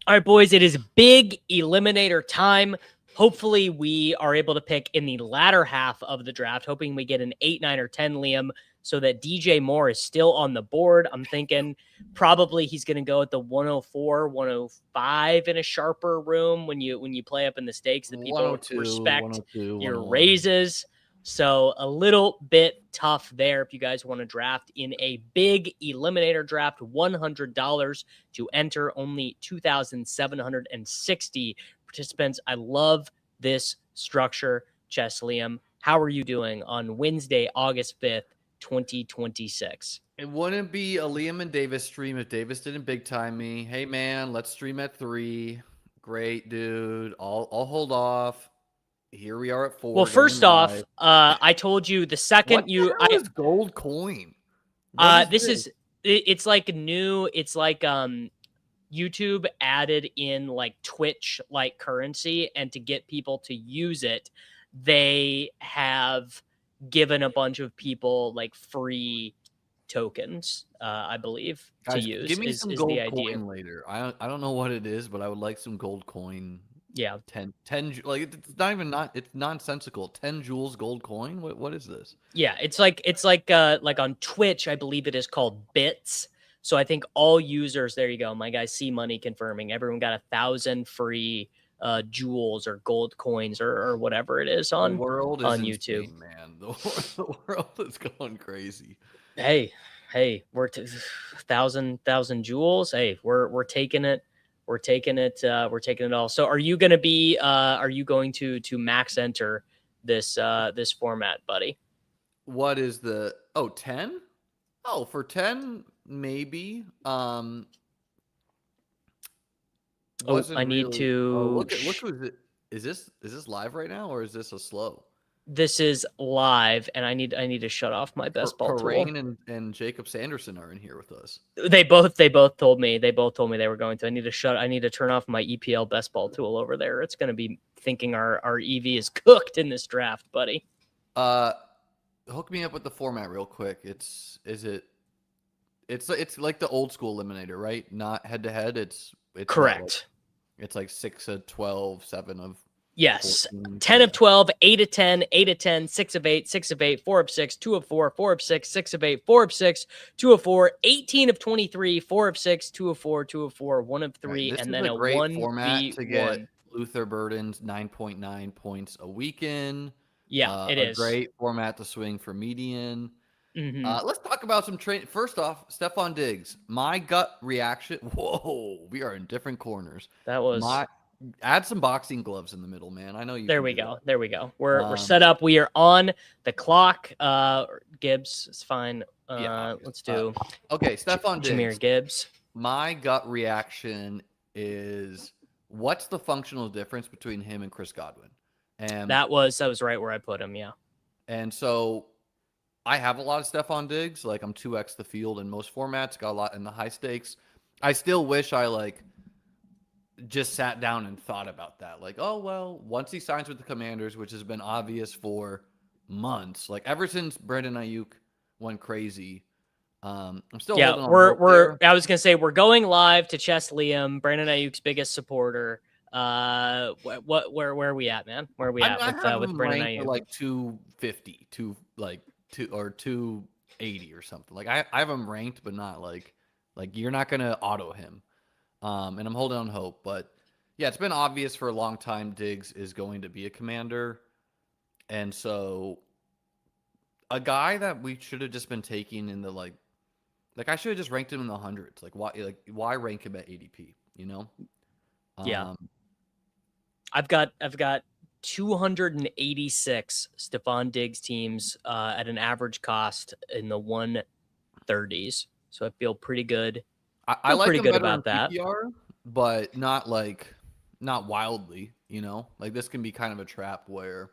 All right, boys, it is big eliminator time. Hopefully, we are able to pick in the latter half of the draft, hoping we get an 8, 9, or 10, Liam, so that DJ Moore is still on the board. I'm thinking probably he's going to go at the 104, 105 in a sharper room when you play up in the stakes that people respect your raises. So a little bit tough there if you guys want to draft in a big eliminator draft, $100 to enter, only 2,760 participants. I love this structure. Chess Liam, how are you doing on Wednesday, August 5th, 2026? It wouldn't be a Liam and Davis stream if Davis didn't big time me. Hey man, let's stream at 3. Great, dude. I'll hold off. Here we are at 4. Well, first off, I told you the second what is gold coin? It's like new. It's like YouTube added in like Twitch like currency, and to get people to use it, they have given a bunch of people like free tokens, I believe, Guys, to use. Give me some gold coin later. I don't know what it is, but I would like some gold coin. Yeah, 10 like it's nonsensical. 10 jewels gold coin. What is this? Yeah, it's like on Twitch, I believe it is called bits. So I think all users, there you go, my guy C Money confirming, everyone got 1,000 free jewels or gold coins or whatever it is on YouTube. Insane, man. The world is going crazy. Hey, we're 1,000 jewels. Hey, we're taking it. We're taking it all. So are you going to max enter this format, buddy? What is the 10? Oh, for 10 maybe. I need to look who's it. Is this live right now, or is this a slow? This is live, and I need to shut off my best ball tool. Rain and Jakob Sanderson are in here with us. They both told me they were going to. I need to turn off my EPL best ball tool over there. It's going to be thinking our EV is cooked in this draft, buddy. Hook me up with the format real quick. It's like the old school eliminator, right? Not head to head. It's correct. It's like 6 of 12, 7 of yes, 14, 10 of 12, 8 of 10, 8 of 10, 6 of 8, 6 of 8, 4 of 6, 2 of 4, 4 of 6, 6 of 8, 4 of 6, 2 of 4, 18 of 23, 4 of 6, 2 of 4, 2 of 4, 1 of 3, and then a great 1 format to get Luther Burden's 9.9 points a weekend. Yeah, it is. Great format to swing for median. Mm-hmm. Let's talk about some trade. First off, Stefon Diggs. My gut reaction. Whoa, we are in different corners. That was add some boxing gloves in the middle, man. I know you. There we go. There we go. We're set up. We are on the clock. Gibbs is fine. Let's do. Okay, Stefon Diggs. Jahmyr Gibbs. My gut reaction is, what's the functional difference between him and Chris Godwin? And that was right where I put him. Yeah. And so I have a lot of Stefon Diggs. Like, I'm 2x the field in most formats. Got a lot in the high stakes. I still wish I just sat down and thought about that. Like, oh, well, once he signs with the Commanders, which has been obvious for months, like ever since Brandon Ayuk went crazy, I'm still holding on. I was going to say, we're going live to Chess Liam, Brandon Ayuk's biggest supporter. Where are we at, man? Where are we at with Brandon Ayuk? Like 250, 280 or something. Like I have him ranked, but not like you're not gonna auto him. And I'm holding on hope, but yeah, it's been obvious for a long time Diggs is going to be a Commander, and so a guy that we should have just been taking in the like I should have just ranked him in the hundreds. Like why rank him at ADP? You know? Yeah. I've got 286 Stefon Diggs teams at an average cost in the 130s. So I feel pretty good. I like pretty good about that, PPR, but not wildly. You know, like this can be kind of a trap where,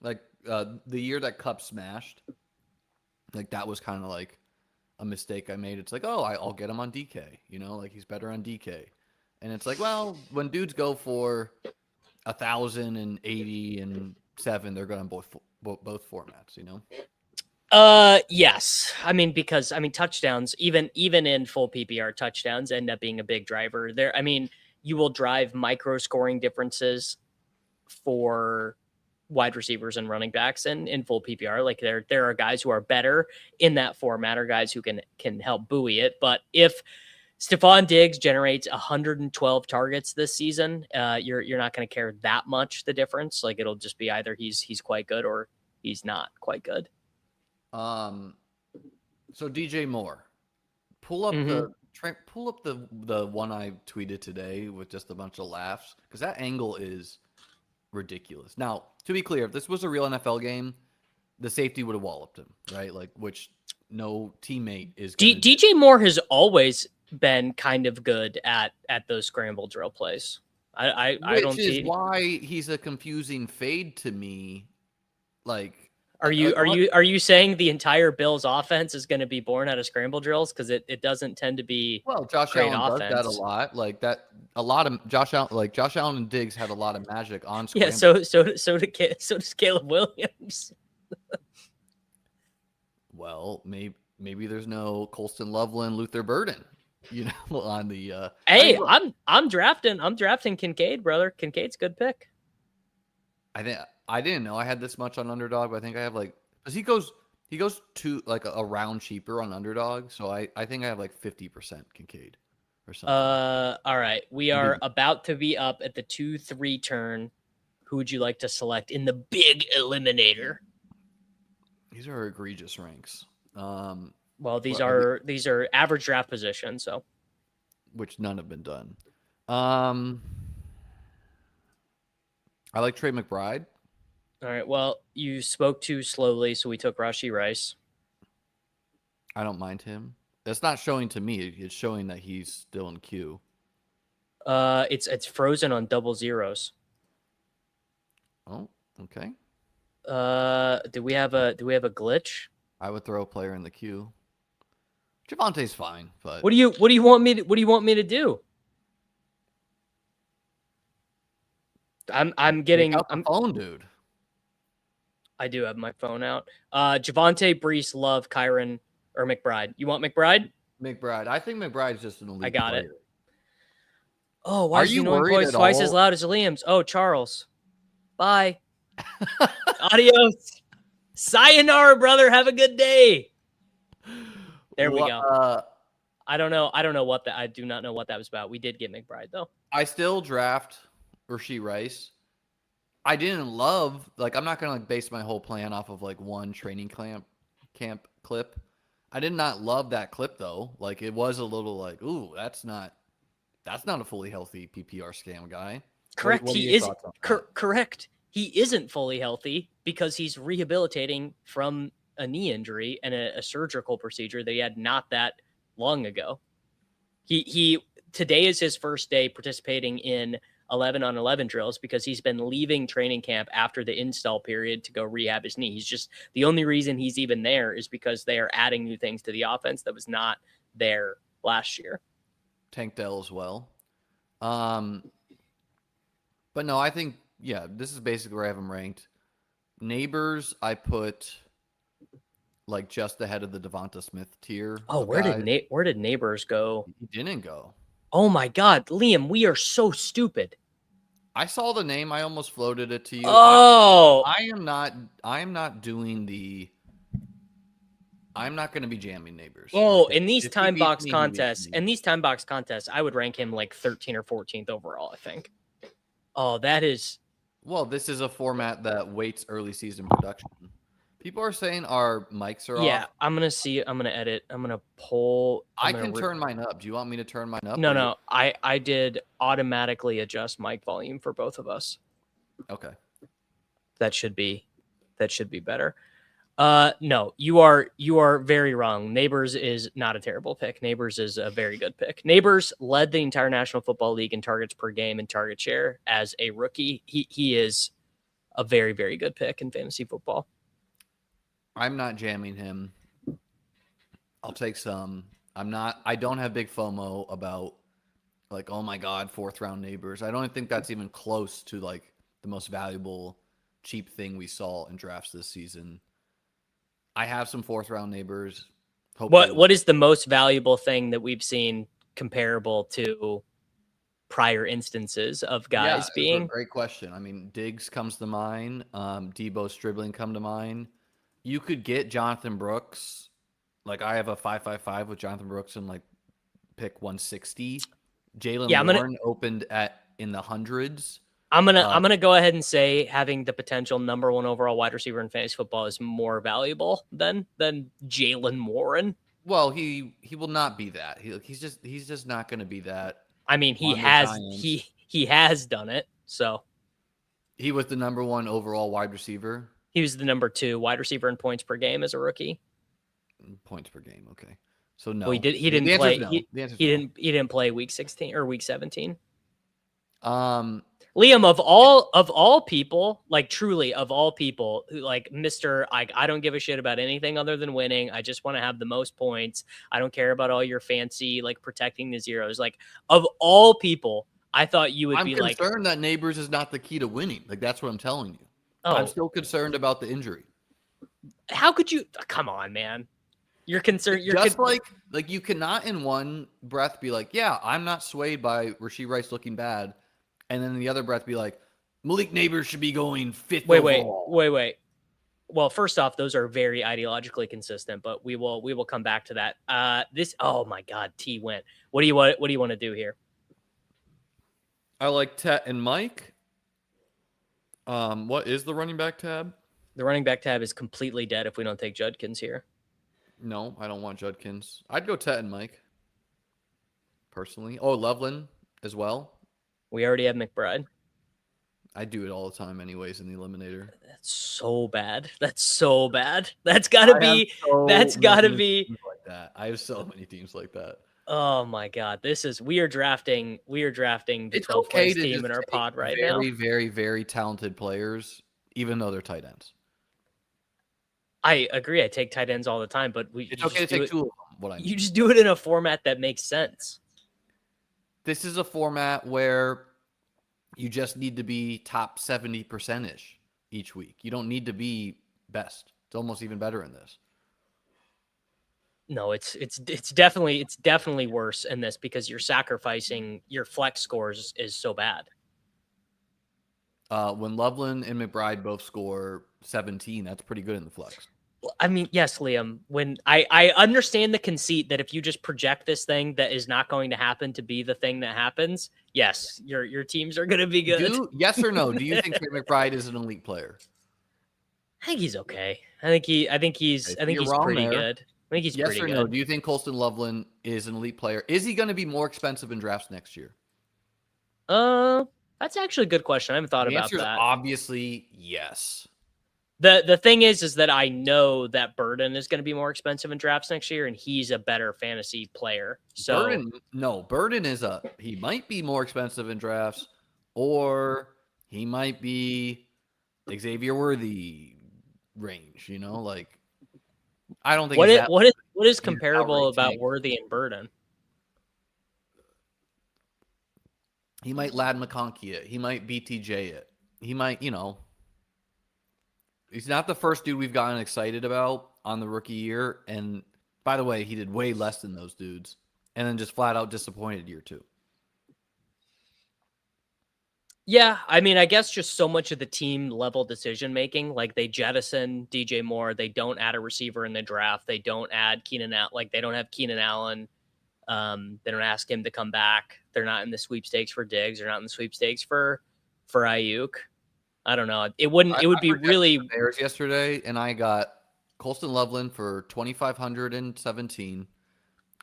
like the year that Cup smashed, like that was kind of like a mistake I made. It's like, oh, I'll get him on DK. You know, like he's better on DK, and it's like, well, when dudes go for 1,080 and 7, they're going both formats, you know? Yes. I mean, because touchdowns, even in full PPR, touchdowns end up being a big driver there. I mean, you will drive micro scoring differences for wide receivers and running backs and in full PPR. Like there are guys who are better in that format, or guys who can help buoy it. But if Stefon Diggs generates 112 targets this season, you're not going to care that much the difference. Like it'll just be either he's quite good or he's not quite good. So DJ Moore, pull up the one I tweeted today with just a bunch of laughs, because that angle is ridiculous. Now, to be clear, if this was a real NFL game, the safety would have walloped him, right? Like, which no teammate is. DJ Moore has always been kind of good at those scramble drill plays. I don't see. Which is why he's a confusing fade to me. Like, are you saying the entire Bills offense is going to be born out of scramble drills? Because it doesn't tend to be. Well, Josh Allen does that a lot. Like that, a lot of Josh Allen and Diggs had a lot of magic on scramble. Yeah, so does Caleb Williams. Well, maybe there's no Colston Loveland, Luther Burden, on the. Hey, I'm drafting Kincaid, brother. Kincaid's a good pick. I didn't know I had this much on Underdog, but I think I have because he goes to like a round cheaper on Underdog, so I think I have like 50% Kincaid or something. All right, we are about to be up at the 2-3 turn. Who would you like to select in the big eliminator? These are egregious ranks. Well, these are average draft positions, so which none have been done. I like Trey McBride. All right. Well, you spoke too slowly, so we took Rashee Rice. I don't mind him. That's not showing to me. It's showing that he's still in queue. It's frozen on double zeros. Oh, okay. Do we have a glitch? I would throw a player in the queue. Javonte's fine, but what do you want me to do? I'm getting the phone, dude. I do have my phone out. Javonte, Breece, Love, Kyron, or McBride. You want McBride? McBride. I think McBride's just an elite. I got player. it. Oh, why is you annoying voice twice as loud as Liam's? Oh, Charles. Bye. Adios. Sayonara, brother. Have a good day. There we go. I don't know what that. I do not know what that was about. We did get McBride though. I still draft Rashee Rice. I didn't love, I'm not going to base my whole plan off of one training camp clip. I did not love that clip though. It was a little ooh, that's not a fully healthy PPR scam guy. Correct. He is correct. He isn't fully healthy because he's rehabilitating from a knee injury and a surgical procedure that he had not that long ago. He today is his first day participating in 11-on-11 drills because he's been leaving training camp after the install period to go rehab his knee. He's just, the only reason he's even there is because they are adding new things to the offense that was not there last year. Tank Dell as well. But no, I think, this is basically where I have him ranked. Nabers, I put just ahead of the Devonta Smith tier. Oh, where did Nabers go? He didn't go. Oh my God, Liam, we are so stupid. I saw the name. I almost floated it to you. Oh, I am not going to be jamming Nabers. Oh, in these time box contests, I would rank him 13 or 14th overall, I think. Oh, that is. Well, this is a format that weights early season production. People are saying our mics are off. Yeah, I'm going to edit. I'm going to pull. I can turn mine up. Do you want me to turn mine up? No. I did automatically adjust mic volume for both of us. Okay. That should be better. No, you are very wrong. Nabers is not a terrible pick. Nabers is a very good pick. Nabers led the entire National Football League in targets per game and target share as a rookie. He is a very, very good pick in fantasy football. I'm not jamming him. I'll take some. I don't have big FOMO about oh my God, 4th round Nabers. I don't think that's even close to the most valuable cheap thing we saw in drafts this season. I have some 4th round Nabers. What is the most valuable thing that we've seen comparable to prior instances of guys being. Great question. I mean, Diggs comes to mind. Debo Stribling come to mind. You could get Jonathan Brooks. Like I have a 5.55 with Jonathan Brooks and like pick 160. Jalen Warren opened in the hundreds. I'm gonna go ahead and say having the potential number 1 overall wide receiver in fantasy football is more valuable than Jalen Warren. Well, he will not be that. He's just not going to be that. I mean, he has done it. So he was the number 1 overall wide receiver. He was the number 2 wide receiver in points per game as a rookie. Points per game, okay. So no, well, he didn't play. No. He didn't play week 16 or week 17. Liam, of all people, like truly of all people, who like Mr. I don't give a shit about anything other than winning. I just want to have the most points. I don't care about all your fancy like protecting the zeros. Like of all people, I thought you would be like. I'm concerned that Nabers is not the key to winning. Like that's what I'm telling you. Oh. I'm still concerned about the injury. How could you? Come on, man. You're concerned. You're just like you cannot in one breath be like, yeah, I'm not swayed by Rashee Rice looking bad. And then in the other breath be like, Malik Nabers should be going 5th overall. Wait. Well, first off, those are very ideologically consistent, but we will come back to that. Oh my God, T went. What do you want to do here? I like Tet and Mike. What is the running back tab? The running back tab is completely dead if we don't take Judkins here. No, I don't want Judkins. I'd go Tet and Mike. Personally. Oh, Loveland as well. We already have McBride. I do it all the time anyways in the Eliminator. That's so bad. That's gotta be like that. I have so many teams like that. Oh my God. We are drafting the 12th place team in our pod right now. Very, very, very talented players, even though they're tight ends. I agree. I take tight ends all the time, but it's okay to take 2 of them. You just do it in a format that makes sense. This is a format where you just need to be top 70%-ish each week. You don't need to be best. It's almost even better in this. No, it's definitely worse in this because you're sacrificing your flex scores is so bad. When Loveland and McBride both score 17, that's pretty good in the flex. I mean, yes, Liam, when I understand the conceit that if you just project this thing that is not going to happen to be the thing that happens, yes, your teams are going to be good. Yes or no? Do you think McBride is an elite player? I think he's okay. I think he's pretty good. I think he's yes pretty or good. No? Do you think Colston Loveland is an elite player? Is he going to be more expensive in drafts next year? That's actually a good question. I haven't thought about that. Obviously, yes. The thing is that I know that Burden is going to be more expensive in drafts next year, and he's a better fantasy player. So Burden he might be more expensive in drafts, or he might be Xavier Worthy range. You know, like I don't think what is comparable about Worthy and Burden. He might Lad McConkey it. He might BTJ it. He might, he's not the first dude we've gotten excited about on the rookie year. And by the way, he did way less than those dudes. And then just flat out disappointed year 2. Yeah, I mean, I guess just so much of the team level decision making, like they jettison DJ Moore, they don't add a receiver in the draft, they don't add Keenan Allen, like they don't have Keenan Allen. They don't ask him to come back. They're not in the sweepstakes for Diggs. They're not in the sweepstakes for Ayuk. I don't know. It would be really the Bears yesterday, and I got Colston Loveland for 2,517.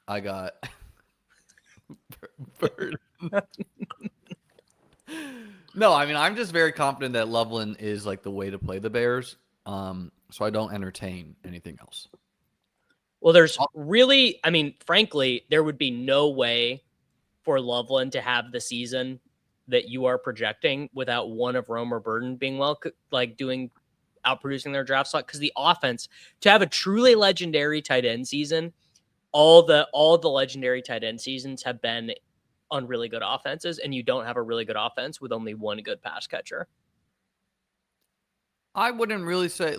I got Bird. No, I mean I'm just very confident that Loveland is like the way to play the Bears. So I don't entertain anything else. Well, there's really, I mean, frankly, there would be no way for Loveland to have the season that you are projecting without one of Rome or Burden being outproducing their draft slot. Because the offense, to have a truly legendary tight end season, all the legendary tight end seasons have been on really good offenses, and you don't have a really good offense with only one good pass catcher. I wouldn't really say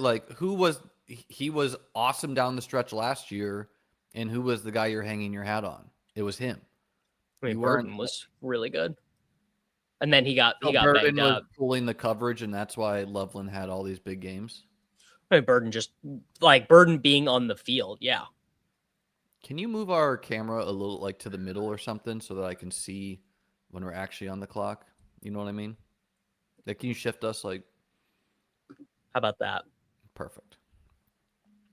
he was awesome down the stretch last year, and who was the guy you're hanging your hat on? It was him. I mean, Burden was really good. and then he got Burden banged was up. pulling the coverage, and that's why Loveland had all these big games. I mean, Burden being on the field, yeah. Can you move our camera a little like to the middle or something so that I can see when we're actually on the clock? You know what I mean? Like, can you shift us like? How about that? Perfect.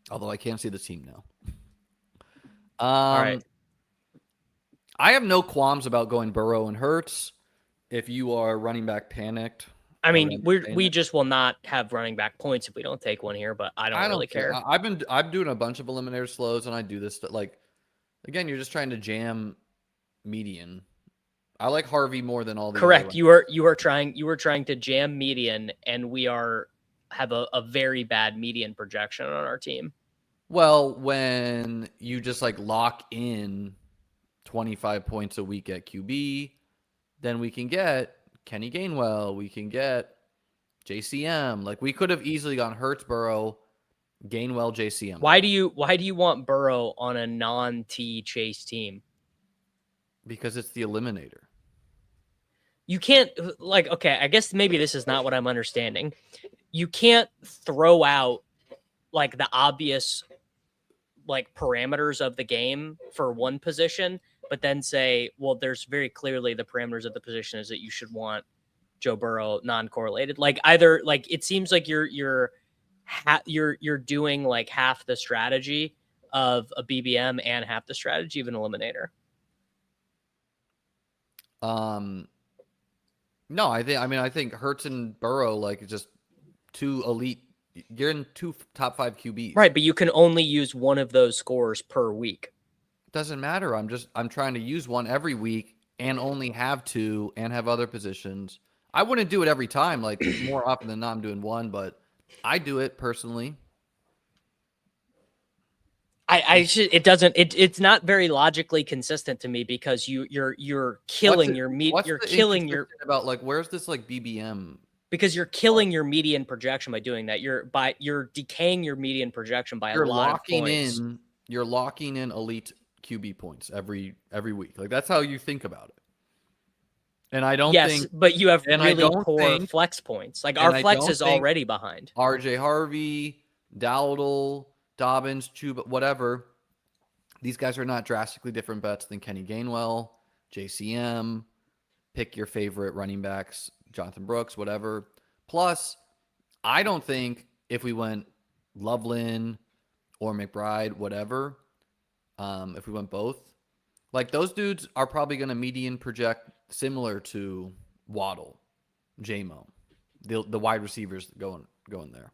Although I can't see the team now. All right. I have no qualms about going Burrow and Hurts. If you are running back panicked, I mean, we just will not have running back points if we don't take one here, but I don't really care. I'm doing a bunch of eliminator slows, and I do this like, again, you're just trying to jam median. I like Harvey more than all the correct. You were trying to jam median, and we have a very bad median projection on our team. Well, when you just like lock in 25 points a week at QB, then we can get Kenny Gainwell, we can get JCM. Like, we could have easily gone Hurts, Burrow, Gainwell, JCM. Why do you want Burrow on a non-T Chase team? Because it's the eliminator. You can't, like, okay, I guess maybe this is not what I'm understanding. You can't throw out like the obvious like parameters of the game for one position, but then say, well, there's very clearly the parameters of the position is that you should want Joe Burrow non-correlated. Like, either like it seems like you're doing like half the strategy of a BBM and half the strategy of an eliminator. No, I think Hurts and Burrow, like, just two elite. You're in two top 5 QBs, right? But you can only use one of those scores per week. Doesn't matter. I'm trying to use one every week and only have two and have other positions. I wouldn't do it every time. Like, more often than not, I'm doing one, but I do it personally. It's not very logically consistent to me, because you're killing about, like, where's this like BBM? Because you're killing your median projection by doing that. You're decaying your median projection by a lot of points. You're locking in elite QB points every week. Like, that's how you think about it. And I don't think. Yes, but you have really poor flex points. Like, our flex is already behind. RJ Harvey, Dowdle, Dobbins, Chuba, whatever. These guys are not drastically different bets than Kenny Gainwell, JCM. Pick your favorite running backs, Jonathan Brooks, whatever. Plus, I don't think if we went Loveland or McBride, whatever, if we went both, like, those dudes are probably going to median project similar to Waddle, J-Mo, the wide receivers going there.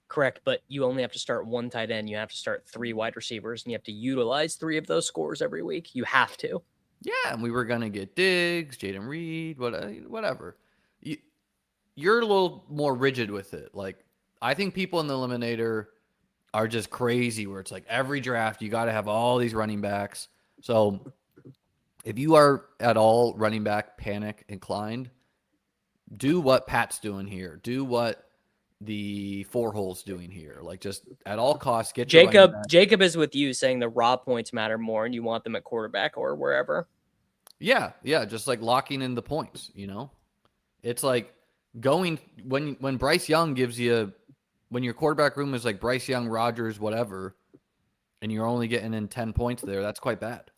Correct, but you only have to start one tight end. You have to start 3 wide receivers, and you have to utilize 3 of those scores every week. You have to. Yeah, and we were going to get Diggs, Jaden Reed, whatever. You're a little more rigid with it. Like, I think people in the eliminator are just crazy, where it's like every draft you got to have all these running backs. So if you are at all running back panic inclined, do what Pat's doing here. Do what the 4 holes doing here. Like, just at all costs, get Jakob. Jakob is with you, saying the raw points matter more, and you want them at quarterback or wherever. Yeah, just like locking in the points. It's like going when Bryce Young gives you, when your quarterback room is like Bryce Young, Rodgers, whatever, and you're only getting in 10 points there. That's quite bad.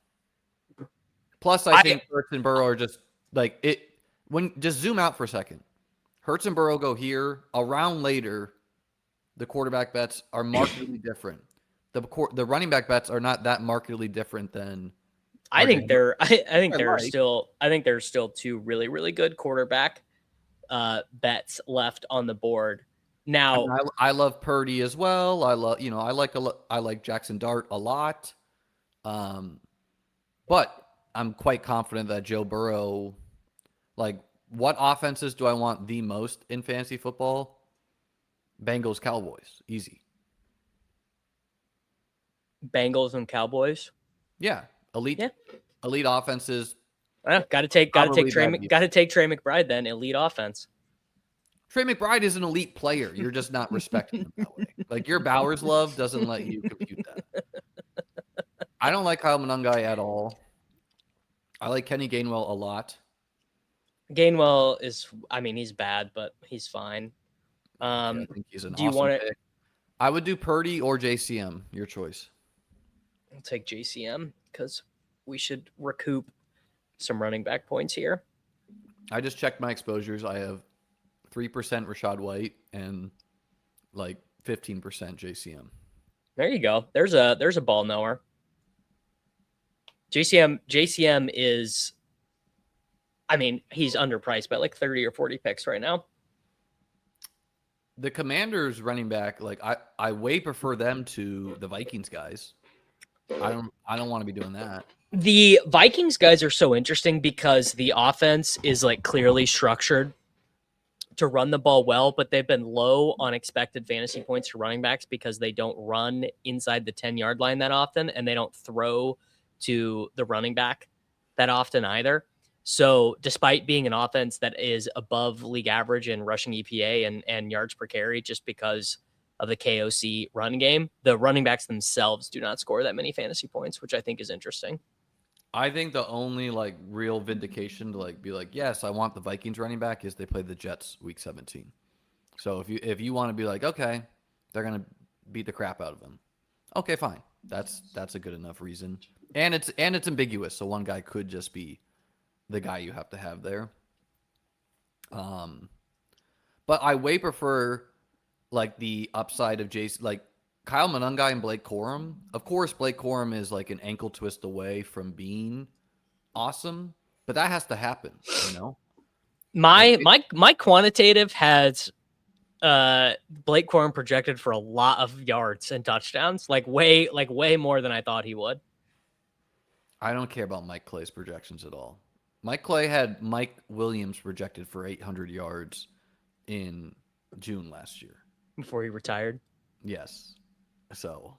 Plus, I think Hurts and Burrow are just like it. When just zoom out for a second. Hurts and Burrow go here. A round later, the quarterback bets are markedly different. The running back bets are not that markedly different than. I think there are still 2 really, really good quarterback bets left on the board. Now, I love Purdy as well. I like Jackson Dart a lot. But I'm quite confident that Joe Burrow, like, what offenses do I want the most in fantasy football? Bengals, Cowboys. Easy. Bengals and Cowboys? Yeah. Elite offenses. Got to take Trey McBride then. Elite offense. Trey McBride is an elite player. You're just not respecting him that way. Like, your Bowers love doesn't let you compute that. I don't like Kyle Monangai at all. I like Kenny Gainwell a lot. Gainwell is, I mean, he's bad, but he's fine. I think he's an Do you awesome want it? pick. I would do Purdy or JCM. Your choice. I'll take JCM because we should recoup some running back points here. I just checked my exposures. I have 3% Rashad White and like 15% JCM. There you go. There's a ball knower. JCM is, I mean, he's underpriced by like 30 or 40 picks right now. The Commanders running back, like I way prefer them to the Vikings guys. I don't want to be doing that. The Vikings guys are so interesting because the offense is like clearly structured to run the ball well, but they've been low on expected fantasy points to running backs because they don't run inside the 10-yard line that often, and they don't throw to the running back that often either. So despite being an offense that is above league average in rushing EPA and yards per carry, just because of the KOC run game, the running backs themselves do not score that many fantasy points, which I think is interesting. I think the only like real vindication to like be like, yes, I want the Vikings running back is they play the Jets week 17. So if you want to be like, okay, they're gonna beat the crap out of them, okay, fine. That's a good enough reason. And it's ambiguous, so one guy could just be the guy you have to have there. But I way prefer like the upside of Jason, like Kyle Monangai and Blake Corum. Of course, Blake Corum is like an ankle twist away from being awesome, but that has to happen, you know? My quantitative has Blake Corum projected for a lot of yards and touchdowns, like way more than I thought he would. I don't care about Mike Clay's projections at all. Mike Clay had Mike Williams projected for 800 yards in June last year. Before he retired. Yes. So,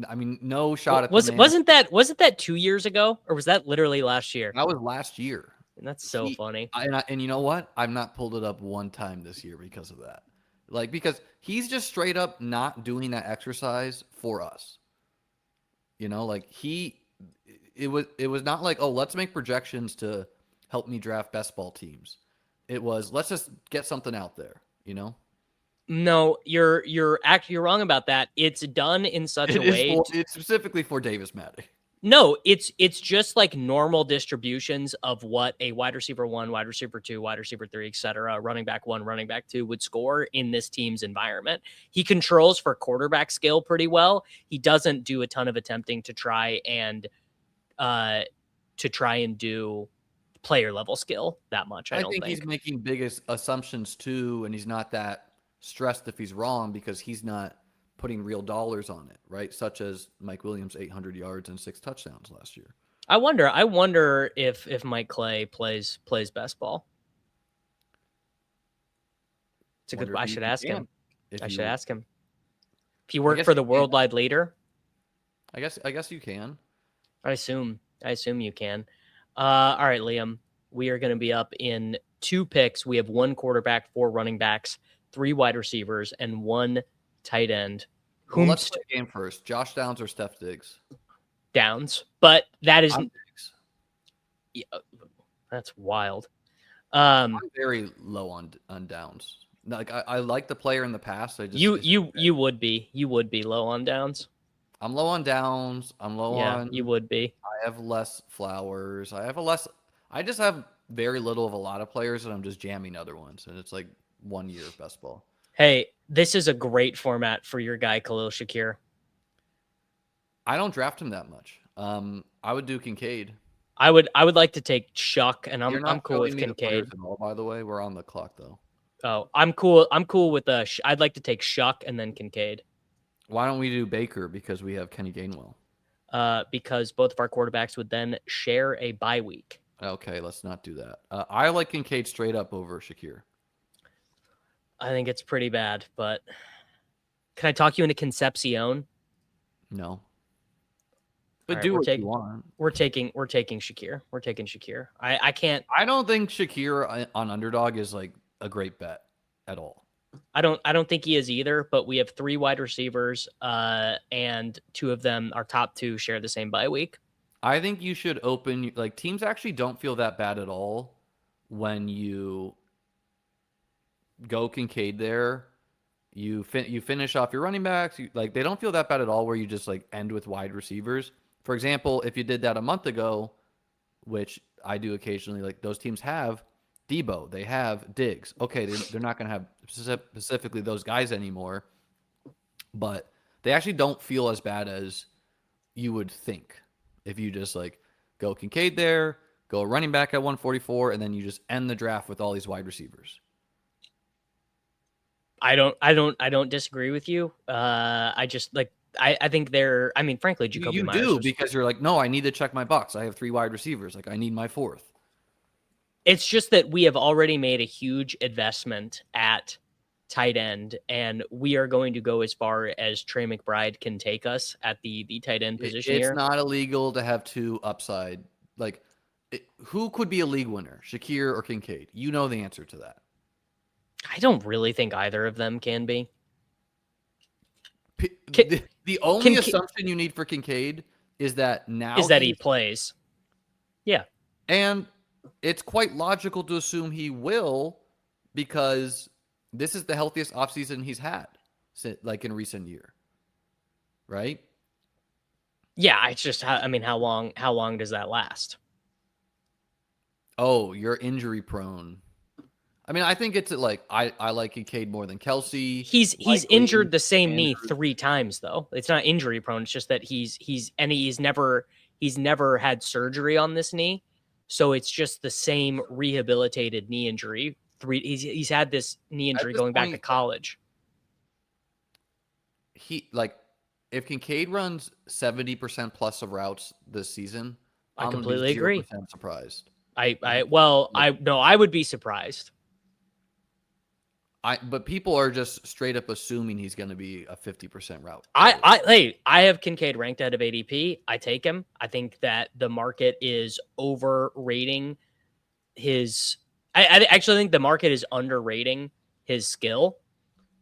I mean, no shot at wasn't that 2 years ago, or was that literally last year? That was last year. And that's so funny. And you know what? I've not pulled it up one time this year because of that. Like, because he's just straight up not doing that exercise for us. You know, like it was not like, oh, let's make projections to help me draft best ball teams. It was, let's just get something out there, you know? No, you're wrong about that. It's done in such a way. It's specifically for Davis Matty. No, it's just like normal distributions of what a wide receiver 1, wide receiver 2, wide receiver 3, etc., running back 1, running back 2 would score in this team's environment. He controls for quarterback skill pretty well. He doesn't do a ton of attempting to try and do player level skill that much. I don't think he's making big assumptions too, and he's not that stressed if he's wrong because he's not putting real dollars on it, right? Such as Mike Williams, 800 yards and 6 touchdowns last year. I wonder if Mike Clay plays best ball. It's a good. I should ask him. Ask him. If you work for the worldwide leader, I guess you can. I assume you can. All right, Liam. We are going to be up in 2 picks. We have 1 quarterback, 4 running backs, 3 wide receivers, and 1 tight end. Well, let's play the game first. Josh Downs or Steph Diggs? Downs, but that is yeah, that's wild. I'm very low on Downs. Like I like the player in the past. You would be low on Downs. I'm low on Downs. I'm low on. You would be. I have less Flowers. I just have very little of a lot of players, and I'm just jamming other ones, and it's like 1 year of best ball. Hey, this is a great format for your guy Khalil Shakir. I don't draft him that much. I would do Kincaid. I would like to take Shuck, and I'm cool with Kincaid. At all, by the way, we're on the clock though. Oh, I'm cool. I'm cool with I'd like to take Shuck and then Kincaid. Why don't we do Baker? Because we have Kenny Gainwell. Because both of our quarterbacks would then share a bye week. Okay, let's not do that. I like Kincaid straight up over Shakir. I think it's pretty bad, but can I talk you into Concepcion? No. But do what you want. We're taking Shakir. We're taking Shakir. I can't. I don't think Shakir on Underdog is like a great bet at all. I don't think he is either, but we have 3 wide receivers, and 2 of them, our top 2, share the same bye week. I think you should open, like, teams actually don't feel that bad at all when you go Kincaid there, you finish off your running backs. Like they don't feel that bad at all where you just like end with wide receivers. For example, if you did that a month ago, which I do occasionally, like those teams have Debo, they have Diggs. Okay, they're not going to have specifically those guys anymore, but they actually don't feel as bad as you would think if you just like go Kincaid there, go running back at 144, and then you just end the draft with all these wide receivers. I don't disagree with you. I just like I think they're. I mean, frankly, Jakob. You do because you're like, no, I need to check my box. I have 3 wide receivers. Like I need my 4th. It's just that we have already made a huge investment at tight end, and we are going to go as far as Trey McBride can take us at the tight end position. It's not illegal to have 2 upside. Like, who could be a league winner, Shakir or Kincaid? You know the answer to that. I don't really think either of them can be. The only assumption you need for Kincaid is that he plays. Yeah. And it's quite logical to assume he will because this is the healthiest offseason he's had like in recent year. Right? Yeah, it's just how long does that last? Oh, you're injury prone. I mean, I think it's like I like Kincaid more than Kelsey. He's injured the same knee 3 times though. It's not injury prone. It's just that he's never had surgery on this knee, so it's just the same rehabilitated knee injury. He's had this knee injury going back to college. If Kincaid runs 70% plus of routes this season, I completely agree. Surprised. I would be surprised. But people are just straight up assuming he's going to be a 50% route. I have Kincaid ranked out of ADP. I take him. I think that the market is overrating his. I actually think the market is underrating his skill,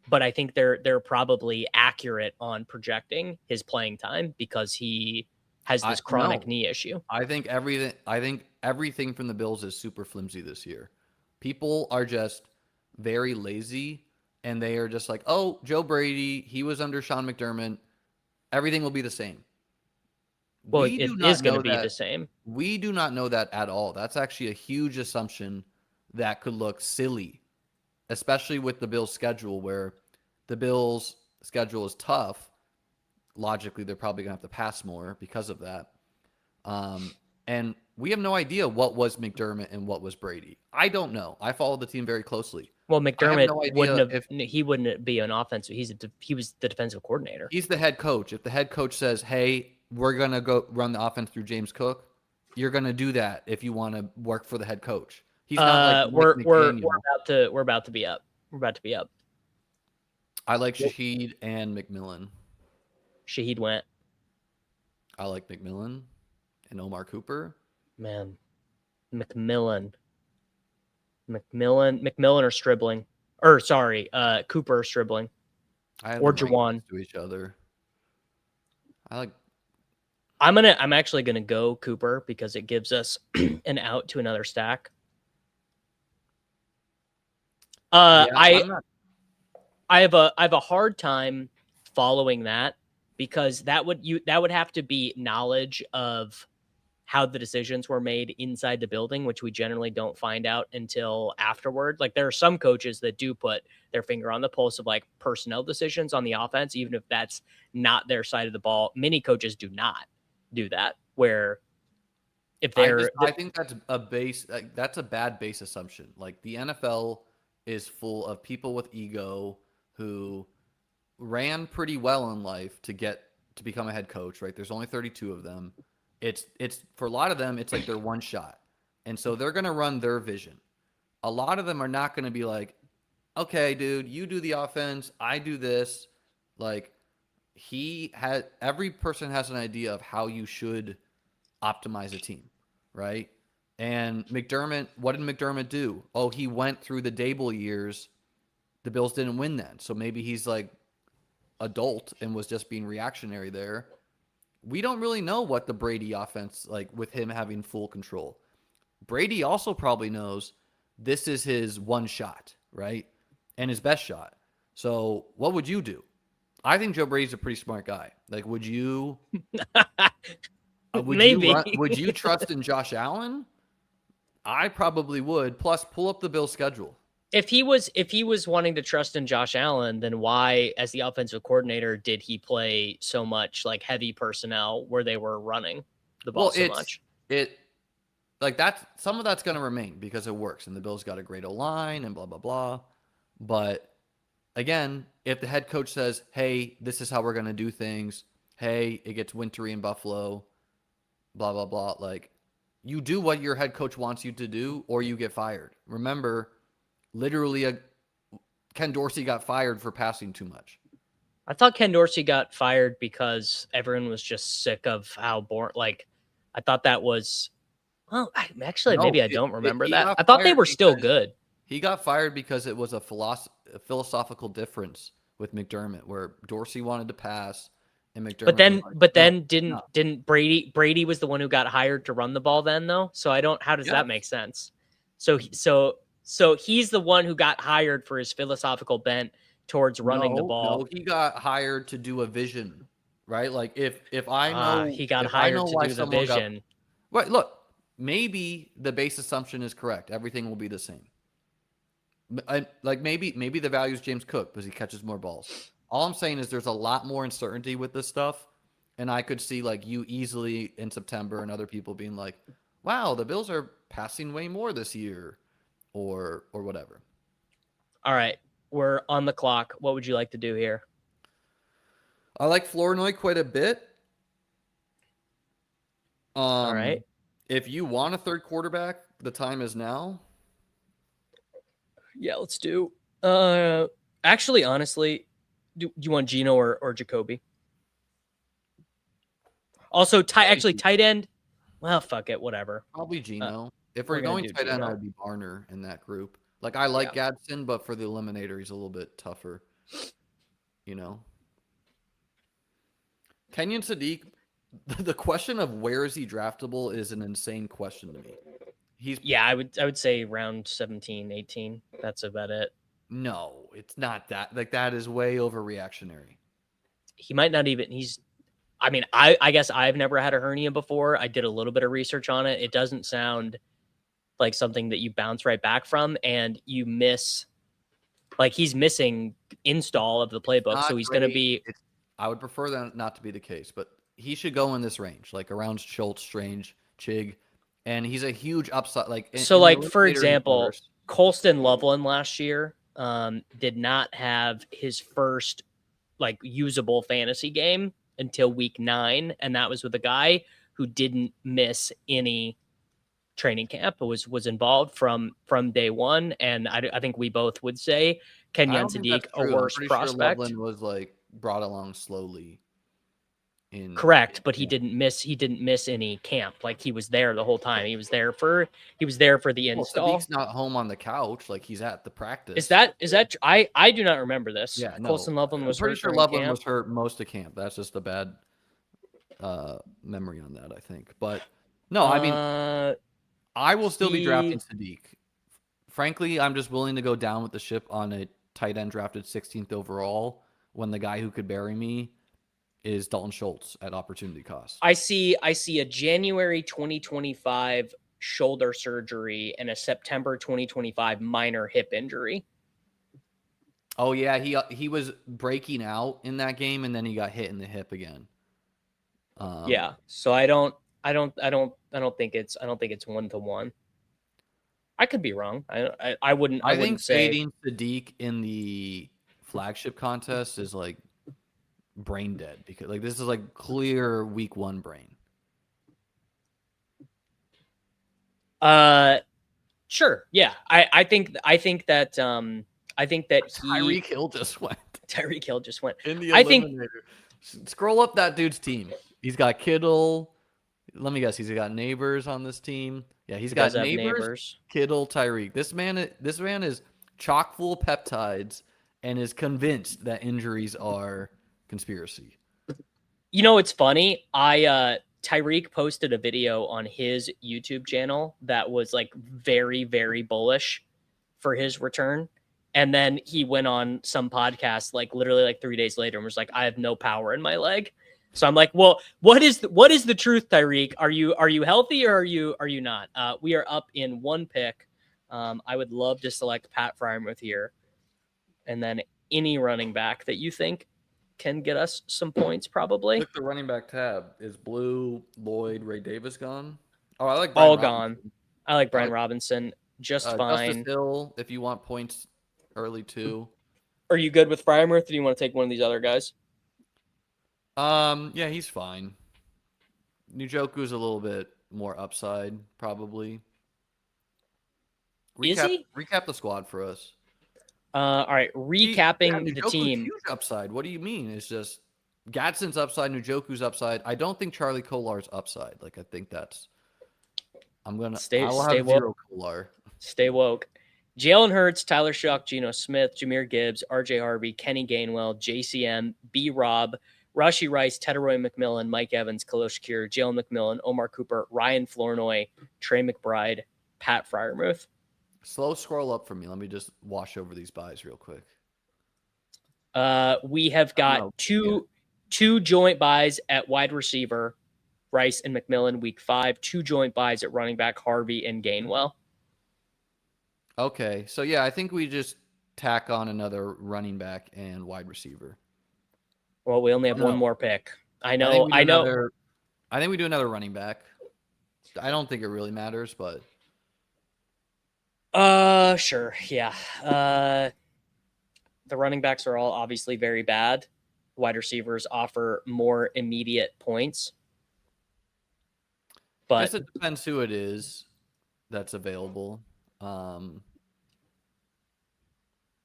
but I think they're probably accurate on projecting his playing time because he has this chronic knee issue. I think everything from the Bills is super flimsy this year. People are just very lazy, and they are just like, oh, Joe Brady, he was under Sean McDermott. Everything will be the same. Well, it is going to be the same. We do not know that at all. That's actually a huge assumption that could look silly, especially with the Bills' schedule, where the Bills' schedule is tough. Logically, they're probably going to have to pass more because of that. And we have no idea what was McDermott and what was Brady. I don't know. I follow the team very closely. Well, McDermott wouldn't be an offensive. He was the defensive coordinator. He's the head coach. If the head coach says, "Hey, we're gonna go run the offense through James Cook," you're gonna do that if you want to work for the head coach. He's not like we're about to be up. We're about to be up. I like Shaheed and McMillan. Shaheed went. I like McMillan and Omar Cooper. Man, McMillan or Stribling, or sorry, Cooper or Stribling, or Jawan to each other. I'm actually gonna go Cooper because it gives us an out to another stack. I have a hard time following that because that would have to be knowledge of how the decisions were made inside the building, which we generally don't find out until afterward. Like there are some coaches that do put their finger on the pulse of like personnel decisions on the offense, even if that's not their side of the ball. Many coaches do not do that, where if I think that's a bad base assumption. Like the NFL is full of people with ego who ran pretty well in life to become a head coach, right? There's only 32 of them. It's for a lot of them, it's like their one shot. And so they're going to run their vision. A lot of them are not going to be like, okay, dude, you do the offense, I do this. Like every person has an idea of how you should optimize a team, right? And McDermott, what did McDermott do? Oh, he went through the Dable years. The Bills didn't win then. So maybe he's like adult and was just being reactionary there. We don't really know what the Brady offense, like with him having full control. Brady also probably knows this is his one shot, right? And his best shot. So what would you do? I think Joe Brady's a pretty smart guy. Like, would you Maybe. would you trust in Josh Allen? I probably would. Plus, pull up the Bills' schedule. If he was wanting to trust in Josh Allen, then why, as the offensive coordinator, did he play so much like heavy personnel where they were running the ball so much? Some of that's going to remain because it works, and the Bills got a great O-line and blah blah blah. But again, if the head coach says, "Hey, this is how we're going to do things," hey, it gets wintry in Buffalo, blah blah blah, like, you do what your head coach wants you to do, or you get fired. Remember, literally, Ken Dorsey got fired for passing too much. I thought Ken Dorsey got fired because everyone was just sick of how boring. Like, I thought that was. Well, actually, No, maybe I don't remember he that. got I thought they fired were still because good. He got fired because it was a philosophical difference with McDermott, where Dorsey wanted to pass, and McDermott. But then didn't Brady was the one who got hired to run the ball then though? So I don't. How does that make sense? So he's the one who got hired for his philosophical bent towards running the ball. No, he got hired to do a vision, right? Like if I know he got hired to do the vision. Right, look, maybe the base assumption is correct. Everything will be the same. Like maybe the value is James Cook because he catches more balls. All I'm saying is there's a lot more uncertainty with this stuff, and I could see like you easily in September and other people being like, "Wow, the Bills are passing way more this year," or whatever. All right, we're on the clock. What would you like to do here? I like Flournoy quite a bit. All right. If you want a third quarterback, the time is now. Yeah, let's do. Actually, honestly, do you want Gino or Jakobi? Also, tight end. Well, fuck it, whatever. Probably Gino. If we're going tight end, I'd be Barner in that group. Like, I like Gadsden, but for the Eliminator, he's a little bit tougher. You know? Kenyon Sadiq, the question of where is he draftable is an insane question to me. I would say round 17, 18. That's about it. No, it's not that. Like, that is way overreactionary. He might not even. I guess I've never had a hernia before. I did a little bit of research on it. It doesn't sound like something that you bounce right back from, and you miss. Like, he's missing install of the playbook, so he's going to be. I would prefer that not to be the case, but he should go in this range, like around Schultz, Strange, Chig, and he's a huge upside. For example, Colston Loveland last year did not have his first like usable fantasy game until week 9, and that was with a guy who didn't miss any training camp, was involved from day one, and I think we both would say Kenyon Sadiq a worse prospect. Sure Loveland was like brought along slowly. Correct, but he didn't miss any camp. Like, he was there the whole time. He was there for the install. Sadiq's not home on the couch, like he's at the practice. Is that I do not remember this. Yeah, no. Colston Loveland was pretty sure Loveland was hurt most of camp. That's just a bad memory on that, I think. But no, I mean, I will still be drafting Sadiq. Frankly, I'm just willing to go down with the ship on a tight end drafted 16th overall when the guy who could bury me is Dalton Schultz at opportunity cost. I see a January 2025 shoulder surgery and a September 2025 minor hip injury. Oh yeah, he was breaking out in that game and then he got hit in the hip again. Yeah, so I don't think it's 1-to-1. I could be wrong. I wouldn't. I think fading Sadiq in the flagship contest is like brain dead, because like this is like clear week 1 brain. Sure. Yeah. I think that Tyreek Hill just went. Tyreek Hill just went. In the Eliminator. Scroll up that dude's team. He's got Kittle. Let me guess. He's got Nabers on this team. Yeah, he's got Nabers, Kittle, Tyreek. This man is chock full of peptides and is convinced that injuries are conspiracy. You know, it's funny. Tyreek posted a video on his YouTube channel that was like very, very bullish for his return. And then he went on some podcast like literally like 3 days later and was like, I have no power in my leg. So I'm like, well, what is the truth, Tyreek? Are you healthy or are you not? We are up in one pick. I would love to select Pat Freiermuth here. And then any running back that you think can get us some points, probably. Click the running back tab. Is Blue, Lloyd, Ray Davis gone? Oh, I like All Brian gone. Robinson. I like Brian Robinson just fine. Justice Hill, if you want points early too. Are you good with Freiermuth, or do you want to take one of these other guys? Yeah, he's fine. Njoku's a little bit more upside, probably. Is he? Recap the squad for us. All right, recapping the team. Huge upside. What do you mean? It's just Gadsden's upside, Njoku's upside. I don't think Charlie Kolar's upside. Like I think that's. I will have woke. zero Kolar. Stay woke. Jalen Hurts, Tyler Shuck, Geno Smith, Jahmyr Gibbs, RJ Harvey, Kenny Gainwell, JCM, B. Rob, Rashee Rice, Teteroy McMillan, Mike Evans, Khalil Shakir, Jalen McMillan, Omar Cooper, Ryan Flournoy, Trey McBride, Pat Freiermuth. Slow scroll up for me. Let me just wash over these buys real quick. We have got two joint buys at wide receiver, Rice and McMillan, week 5. 2 joint buys at running back, Harvey and Gainwell. Okay, so yeah, I think we just tack on another running back and wide receiver. Well, we only have one more pick. I know. I think we do another running back. I don't think it really matters, but. Sure. Yeah. The running backs are all obviously very bad. Wide receivers offer more immediate points. But I guess it depends who it is that's available.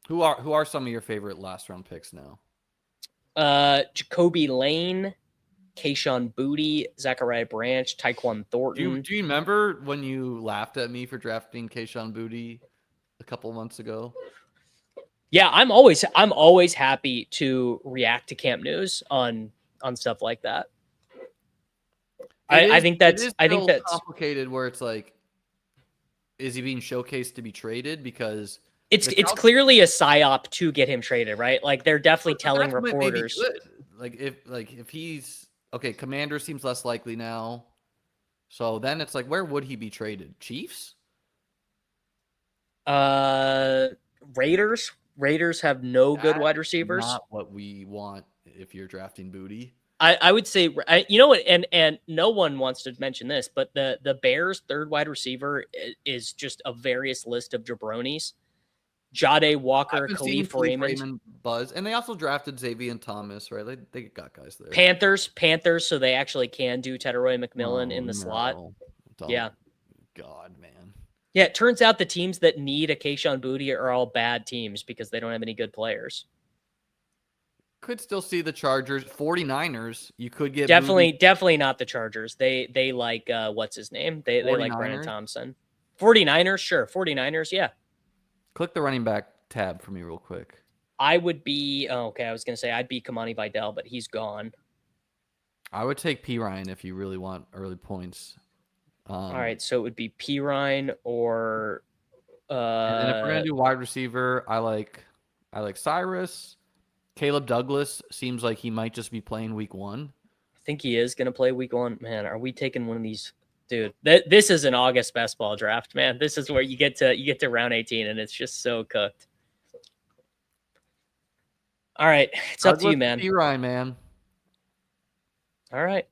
Who are some of your favorite last round picks now? Jacoby Lane, Kayshon Boutte, Zachariah Branch, Tyquan Thornton. Do you remember when you laughed at me for drafting Kayshon Boutte a couple months ago? Yeah, I'm always happy to react to camp news on stuff like that. I think that's complicated where it's like, is he being showcased to be traded? Because it's clearly a psyop to get him traded, right? Like they're definitely telling reporters. Like if he's okay, Commander seems less likely now. So then it's like, where would he be traded? Chiefs? Raiders. Raiders have no good wide receivers. Not what we want if you're drafting Boutte. I would say, you know what, and no one wants to mention this, but the Bears' third wide receiver is just a various list of jabronis. Jade Walker, Khalif Raymond, buzz, and they also drafted Xavier Thomas, right? They got guys there. Panthers, so they actually can do Teteroy McMillan in the slot. Yeah. God, man. Yeah, it turns out the teams that need a Kayshon Boutte are all bad teams because they don't have any good players. Could still see the Chargers, 49ers. You could get definitely not the Chargers. They like what's his name? They like Brandon Thompson. 49ers, sure. 49ers, yeah. Click the running back tab for me real quick. I would be I was gonna say I'd be Kamani Vidal, but he's gone. I would take P Ryan if you really want early points. All right, so it would be P Ryan or and then if we're gonna do wide receiver, I like Cyrus. Caleb Douglas seems like he might just be playing week 1. I think he is going to play week 1. Man, are we taking one of these? Dude, this is an August best ball draft, man. This is where you get to round 18, and it's just so cooked. All right, it's up to you, man. P. Ryan, man. All right.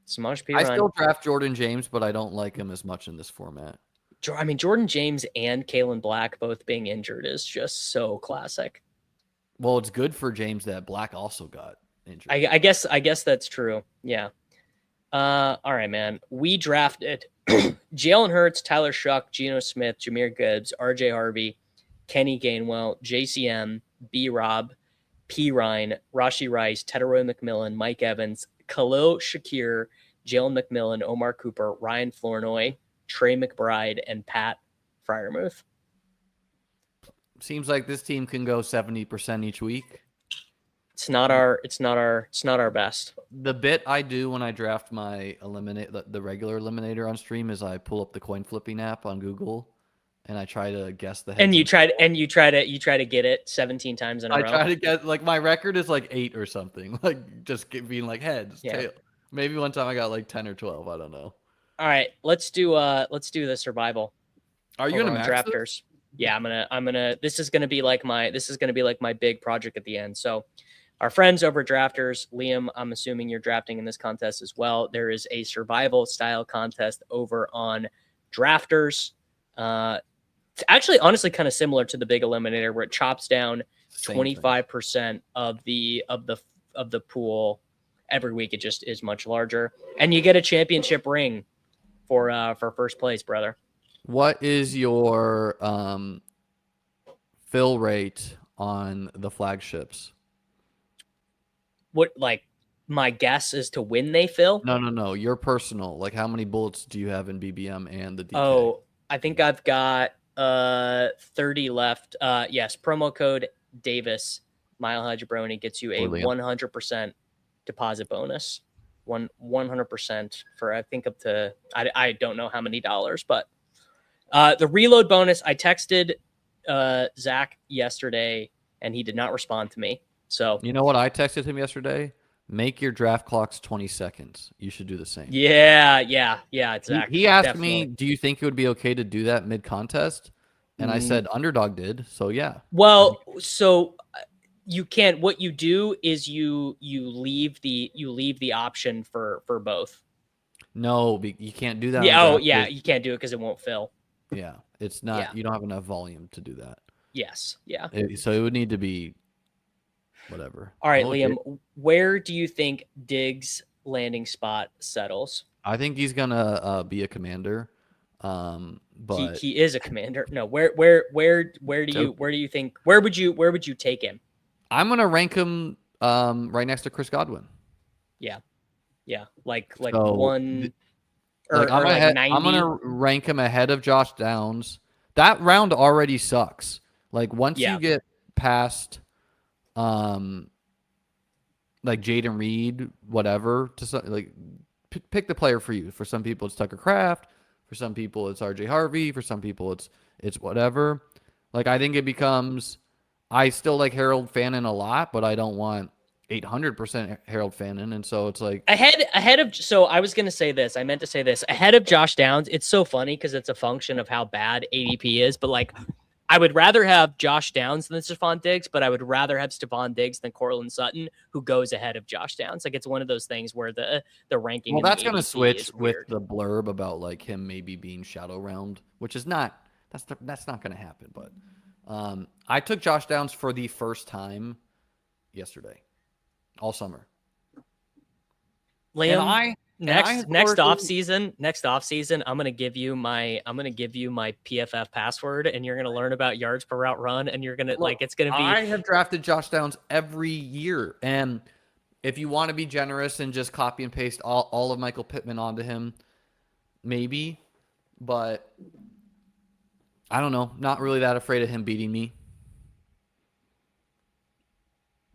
Smosh P. Ryan. I still draft Jordan James, but I don't like him as much in this format. I mean, Jordan James and Kalen Black both being injured is just so classic. Well, it's good for James that Black also got injured. I guess that's true. Yeah. All right, man. We drafted Jalen Hurts, Tyler Shuck, Geno Smith, Jahmyr Gibbs, RJ Harvey, Kenny Gainwell, JCM, B. Rob, P. Ryan, Rashee Rice, Teteroy McMillan, Mike Evans, Khalil Shakir, Jalen McMillan, Omar Cooper, Ryan Flournoy, Trey McBride, and Pat Freiermuth. Seems like this team can go 70% each week. It's not our best. The bit I do when I draft my the regular eliminator on stream is I pull up the coin flipping app on Google and I try to guess the heads. And you try to get it 17 times in a row. I try to get like my record is like 8 or something. Like just being like heads, tail. Maybe one time I got like 10 or 12. I don't know. All right, let's do the survival. Are you gonna max drafters? This? Yeah, I'm gonna. This is gonna be like my big project at the end. So, our friends over Drafters, Liam, I'm assuming you're drafting in this contest as well. There is a survival style contest over on Drafters. It's actually honestly kind of similar to the big eliminator where it chops down 25% of the pool every week. It just is much larger, and you get a championship ring for first place, brother. What is your fill rate on the flagships? What, like, my guess is to when they fill? No. Your personal. Like, how many bullets do you have in BBM and the DK? Oh, I think I've got 30 left. Yes, promo code Davis, Mile High Jabroni gets you a 100% deposit bonus. 100% for I think up to I don't know how many dollars, but the reload bonus. I texted Zach yesterday and he did not respond to me. So you know what I texted him yesterday? Make your draft clocks 20 seconds. You should do the same. Yeah. Zach. He asked me, do you think it would be okay to do that mid contest? And I said Underdog did. So yeah. Well, so you can't. What you do is you leave the option for both. No, you can't do that. Yeah. You can't do it because it won't fill. Yeah, it's not. Yeah. You don't have enough volume to do that. Yes. Yeah. So it would need to be whatever. All right, Liam. Where do you think Diggs' landing spot settles? I think he's gonna be a commander. But he is a commander. No, where do you think where would you take him? I'm gonna rank him right next to Chris Godwin. Yeah, like so, one. I'm gonna rank him ahead of Josh Downs. That round already sucks. Like once you get past, like Jaden Reed, whatever. Like pick the player for you. For some people, it's Tucker Kraft. For some people, it's RJ Harvey. For some people, it's whatever. Like I think it becomes. I still like Harold Fannin a lot, but I don't want 800% Harold Fannin, and so it's like ahead of. So I was gonna say this. I meant to say this ahead of Josh Downs. It's so funny because it's a function of how bad ADP is. But like, I would rather have Josh Downs than Stefon Diggs, but I would rather have Stefon Diggs than Courtland Sutton, who goes ahead of Josh Downs. Like it's one of those things where the ranking. Well, that's gonna switch with the blurb about like him maybe being shadow round, which is not. That's not gonna happen. But I took Josh Downs for the first time yesterday. All summer. Liam, next off season, I'm gonna give you my PFF password, and you're gonna learn about yards per route run, and you're gonna it's gonna be. I have drafted Josh Downs every year, and if you want to be generous and just copy and paste all of Michael Pittman onto him, maybe, but I don't know. Not really that afraid of him beating me.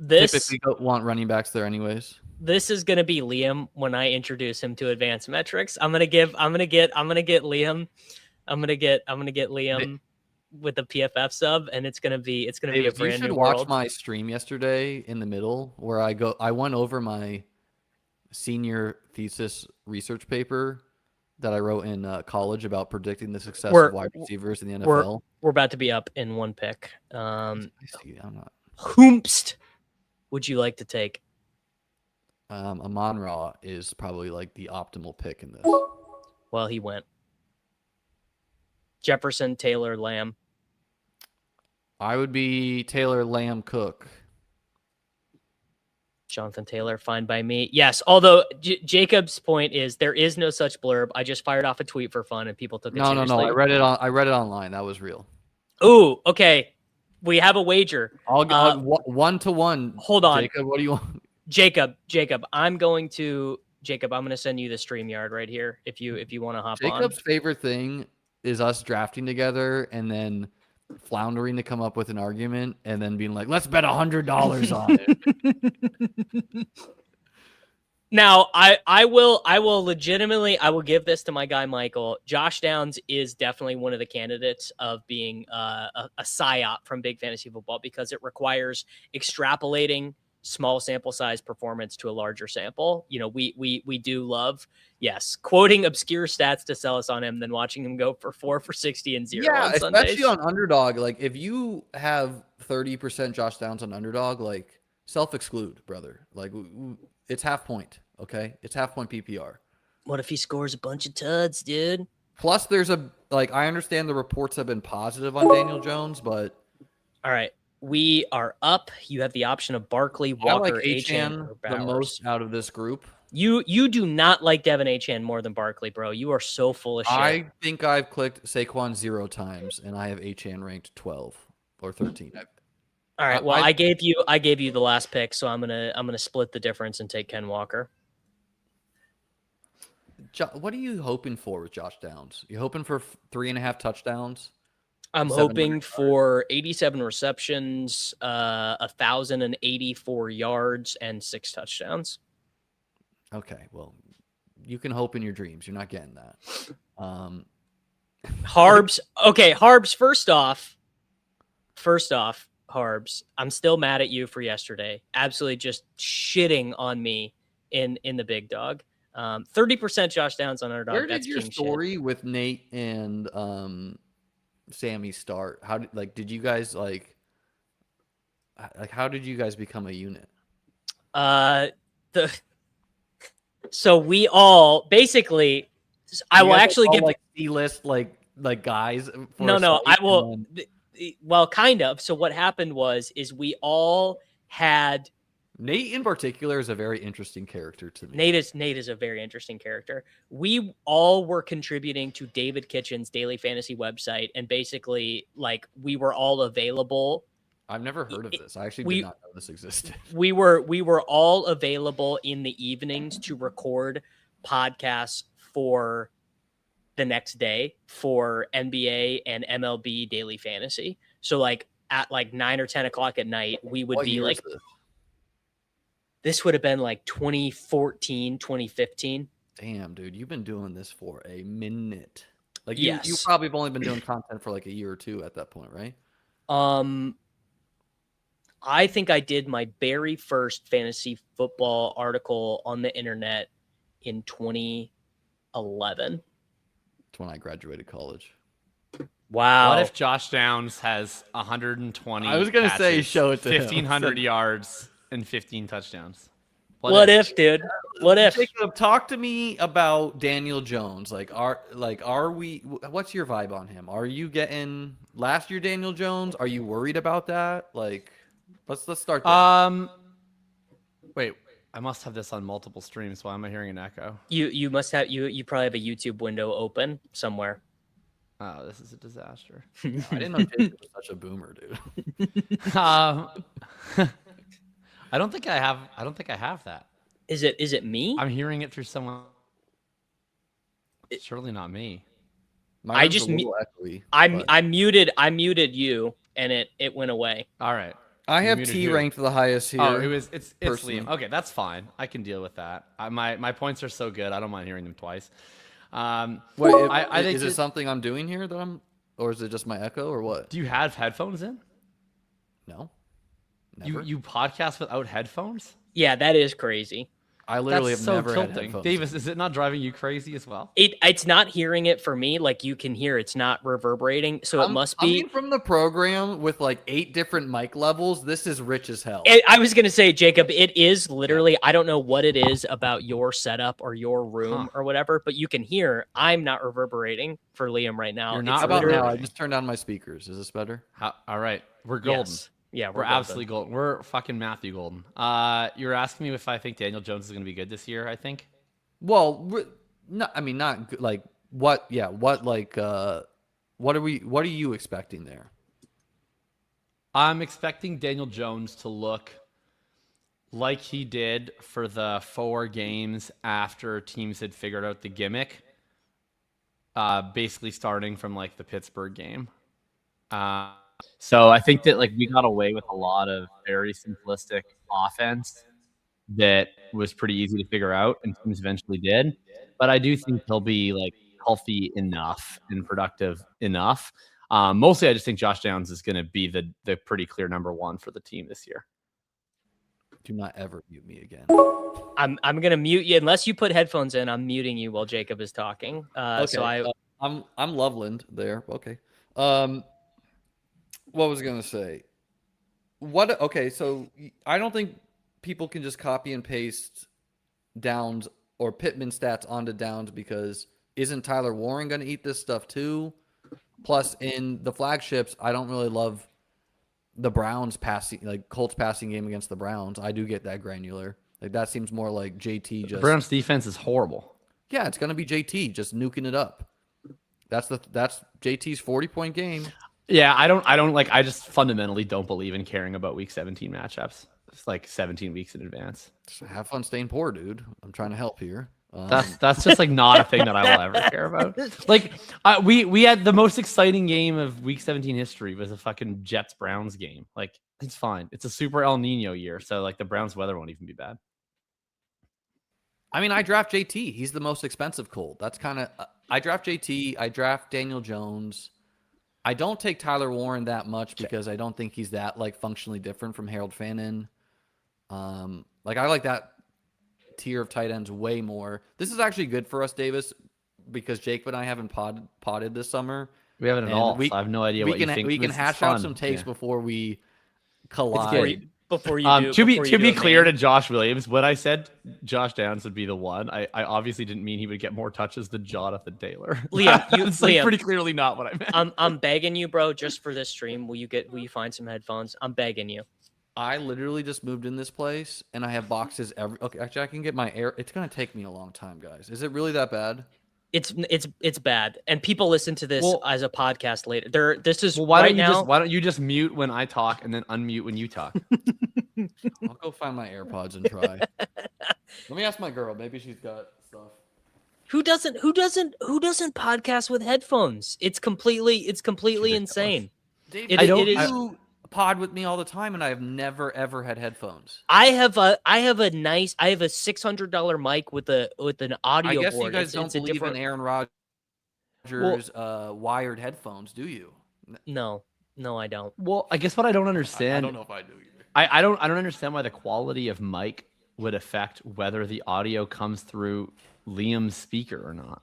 Typically don't want running backs there anyways. This is gonna be Liam when I introduce him to advanced metrics. I'm gonna get Liam with the PFF sub, and it's gonna be a brand new world. You should watch my stream yesterday in the middle where I went over my senior thesis research paper that I wrote in college about predicting the success of wide receivers in the NFL. We're about to be up in one pick. I see. I'm not. Whomst would you like to take? Amon-Ra is probably like the optimal pick in this. Well, he went. Jefferson, Taylor, Lamb. I would be Taylor, Lamb, Cook. Jonathan Taylor, fine by me. Yes, although Jacob's point is there is no such blurb. I just fired off a tweet for fun and people took it seriously. No. I read it online. That was real. Ooh, okay. We have a wager. I'll 1-to-1. Hold on. Jacob, what do you want? Jacob, I'm going to send you the StreamYard right here if you want to hop on. Jacob's favorite thing is us drafting together and then floundering to come up with an argument and then being like, let's bet $100 on it. Now, I will legitimately, I will give this to my guy Michael. Josh Downs is definitely one of the candidates of being a psyop from Big Fantasy Football because it requires extrapolating small sample size performance to a larger sample. You know, we do love, yes, quoting obscure stats to sell us on him, then watching him go for 4 for 60 and 0 on Sundays. Especially on Underdog. Like if you have 30% Josh Downs on Underdog, like self-exclude, brother. Like it's half point. Okay, it's half point PPR. What if he scores a bunch of tuds, dude? Plus, there's I understand the reports have been positive on Daniel Jones, but all right, we are up. You have the option of Barkley, Walker, Achane, or Bowers. The most out of this group. You do not like Devin Achane more than Barkley, bro. You are so full of shit. I think I've clicked Saquon 0 times, and I have Achane ranked 12 or 13. All right. Well, I gave you the last pick, so I'm gonna split the difference and take Ken Walker. What are you hoping for with Josh Downs? You hoping for 3.5 touchdowns? I'm hoping for 87 receptions, 1,084 yards, and 6 touchdowns. Okay, well, you can hope in your dreams. You're not getting that. Harbs. Okay, Harbs. First off, Harbs. I'm still mad at you for yesterday. Absolutely, just shitting on me in the big dog. 30% Josh Downs on Underdog. Where did your story with Nate and Sammy start? How did you guys how did you guys become a unit? So we all basically, I will actually give C-list guys. No, I will. Well, kind of. So what happened is we all had. Nate in particular is a very interesting character to me. Nate is a very interesting character. We all were contributing to David Kitchen's daily fantasy website, and basically, we were all available. I've never heard of this. I actually did not know this existed. We were all available in the evenings to record podcasts for the next day for NBA and MLB daily fantasy. So at 9 or 10 o'clock at night, we would be like. This would have been 2014, 2015. Damn, dude, you've been doing this for a minute. Yes. You probably have only been doing content for a year or two at that point, right? I think I did my very first fantasy football article on the internet in 2011. That's when I graduated college. Wow. What if Josh Downs has 120? I was going to say show it to 1,500 yards and 15 touchdowns. What if, dude? What if? Jacob, talk to me about Daniel Jones. Are we? What's your vibe on him? Are you getting last year Daniel Jones? Are you worried about that? Let's start there. Wait, I must have this on multiple streams. Why am I hearing an echo? You must have you probably have a YouTube window open somewhere. Oh, this is a disaster. I didn't know Jacob was such a boomer, dude. I don't think I have that. Is it me? I'm hearing it through someone. It's surely not me. I muted you and it went away. All right. I have T ranked the highest here. Oh, it's Liam. Okay, that's fine. I can deal with that. My points are so good. I don't mind hearing them twice. Wait, is it something I'm doing here or is it just my echo or what? Do you have headphones in? No. Never. You podcast without headphones? Yeah, that is crazy. I literally have never had headphones. Davis, is it not driving you crazy as well? It's not hearing it for me. You can hear it's not reverberating, so it must be. Coming from the program with 8 different mic levels, this is rich as hell. I was gonna say, Jacob, it is literally. I don't know what it is about your setup or your room or whatever, but you can hear I'm not reverberating for Liam right now. You're not. How about now? I just turned on my speakers. Is this better? All right, we're golden. Yes. Yeah, we're absolutely golden. We're fucking Matthew Golden. You were asking me if I think Daniel Jones is going to be good this year. I think. Well, not good. What? Yeah. What? What are you expecting there? I'm expecting Daniel Jones to look like he did for the 4 games after teams had figured out the gimmick. Basically starting from the Pittsburgh game. So I think that we got away with a lot of very simplistic offense that was pretty easy to figure out, and teams eventually did. But I do think he'll be like healthy enough and productive enough. Mostly, I just think Josh Downs is going to be the pretty clear number one for the team this year. Do not ever mute me again. I'm gonna mute you unless you put headphones in. I'm muting you while Jacob is talking. Okay. So I'm Loveland there. Okay. What was I gonna say? Okay, so I don't think people can just copy and paste Downs or Pittman stats onto Downs because isn't Tyler Warren going to eat this stuff too? Plus, in the flagships, I don't really love the Browns passing, like Colts passing game against the Browns. I do get that granular. Like that seems more like JT just. The Browns defense is horrible. Yeah, it's going to be JT just nuking it up. That's JT's 40-point game. Yeah, I just fundamentally don't believe in caring about week 17 matchups. It's like 17 weeks in advance. Have fun staying poor, dude. I'm trying to help here. That's just like not a thing that I will ever care about. Like we had the most exciting game of week 17 history was a fucking Jets Browns game. Like it's fine. It's a super El Nino year, so like the Browns weather won't even be bad. I mean, I draft JT. He's the most expensive Colt. That's kind of I draft JT. I draft Daniel Jones. I don't take Tyler Warren that much because I don't think he's that like functionally different from Harold Fannin. Like I like that tier of tight ends way more. This is actually good for us, Davis, because Jake and I haven't potted this summer. We haven't at all. So I have no idea what you think. We can hash out some takes before we collide. Before you do, to be clear to Josh Williams, when I said Josh Downs would be the one, I obviously didn't mean he would get more touches than Jonathan Taylor. Liam, it's like pretty clearly not what I meant. I'm begging you, bro, just for this stream. Will you find some headphones? I'm begging you. I literally just moved in this place and I have boxes okay, actually I can get my air. It's gonna take me a long time, guys. Is it really that bad? It's bad, and people listen to this as a podcast later. This is why don't you just mute when I talk and then unmute when you talk? I'll go find my AirPods and try. Let me ask my girl. Maybe she's got stuff. Who doesn't podcast with headphones? It's completely insane. Dave, you pod with me all the time, and I have never ever had headphones. I have a $600 mic with an audio board. I guess you guys don't believe in Aaron Rodgers wired headphones, do you? No, I don't. Well, I guess what I don't understand. I don't know if I do either. I don't understand why the quality of mic would affect whether the audio comes through Liam's speaker or not.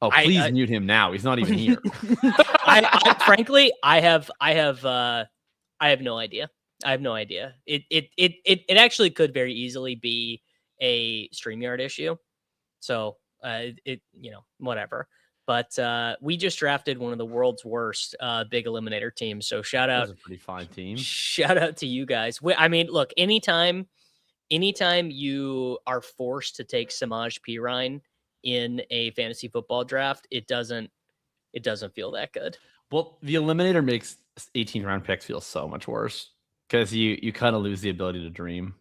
Oh, please mute him now. He's not even here. Frankly, I have no idea. I have no idea. It actually could very easily be a StreamYard issue. So whatever. But we just drafted one of the world's worst big eliminator teams. So shout out. That was a pretty fine team. Shout out to you guys. I mean, look, anytime you are forced to take Samaj Pirine in a fantasy football draft, it doesn't feel that good. Well, the eliminator makes 18 round picks feel so much worse because you kind of lose the ability to dream.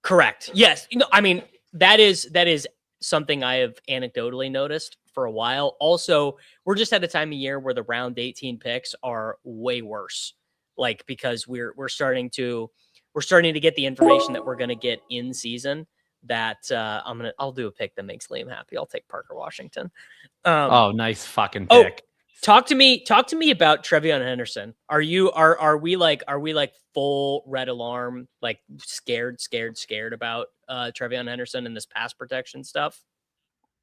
Correct. Yes. I mean, that is something I have anecdotally noticed for a while. Also, we're just at a time of year where the round 18 picks are way worse. Like, because we're starting to get the information that we're going to get in season that I'll do a pick that makes Liam happy. I'll take Parker Washington. Nice fucking pick. Talk to me about TreVeyon Henderson. Are we like full red alarm, like scared about TreVeyon Henderson and this pass protection stuff?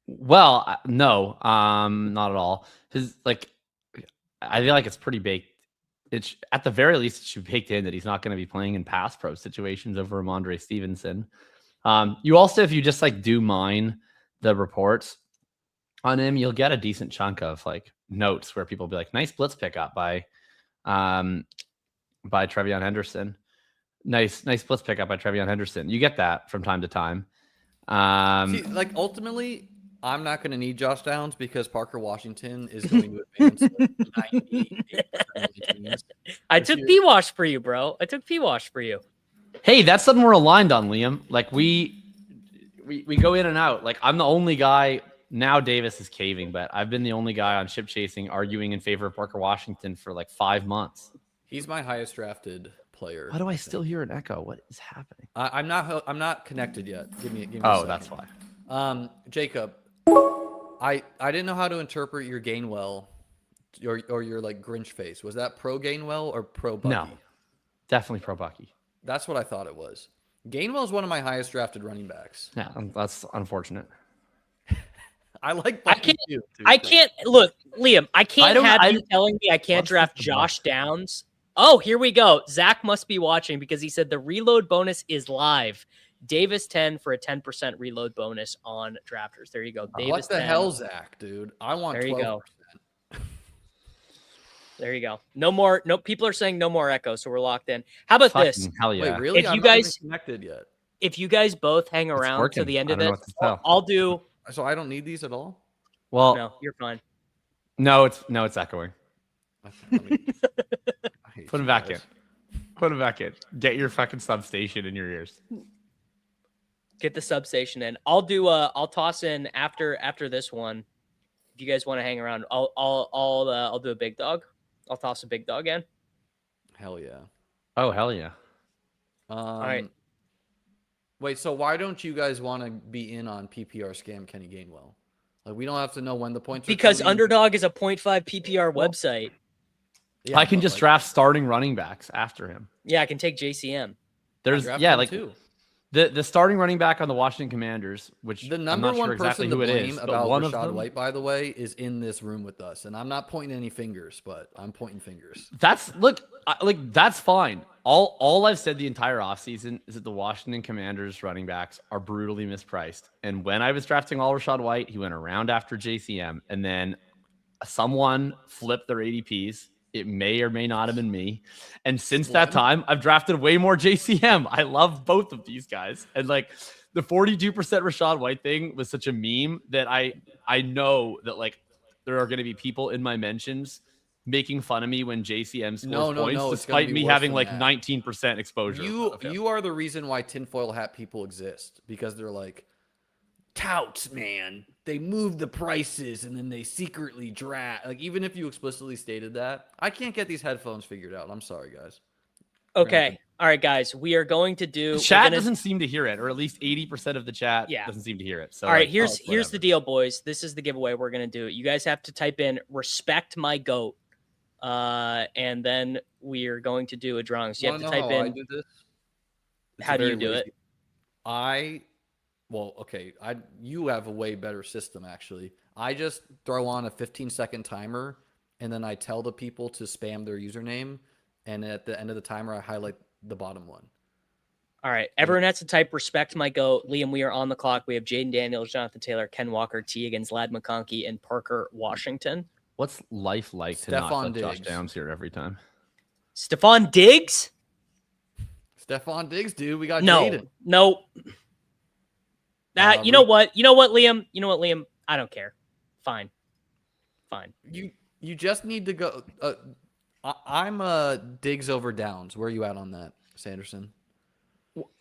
Well, no, not at all. I feel like it's pretty baked. It's at the very least it should be baked in that he's not going to be playing in pass pro situations over Ramondre Stevenson. You also, if you just like do mine the reports on him, you'll get a decent chunk of like notes where people will be like, nice blitz pickup by TreVeyon Henderson. Nice blitz pickup by TreVeyon Henderson. You get that from time to time. See, like ultimately, I'm not going to need Josh Downs because Parker Washington is going to advance. 98%. I took P-Wash for you, bro. I took P-Wash for you. Hey, that's something we're aligned on, Liam. Like we go in and out. Like I'm the only guy now. Davis is caving, but I've been the only guy on Ship Chasing arguing in favor of Parker Washington for like 5 months. He's my highest drafted player. Why do I still hear an echo? What is happening? I'm not connected yet. Give me a Oh, second. that's why. Jacob, I didn't know how to interpret your Gainwell or your like Grinch face. Was that pro Gainwell or pro Bucky? No, definitely pro Bucky. That's what I thought it was. Gainwell is one of my highest drafted running backs. Yeah, that's unfortunate. I like Bucky too. I can't look, Liam. I can't have you telling me I can't draft Josh Downs. Oh, here we go. Zach must be watching because he said the reload bonus is live. Davis 10 for a 10% reload bonus on drafters. There you go. Davis what the 10. hell, Zach, dude? I want 12%. There you go. There you go. No more. No, people are saying no more echo, so we're locked in. How about this? Hell yeah. Wait, really? If I'm you not even guys connected yet. If you guys both hang around to the end of this, I'll do. So I don't need these at all? Well, no, you're fine. No, it's echoing. Put him back in. Put him back in. Get your fucking substation in your ears. Get the substation in. I'll toss in after this one. If you guys want to hang around, I'll do a big dog. I'll toss a big dog in. Hell yeah. Oh, hell yeah. All right. Wait, so why don't you guys want to be in on PPR scam Kenny Gainwell? Like, we don't have to know when the points are because coming. Underdog is a 0.5 PPR website. Yeah, I can just draft starting running backs after him. Yeah, I can take JCM. There's too. The starting running back on the Washington Commanders, which the number one person to blame about one Rachaad White, by the way, is in this room with us, and I'm not pointing any fingers, but I'm pointing fingers. That's that's fine. All I've said the entire offseason is that the Washington Commanders running backs are brutally mispriced. And when I was drafting all Rachaad White, he went around after JCM, and then someone flipped their ADPs. It may or may not have been me. And since that time, I've drafted way more JCM. I love both of these guys. And like the 42% Rachaad White thing was such a meme that I know that like there are going to be people in my mentions making fun of me when JCM scores points, despite me having like 19% exposure. You are the reason why tinfoil hat people exist, because they're like, touts, man. They move the prices and then they secretly draft. Like, even if you explicitly stated that, I can't get these headphones figured out. I'm sorry, guys. Okay. All right, guys. We are going to do. The chat doesn't seem to hear it, or at least 80% of the chat doesn't seem to hear it. So, all right, here's the deal, boys. This is the giveaway. We're going to do it. You guys have to type in "respect my goat," and then we are going to do a drawing. So you have to type in. How do you do it? Well, okay. You have a way better system, actually. I just throw on a 15-second timer, and then I tell the people to spam their username, and at the end of the timer, I highlight the bottom one. All right. Everyone has to type "respect my goat." Liam, we are on the clock. We have Jaden Daniels, Jonathan Taylor, Ken Walker, T. Higgins, Lad McConkey, and Parker Washington. What's life like to not let Josh Downs here every time? Stefon Diggs? Stefon Diggs, dude. We got Jaden. No. You know what, Liam? I don't care. Fine. You just need to go. I'm Diggs over Downs. Where are you at on that, Sanderson?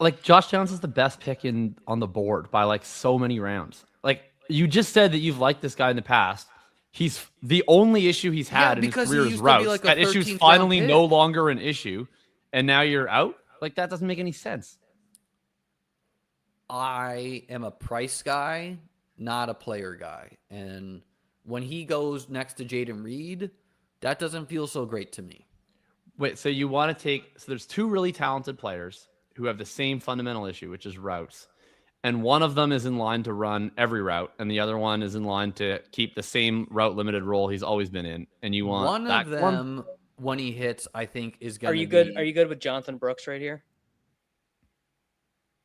Like, Josh Downs is the best pick on the board by like so many rounds. Like, you just said that you've liked this guy in the past. He's the only issue he's had in his career is routes. Like that issue is finally no longer an issue, and now you're out. Like, that doesn't make any sense. I am a price guy, not a player guy. And when he goes next to Jaden Reed, that doesn't feel so great to me. Wait, so you want to take... So there's two really talented players who have the same fundamental issue, which is routes. And one of them is in line to run every route, and the other one is in line to keep the same route-limited role he's always been in. And you want one of them, when he hits, I think, is going to Are you good? Are you good with Jonathan Brooks right here?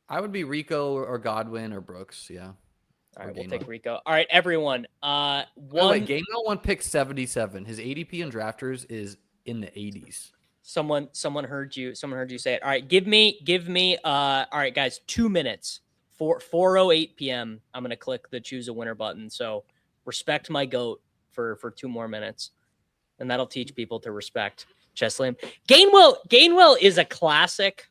I would be Rico or Godwin or Brooks, yeah. All right, we'll take Rico. All right, everyone. Gainwell won pick 77. His ADP in drafters is in the 80s. Someone heard you say it. All right, give me all right, guys, 2 minutes. 4:08 p.m. I'm gonna click the choose a winner button. So respect my goat for 2 more minutes. And that'll teach people to respect Chesley. Gainwell is a classic.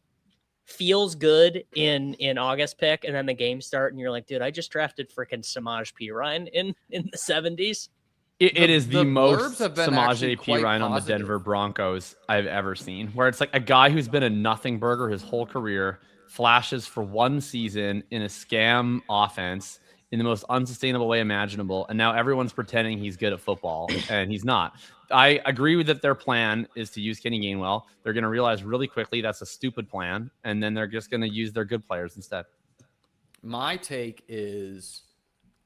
Feels good in August pick, and then the game start, and you're like, dude, I just drafted freaking Samaj P. Ryan in the 70s. It is the blurbs most have been actually Samaje quite Perine on the positive. Denver Broncos I've ever seen, where it's like a guy who's been a nothing burger his whole career, flashes for one season in a scam offense in the most unsustainable way imaginable, and now everyone's pretending he's good at football, and he's not. I agree with that their plan is to use Kenny Gainwell. They're going to realize really quickly that's a stupid plan, and then they're just going to use their good players instead. My take is,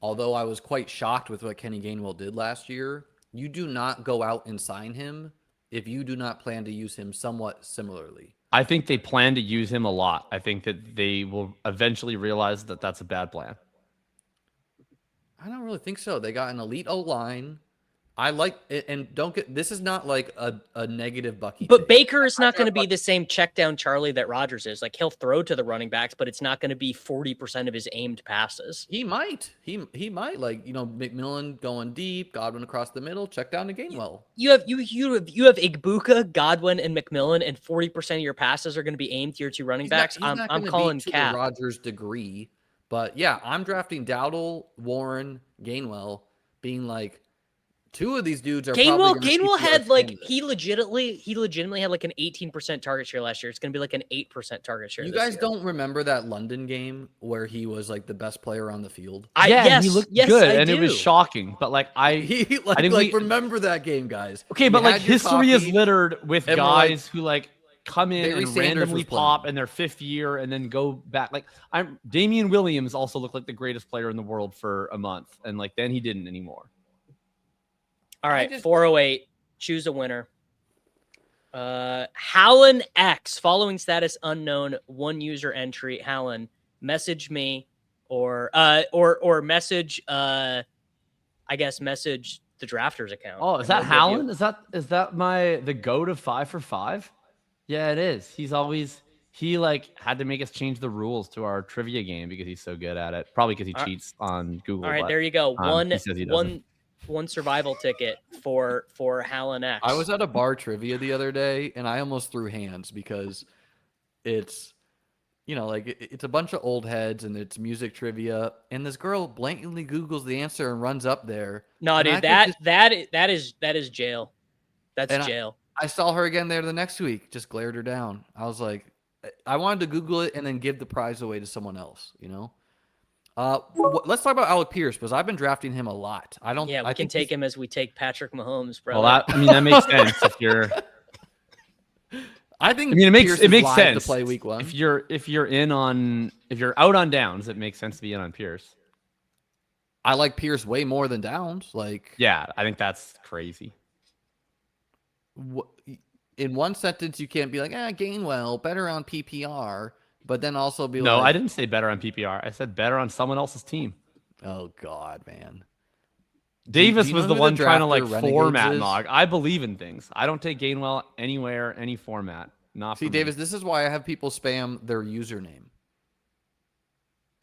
although I was quite shocked with what Kenny Gainwell did last year, you do not go out and sign him if you do not plan to use him somewhat similarly. I think they plan to use him a lot. I think that they will eventually realize that that's a bad plan. I don't really think so. They got an elite O-line. I like it, and don't get this is not like a negative Bucky. But take. Baker is not going to be the same check down Charlie that Rodgers is. Like, he'll throw to the running backs, but it's not going to be 40% of his aimed passes. He might. He might, like, McMillan going deep, Godwin across the middle, check down to Gainwell. You have Igbuka, Godwin, and McMillan, and 40% of your passes are going to be aimed to your 2 running backs. I'm calling cap. Rodgers degree, but yeah, I'm drafting Dowdle, Warren, Gainwell, being like, 2 of these dudes are Gainwell had like he legitimately had like an 18% target share last year. It's going to be like an 8% target share. You guys don't remember that London game where he was like the best player on the field? He looked good, and it was shocking. But like I didn't remember that game, guys. Okay, but like history is littered with guys who like come in and randomly pop in their 5th year and then go back. Like Damian Williams also looked like the greatest player in the world for a month, and like then he didn't anymore. All right, 408. Choose a winner. Hallen X, following status unknown, 1 user entry. Hallen, message me or message message the Drafters account. Oh, is that Hallen? Is that the goat of 5 for 5? Yeah, it is. He like had to make us change the rules to our trivia game because he's so good at it. Probably because he cheats on Google. All right, there you go. One survival ticket for Hallen X. I was at a bar trivia the other day, and I almost threw hands because it's, it's a bunch of old heads, and it's music trivia, and this girl blatantly Googles the answer and runs up there. No, dude, that is jail. That's jail. I saw her again there the next week, just glared her down. I was like, I wanted to Google it and then give the prize away to someone else, Let's talk about Alec Pierce, because I've been drafting him a lot. We can take him as we take Patrick Mahomes, bro. Well, that makes sense if you're. It makes sense to play week 1. If you're out on Downs, it makes sense to be in on Pierce. I like Pierce way more than Downs. Yeah, I think that's crazy. In one sentence, you can't be like, Gainwell better on PPR. But then also be No, I didn't say better on PPR. I said better on someone else's team. Oh, God, man. Davis was the one trying to format Nog. I believe in things. I don't take Gainwell anywhere, any format. See, Davis, this is why I have people spam their username.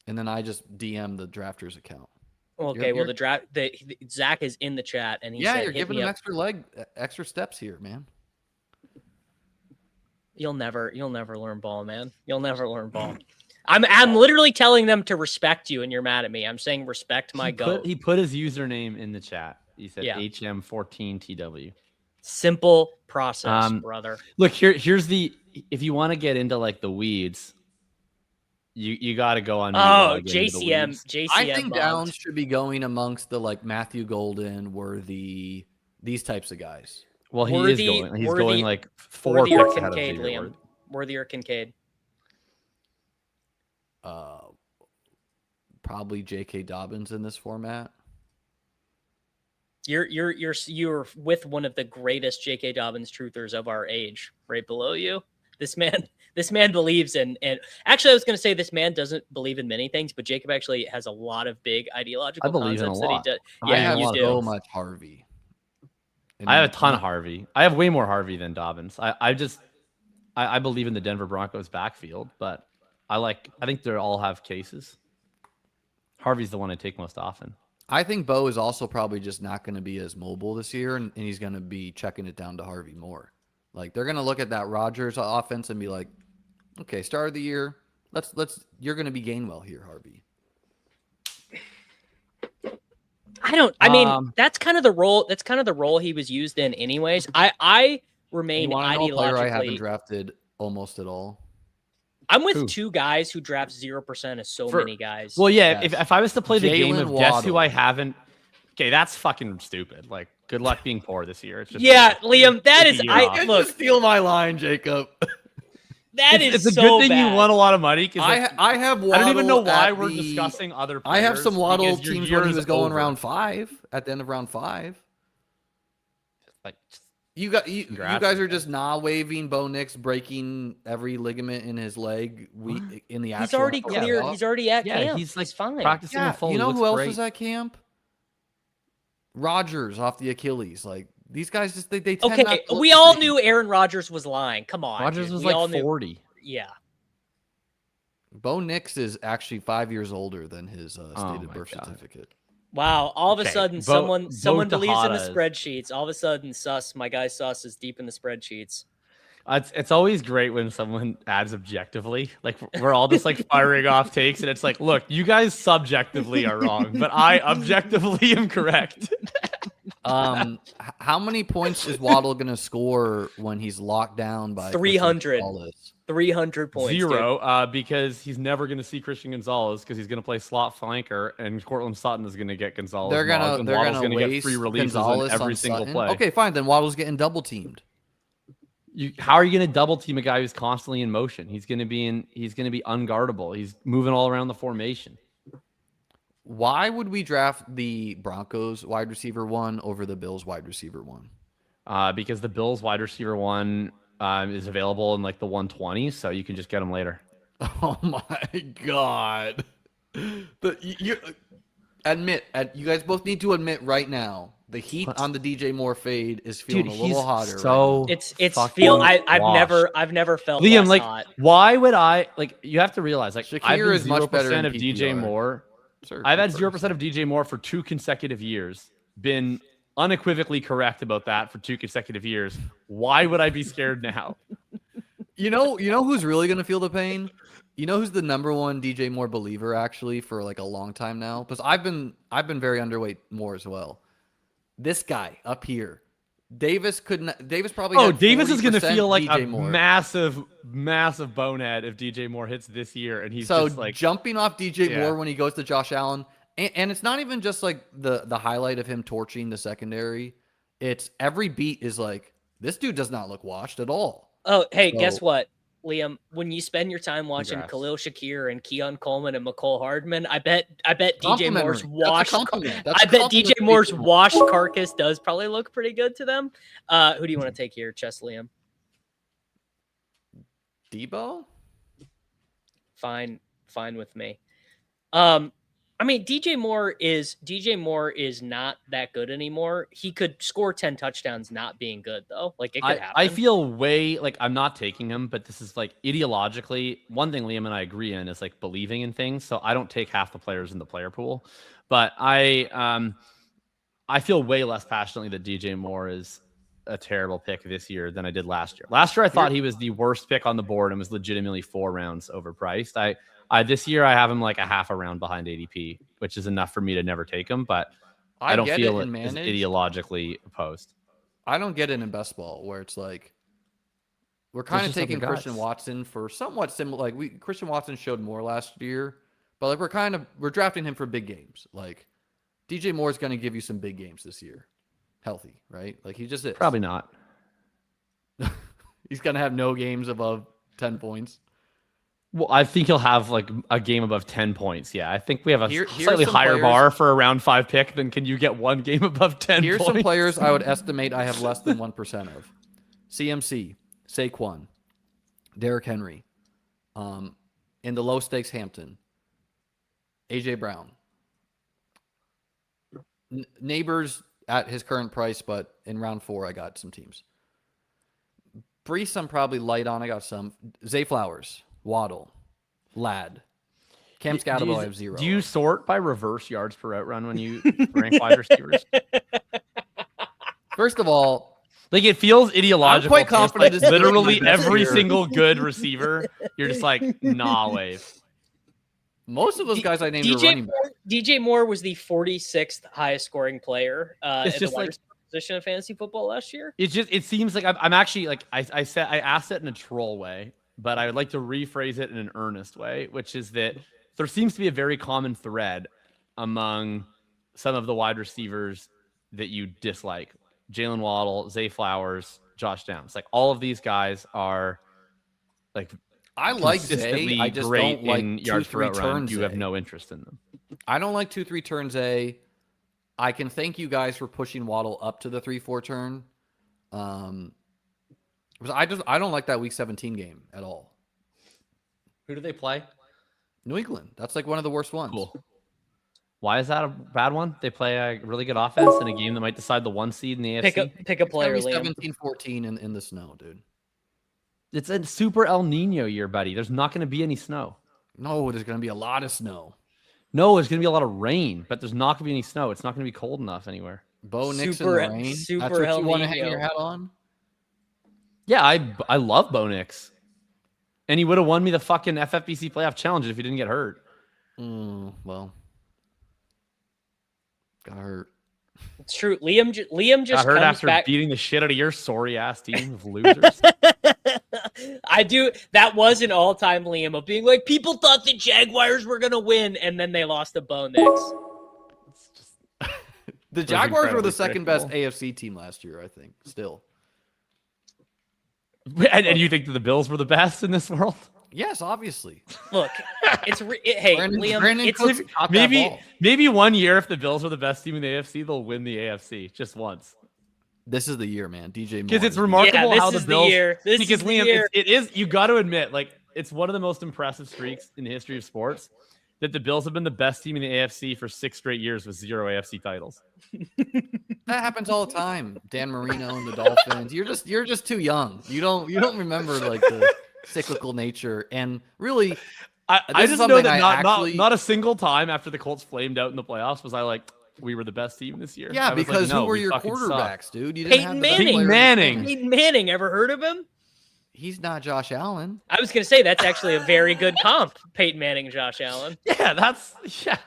And then I just DM the Drafters account. Okay, Zach is in the chat, and he said, you're giving him extra steps here, man. You'll never learn ball, man. You'll never learn ball. I'm literally telling them to respect you, and you're mad at me. I'm saying respect my goat. He put his username in the chat. He said HM14TW. Simple process, brother. Look, here's if you want to get into like the weeds, you got to go on. JCM. I think Downs should be going amongst the like Matthew Golden, Worthy, these types of guys. Well, he's going like 4 picks ahead of Kincaid, Liam. Worthy or Kincaid? Probably J.K. Dobbins in this format. You're with one of the greatest J.K. Dobbins truthers of our age, right below you. This man believes in, and actually, I was going to say this man doesn't believe in many things, but Jacob actually has a lot of big ideological concepts that he does. Yeah, I have so much Harvey. I have a ton of Harvey. I have way more Harvey than Dobbins. I believe in the Denver Broncos backfield, but I think they all have cases. Harvey's the one I take most often. I think Bo is also probably just not going to be as mobile this year, and he's going to be checking it down to Harvey more. Like, they're going to look at that Rodgers offense and be like, okay, start of the year, you're going to be Gainwell here, Harvey. I mean, that's kind of the role. That's kind of the role he was used in, anyways. I remain You want to know a player I haven't ideologically. drafted almost at all? I'm with Who? 2 guys who draft 0% of so For- many guys. Well, yeah. Yes. If I was to play the game Jalen of guess who I Waddle. haven't, okay, that's fucking stupid. Like, good luck being poor this year. It's just yeah, Liam, that Take is a year off. look. Just steal my line, Jacob. It's a so good thing bad. you won a lot of money. 'Cause I have Waddle. I don't even know why at we're the- discussing other I players. have some Waddle because your teams year when he is was going over. round 5 at the end of round 5. Like, You Congrats, guys are man. just waving Bo Nix breaking every ligament in his leg in the actual. He's already NFL cleared. playoff. He's already at yeah, camp. he's like fine. practicing Yeah, with full. you know Looks who else great. was at camp? Rodgers off the Achilles. Like these guys just they tend Okay, not to look we the all same. knew Aaron Rodgers was lying. Come on, Rodgers dude. was We all like knew. 40. Yeah. Bo Nix is actually 5 years older than his stated my birth God. certificate. Wow. All of a Okay, sudden, Bo someone believes in the Tejada is- spreadsheets. All of a sudden, my guy Sus is deep in the spreadsheets. It's always great when someone adds objectively. Like we're all just like firing off takes, and it's like, look, you guys subjectively are wrong, but I objectively am correct. How many points is Waddle gonna score when he's locked down by 300. Christian Gonzalez? 300 points. dude. 0, because he's never going to see Christian Gonzalez because he's going to play slot flanker, and Cortland Sutton is going to get Gonzalez. They're mugged, and gonna Waddle's gonna get waste free releases Gonzalez on every on single Sutton. play. Okay, fine. Then Waddle's getting double teamed. How are you going to double team a guy who's constantly in motion? He's going to be unguardable. He's moving all around the formation. Why would we draft the Broncos wide receiver 1 over the Bills wide receiver 1? Because the Bills wide receiver 1 is available in like the 120s, so you can just get him later. Oh my God! You guys both need to admit right now the heat on the DJ Moore fade is feeling a little hotter. So right It's fucking feel. I've washed. never felt Liam, less like, hot. why would I like? You have to realize, like, Shakir I've been is much better 0% in of DJ PPR. Moore. now. I've had 0% of DJ Moore for 2 consecutive years. Been unequivocally correct about that for 2 consecutive years. Why would I be scared now? You know who's really gonna feel the pain? You know who's the number 1 DJ Moore believer actually for like a long time now? Because I've been very underweight Moore as well. This guy up here, Davis probably. Oh, had Davis is going to 40% feel like DJ a Moore. massive bonehead if DJ Moore hits this year, and he's So just like jumping off DJ Yeah. Moore when he goes to Josh Allen, and it's not even just like the highlight of him torching the secondary. It's every beat is like this dude does not look washed at all. Oh, hey, So- guess what, Liam? When you spend your time watching Congrats. Khalil Shakir and Keon Coleman and McCole Hardman, I bet DJ Moore's Complimentary. That's a washed. compliment. That's I a bet compliment DJ to Moore's DJ Moore. washed carcass does probably look pretty good to them. Who do you want to take here, Chess Liam? Debo. Fine with me. I mean, DJ Moore is not that good anymore. He could score 10 touchdowns not being good though. Like it could happen. I feel way like I'm not taking him, but this is like ideologically one thing Liam and I agree in is like believing in things. So I don't take half the players in the player pool, but I feel way less passionately that DJ Moore is a terrible pick this year than I did last year. Last year I thought he was the worst pick on the board and was legitimately 4 rounds overpriced. This year I have him like a half a round behind ADP, which is enough for me to never take him, but I don't get feel it it in is managed. ideologically opposed. I don't get it in best ball where it's like we're kind of just other taking Christian guys. Watson for somewhat similar. Like Christian Watson showed more last year, but like we're drafting him for big games. Like DJ Moore is going to give you some big games this year, healthy, right? Like he just is. Probably not. He's going to have no games above 10 points. Well, I think he'll have like a game above 10 points. Yeah, I think we have a Here's slightly some higher players- bar for a round 5 pick than can you get one game above 10 Here's points. some players I would estimate I have less than 1% of. CMC, Saquon, Derrick Henry, in the low stakes Hampton, AJ Brown, Nabers at his current price, but in round 4 I got some teams. Brees I'm probably light on. I got some. Zay Flowers, Waddle, Ladd, Cam Scatterbo I have 0. Do you sort by reverse yards per route run when you rank wide receivers? First of all, Like it feels ideological. I'm quite It's like confident this is literally my best every year. single good receiver. You're just like, nah, wave. Most of those guys I named are running back. DJ Moore was the 46th highest scoring player It's in just the wide like receiver position of fantasy football last year. it seems like I'm actually like I asked it in a troll way, but I would like to rephrase it in an earnest way, which is that there seems to be a very common thread among some of the wide receivers that you dislike. Jalen Waddle, Zay Flowers, Josh Downs. Like all of these guys are like I like Zay. consistently I just great don't like in yards per route run. You have Zay. no interest in them. I don't like 2-3 turn Zay. I can thank you guys for pushing Waddle up to the 3-4 turn. Because I don't like that Week 17 game at all. Who do they play? New England. That's like one of the worst ones. Cool. Why is that a bad one? They play a really good offense in a game that might decide the 1 seed in the AFC. Pick a player, Liam. 17-14 in the snow, dude. It's a super El Nino year, buddy. There's not going to be any snow. No, there's going to be a lot of snow. No, there's going to be a lot of rain, but there's not going to be any snow. It's not going to be cold enough anywhere. Bo Nix in the rain. Super That's what El you want to Nino. hang your hat on? Yeah, I love Bo Nix. And he would have won me the fucking FFPC playoff challenge if he didn't get hurt. Well, got hurt. It's true. Liam just Got hurt comes after back. beating the shit out of your sorry ass team of losers. I do. That was an all-time Liam of being like, people thought the Jaguars were gonna win, and then they lost to Bo Nix. The Jaguars were the incredibly second best predictable. AFC team last year, I think. Still. And you think that the Bills were the best in this world? Yes, obviously. Look, hey, Liam, Brandon it's Cooks caught that ball. Maybe 1 year if the Bills were the best team in the AFC, they'll win the AFC just once. This is the year, man. DJ Moore. Because it's remarkable this how the is Bills. the year. This because is the Liam, year. it is. You got to admit, like it's one of the most impressive streaks in the history of sports that the Bills have been the best team in the AFC for 6 straight years with 0 AFC titles. That happens all the time. Dan Marino and the Dolphins. You're just too young. You don't remember like the cyclical nature. And really, I just know that not a single time after the Colts flamed out in the playoffs was I like, we were the best team this year. Yeah, because no, who were we your fucking quarterbacks, suck. dude? You didn't have the best Manning. players. Peyton Manning, ever heard of him? He's not Josh Allen. I was gonna say that's actually a very good comp. Peyton Manning, Josh Allen. Yeah.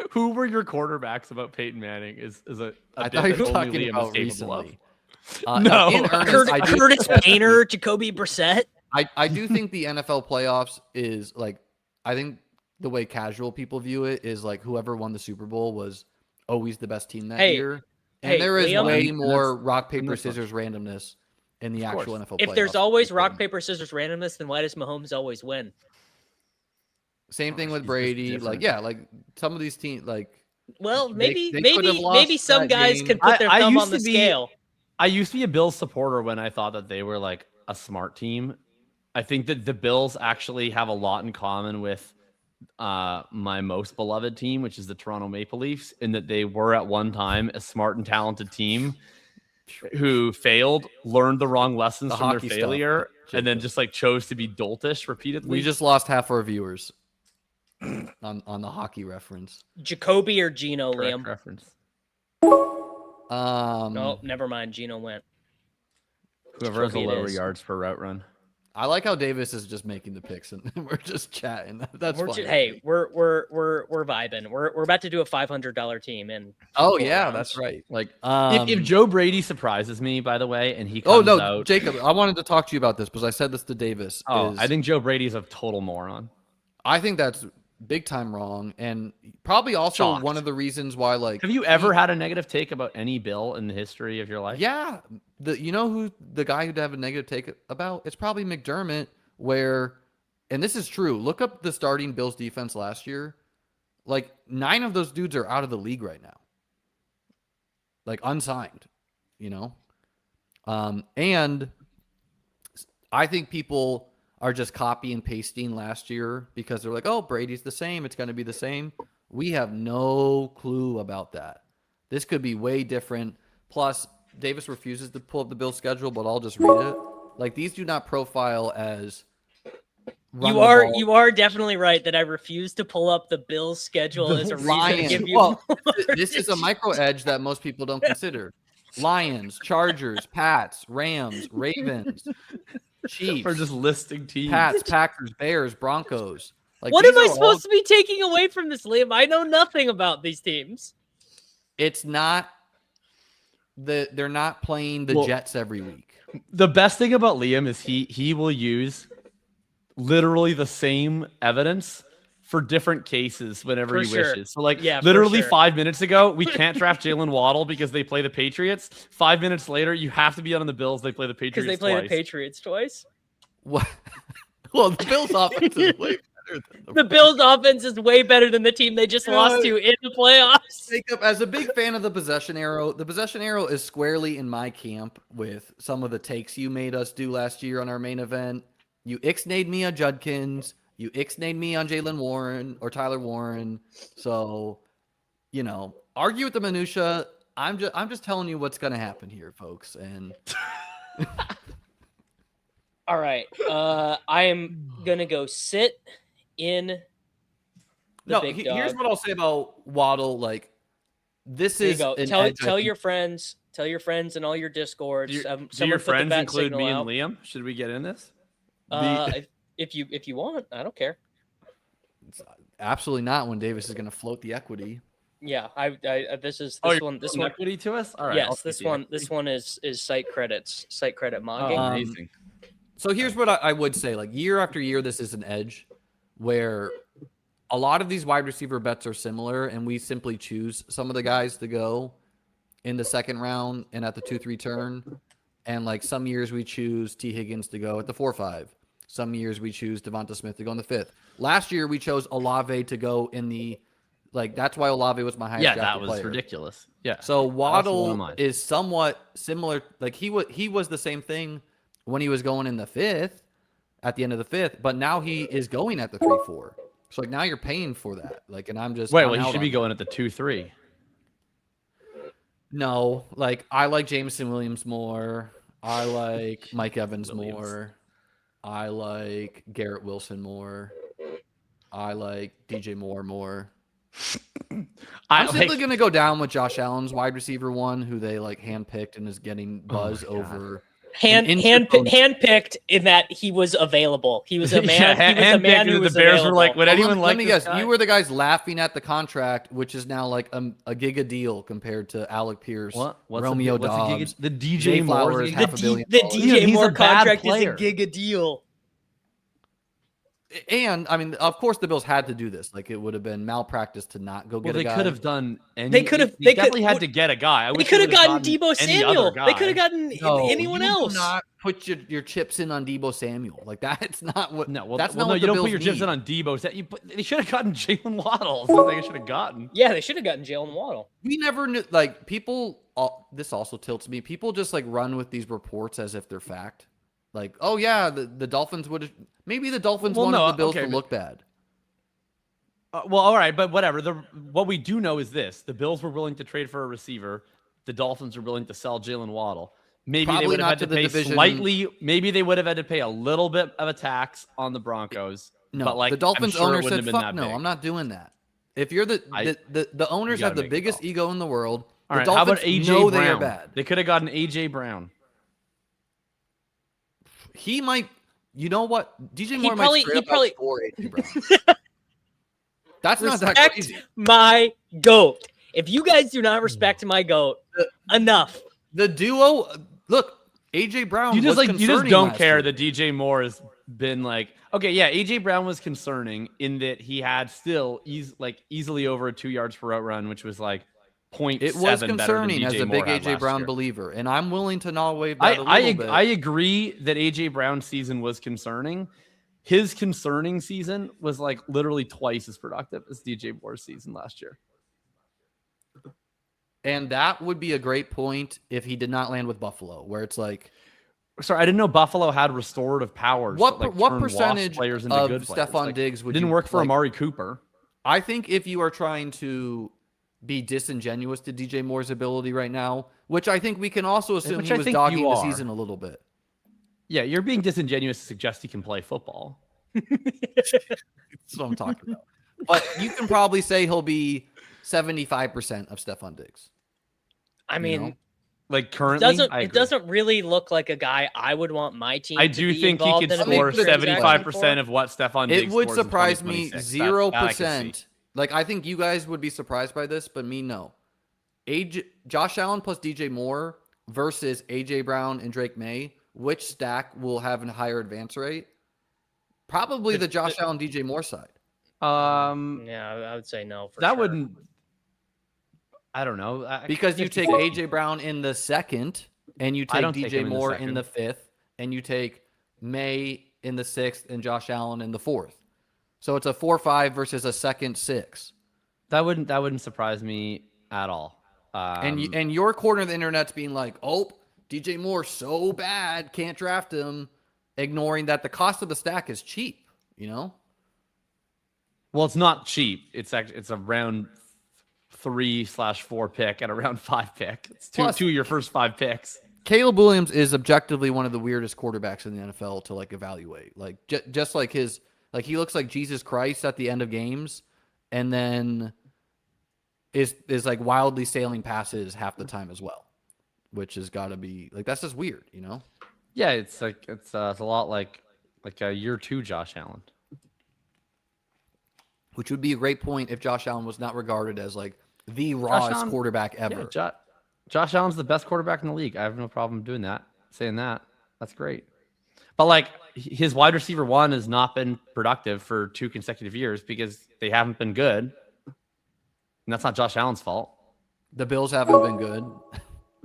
Who were your quarterbacks about Peyton Manning? Is a I bit thought you that were only talking Liam about is capable of. recently. No. In earnest, Curtis Painter, Jacoby Brissett. I do think the NFL playoffs is like, I think the way casual people view it is like whoever won the Super Bowl was always the best team that year. And there is Liam, way more rock, paper, scissors randomness in the actual NFL playoffs. If there's always rock, paper, scissors randomness, then why does Mahomes always win? Same thing with Brady. Like, yeah, like some of these teams, like, well, they could have lost maybe some that guys game. can put their thumb used on the to be- scale. I used to be a Bills supporter when I thought that they were like a smart team. I think that the Bills actually have a lot in common with my most beloved team, which is the Toronto Maple Leafs, in that they were at one time a smart and talented team who failed, learned the wrong lessons from their hockey failure, stuff. and then just like chose to be doltish repeatedly. We just lost half our viewers on the hockey reference. Jacoby or Gino, Correct Liam? reference. Oh, never mind. Gino went. Whoever has a Jacoby it lower is. yards per route run. I like how Davis is just making the picks and we're just chatting. That's We're fine. hey, we're vibing. We're about to do a $500 team, and Oh yeah, that's right. Like Um, if Joe Brady surprises me, by the way, and he comes out. Jacob, I wanted to talk to you about this because I said this to Davis. I think Joe Brady's a total moron. I think that's big time wrong, and probably also Shocked. one of the reasons why. Like, Have you ever had a negative take about any Bill in the history of your life? Yeah, you know who the guy who'd have a negative take about? It's probably McDermott. Where, and this is true. Look up the starting Bills defense last year. Like 9 of those dudes are out of the league right now. Like unsigned, you know. And I think people are just copy and pasting last year because they're like, oh, Brady's the same. It's going to be the same. We have no clue about that. This could be way different. Plus, Davis refuses to pull up the Bills schedule, but I'll just read it. Like, these do not profile as you are definitely right that I refuse to pull up the Bills schedule as a reason to give you. Well, this is a micro edge that most people don't consider. Lions, Chargers, Pats, Rams, Ravens, Chiefs. Or just listing teams. Pats, Packers, Bears, Broncos, Like, What these am I are supposed to be taking away from this, Liam? I know nothing about these teams. It's not they're not playing the Jets every week. The best thing about Liam is he will use literally the same evidence for different cases whenever he wishes. So literally 5 minutes ago, we can't draft Jalen Waddle because they play the Patriots. 5 minutes later, you have to be on the Bills. They play the Patriots because they play the Patriots twice. What? Well, the Bills' offense is way better than the Bills' offense is way better than the team they just lost to in the playoffs. Jacob, as a big fan of the possession arrow is squarely in my camp with some of the takes you made us do last year on our main event. You ixnayed me on Judkins. You ixnayed me on Jalen Warren or Tyler Warren. So, argue with the minutia. I'm just telling you what's going to happen here, folks. And all right, I am gonna go sit in. Big dog. Here's what I'll say about Waddle. Like, this there is you go. Tell your friends. Tell your friends in all your discords. Do your friends include me and Liam? Should we get in this? If you want, I don't care. It's absolutely not when Davis is going to float the equity. Yeah, this one equity to us. All right. Yes, this one is site credits, site credit mogging. Amazing. So here's what I would say: like, year after year, this is an edge where a lot of these wide receiver bets are similar, and we simply choose some of the guys to go in the second round and at the 2-3 turn. And like some years we choose T. Higgins to go at the 4-5. Some years we choose Devonta Smith to go in the 5th. Last year we chose Olave to go in the that's why Olave was my highest. Yeah, that was ridiculous. Yeah. So Waddle is somewhat similar. Like he was the same thing when he was going in the 5th at the end of the 5th, but now he is going at the 3-4. So like now you're paying for that. Like, and I'm just he should be going at the 2-3. No, like I like Jameson Williams more. I like Mike Evans more. I like Garrett Wilson more. I like DJ Moore more. I'm simply going to go down with Josh Allen's wide receiver one, who they like handpicked and is getting buzz over. Handpicked in that he was available. He was a man. Yeah, he was a man who was the Bears available. were like, would anyone let me guess? Guy? You were the guys laughing at the contract, which is now like a giga deal compared to Alec Pierce, Romeo Dobbs, the DJ Moore, $500 million. The DJ Moore contract is a giga deal. And I mean, of course, the Bills had to do this. Like, it would have been malpractice to not go get a guy. They could have done. They definitely had to get a guy. They could have gotten Deebo Samuel. They could have gotten anyone else. Do not put your chips in on Deebo Samuel. Like, that's not what. No, that's not what you the don't Bills put your need. chips in on Deebo. They should have gotten Jalen Waddle. That's what they should have gotten. Yeah, they should have gotten Jalen Waddle. We never knew. Like, people. This also tilts me. People just like run with these reports as if they're fact. Like, oh yeah, the Dolphins would have. Maybe the Dolphins wanted the Bills to look bad. All right, but whatever. What we do know is this: the Bills were willing to trade for a receiver. The Dolphins are willing to sell Jalen Waddle. Maybe Probably they would have had to pay division. slightly. Maybe they would have had to pay a little bit of a tax on the Broncos. No, but like the Dolphins owner said, "Fuck no, big. I'm not doing that." If you're the owners have the biggest ego in the world. All right, Dolphins how about AJ know Brown? They are bad. They could have gotten AJ Brown. He might. You know what? DJ Moore might straight up score AJ Brown. That's not that crazy. My GOAT. If you guys do not respect my GOAT, enough. The duo. Look, AJ Brown. You just don't care year. that DJ Moore has been like. Okay, yeah, AJ Brown was concerning in that he had still easily over a 2 yards per route run, which was like 0.7. It was concerning as a big AJ Brown believer, and I'm willing to not waive that a little bit. I agree that AJ Brown's season was concerning. His concerning season was like literally twice as productive as DJ Moore's season last year. And that would be a great point if he did not land with Buffalo, where it's like. Sorry, I didn't know Buffalo had restorative powers. What that, percentage players into of good Stefon Diggs would didn't work for Amari Cooper? I think if you are trying to be disingenuous to DJ Moore's ability right now, which I think we can also assume he was dogging the season a little bit. Yeah, you're being disingenuous to suggest he can play football. That's what I'm talking about. But you can probably say he'll be 75% of Stefon Diggs. I mean, Like currently, It doesn't really look like a guy I would want my team. I to do be think he involved could in a big score transaction 75% for. of what Stefon It Diggs would scores in surprise me 2026. 0%. Like, I think you guys would be surprised by this, but me, no. Josh Allen plus DJ Moore versus AJ Brown and Drake May. Which stack will have a higher advance rate? Probably the Josh Allen DJ Moore side. Yeah, I would say no. For that sure. wouldn't. I don't know. Because you take AJ Brown in the second, and you take DJ Moore in the fifth, and you take May in the sixth, and Josh Allen in the fourth. So it's a 4-5 versus a second 6. That wouldn't surprise me at all. And your corner of the internet's being like, oh, DJ Moore so bad, can't draft him, ignoring that the cost of the stack is cheap. You know. Well, it's not cheap. It's a round 3/4 pick and a round 5 pick. It's two of your first 5 picks. Caleb Williams is objectively one of the weirdest quarterbacks in the NFL to like evaluate. Like just like he looks like Jesus Christ at the end of games, and then is like wildly sailing passes half the time as well, which has got to be like that's just weird, you know? Yeah, it's a lot like a year 2 Josh Allen. Which would be a great point if Josh Allen was not regarded as like the rawest quarterback ever. Yeah, Josh Allen's the best quarterback in the league. I have no problem doing that, saying that. That's great. But like his wide receiver 1 has not been productive for 2 consecutive years because they haven't been good. And that's not Josh Allen's fault. The Bills haven't been good.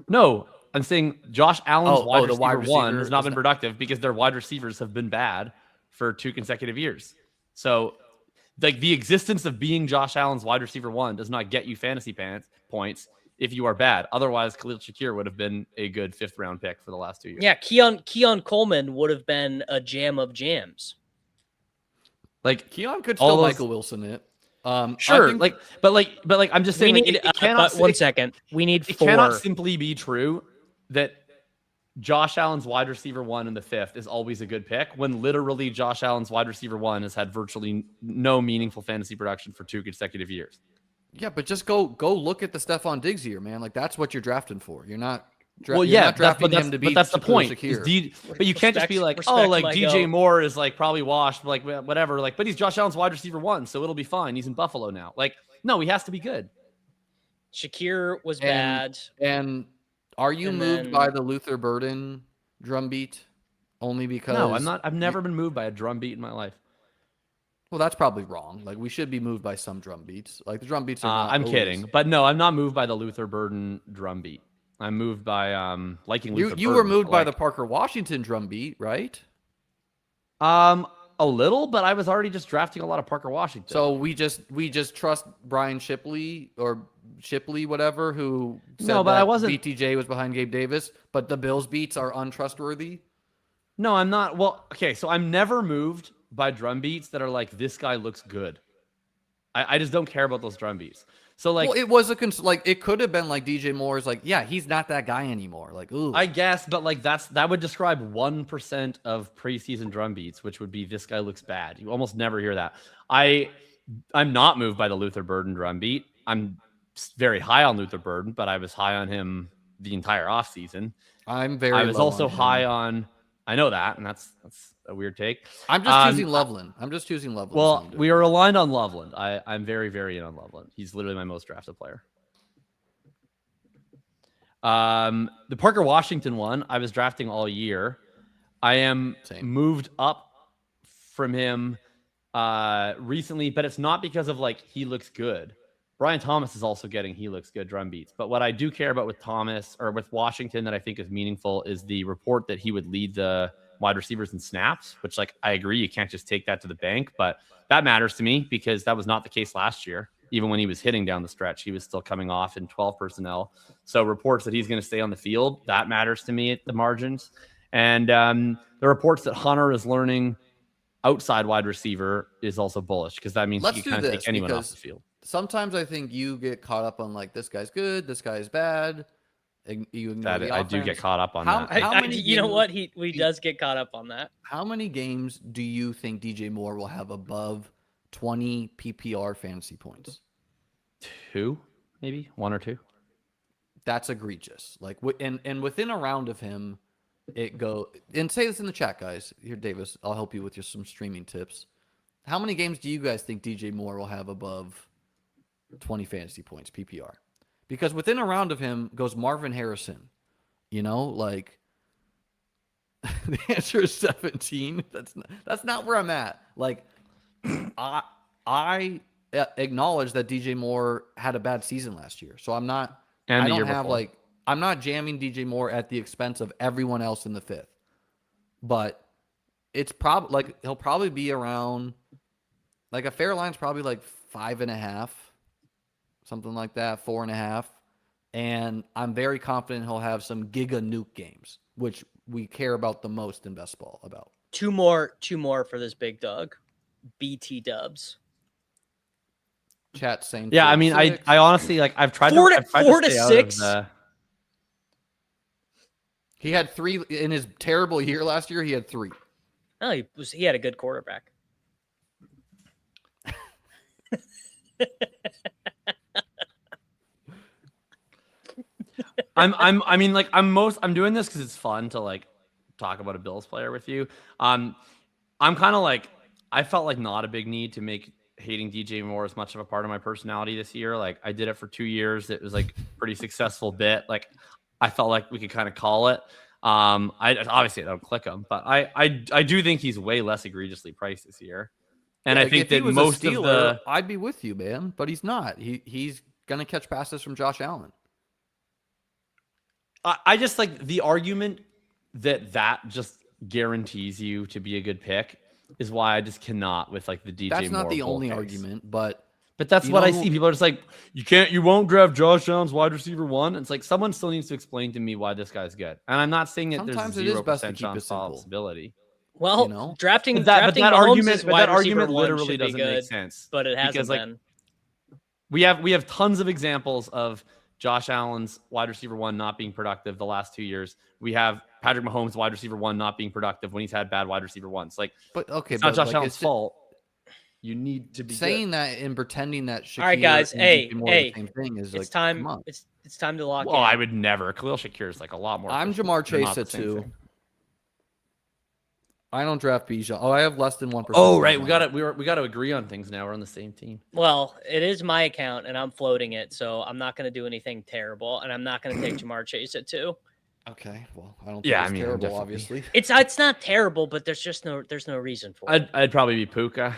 No, I'm saying Josh Allen's wide receiver 1 has not been not productive because their wide receivers have been bad for 2 consecutive years. So like the existence of being Josh Allen's wide receiver 1 does not get you fantasy points if you are bad. Otherwise, Khalil Shakir would have been a good 5th round pick for the last 2 years. Yeah, Keon Coleman would have been a jam of jams. Like Keon could still Michael Wilson it. Sure, but I'm just saying. One second, we need 4. It cannot simply be true that Josh Allen's wide receiver 1 in the 5th is always a good pick when literally Josh Allen's wide receiver 1 has had virtually no meaningful fantasy production for 2 consecutive years. Yeah, but just go look at the Stefon Diggs year, man. Like that's what you're drafting for. You're not. Drafting him to be. But that's the point. But you can't just be like, oh, like DJ Moore is like probably washed, like whatever. Like, but he's Josh Allen's wide receiver 1, so it'll be fine. He's in Buffalo now. Like, no, he has to be good. Shakir was bad. And are you moved by the Luther Burden drumbeat? Only because no, I'm not. I've never been moved by a drumbeat in my life. Well, that's probably wrong. Like we should be moved by some drum beats. Like the drum beats are not I'm always... kidding. But no, I'm not moved by the Luther Burden drum beat. I'm moved by liking Luther Burden. You were moved by the Parker Washington drum beat, right? A little, but I was already just drafting a lot of Parker Washington. So we just trust Brian Shipley or Shipley, whatever, who said I wasn't. BTJ was behind Gabe Davis, but the Bills beats are untrustworthy. No, I'm not. Well, okay, so I'm never moved by drum beats that are like, this guy looks good. I just don't care about those drum beats. So like, well, it was it could have been like DJ Moore's like, yeah, he's not that guy anymore. Like, ooh, I guess, but like that would describe 1% of preseason drum beats, which would be this guy looks bad. You almost never hear that. I'm not moved by the Luther Burden drum beat. I'm very high on Luther Burden, but I was high on him the entire offseason. I was also high on. I know that, and that's a weird take. I'm just choosing Loveland. Well, we are aligned on Loveland. I'm very, very in on Loveland. He's literally my most drafted player. The Parker Washington one, I was drafting all year. I am moved up from him recently, but it's not because of like he looks good. Brian Thomas is also getting he looks good drum beats. But what I do care about with Thomas or with Washington that I think is meaningful is the report that he would lead the wide receivers in snaps, which like I agree, you can't just take that to the bank, but that matters to me because that was not the case last year. Even when he was hitting down the stretch, he was still coming off in 12 personnel. So reports that he's going to stay on the field, that matters to me at the margins. And the reports that Hunter is learning outside wide receiver is also bullish because that means he can kind of take anyone off the field. Sometimes I think you get caught up on like this guy's good, this guy's bad. I do get caught up on that. You know what? He does get caught up on that. How many games do you think DJ Moore will have above 20 PPR fantasy points? 2, maybe 1 or 2. that's egregious. Like, and within a round of him, it go and say this in the chat, guys. Here, Davis, I'll help you with some streaming tips. How many games do you guys think DJ Moore will have above 20 fantasy points PPR? Because within a round of him goes Marvin Harrison. You know, like the answer is 17. That's not where I'm at. Like, I acknowledge that DJ Moore had a bad season last year, so I'm not. And I the year don't have before. like. I'm not jamming DJ Moore at the expense of everyone else in the fifth, but it's probably like he'll probably be around like a fair line's probably like 5.5, something like that, 4.5. And I'm very confident he'll have some giga nuke games, which we care about the most in best ball about. Two more for this big dog. BT dubs. Chat saying. Yeah, I mean, I honestly like I've tried Four to to 6. He had 3 in his terrible year last year. He had 3. No, he had a good quarterback. I mean, like I'm doing this because it's fun to like talk about a Bills player with you. I'm kind of like I felt like not a big need to make hating DJ Moore as much of a part of my personality this year. Like I did it for 2 years. It was like a pretty successful bit. Like I felt like we could kind of call it. I obviously I don't click him, but I do think he's way less egregiously priced this year. And I think that most of the I'd be with you, man, but he's not. He's gonna catch passes from Josh Allen. I just like the argument that just guarantees you to be a good pick is why I just cannot with like the DJ That's Moore not the only case. argument, but that's what I see. People are just like, you won't draft Josh Allen's wide receiver 1. It's like someone still needs to explain to me why this guy's good. And I'm not saying that sometimes there's it is best to 0% keep it chance simple. possibility. Well, you know? drafting that Mahomes' argument one literally should be doesn't good, make sense. but it hasn't because, like, been. We have tons of examples of Josh Allen's wide receiver 1 not being productive the last 2 years. We have Patrick Mahomes' wide receiver 1 not being productive when he's had bad wide receiver 1s. Like, but okay, it's not Josh like, Allen's fault. You need to be saying good. that and pretending that Shakir All right, guys. and Hey, DJ Moore are the same thing is it's like, time. come on. It's time to lock Well, in. I would never. Khalil Shakir is like a lot more. I'm efficient. Jamar They're Chase not at the same 2. thing. I don't draft Bijan. Oh, I have less than 1%. Oh, right. We got to agree on things now. We're on the same team. Well, it is my account, and I'm floating it, so I'm not going to do anything terrible, and I'm not going to take Jamar Chase at 2. Okay, well, I don't think it's terrible, definitely. obviously. It's not terrible, but there's no reason for it. I'd probably be Puka.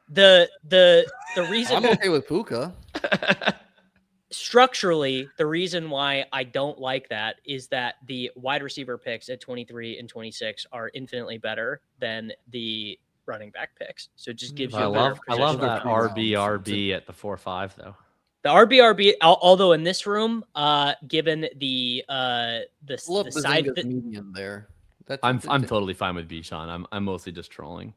The reason I'm okay with Puka. structurally, the reason why I don't like that is that the wide receiver picks at 23 and 26 are infinitely better than the running back picks. So it just gives you I a better love position. that RB at the 4-5 though. The RB, although in this room, given the side, medium there. I'm totally fine with Bijan. I'm mostly just trolling.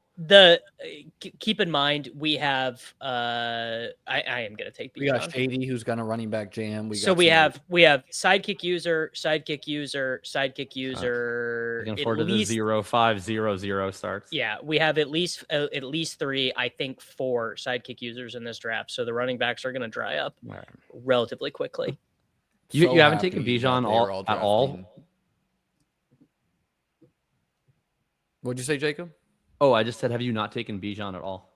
Keep in mind we have I am gonna take Bijan. We got Shady who's gonna running back jam. We have sidekick user. Looking forward to the 0-5-0-0 starts. Yeah, we have at least 3, I think 4 sidekick users in this draft. So the running backs are gonna dry up relatively quickly. You haven't taken Bijan at all? What'd you say, Jacob? Oh, I just said, have you not taken Bijan at all?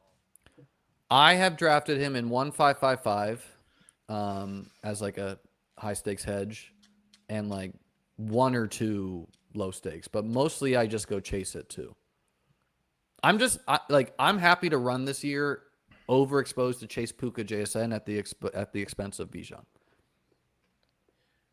I have drafted him in 1-5-5-5 as like a high stakes hedge and like 1 or 2 low stakes, but mostly I just go chase it too. I'm happy to run this year overexposed to chase Puka JSN at the expense of Bijan.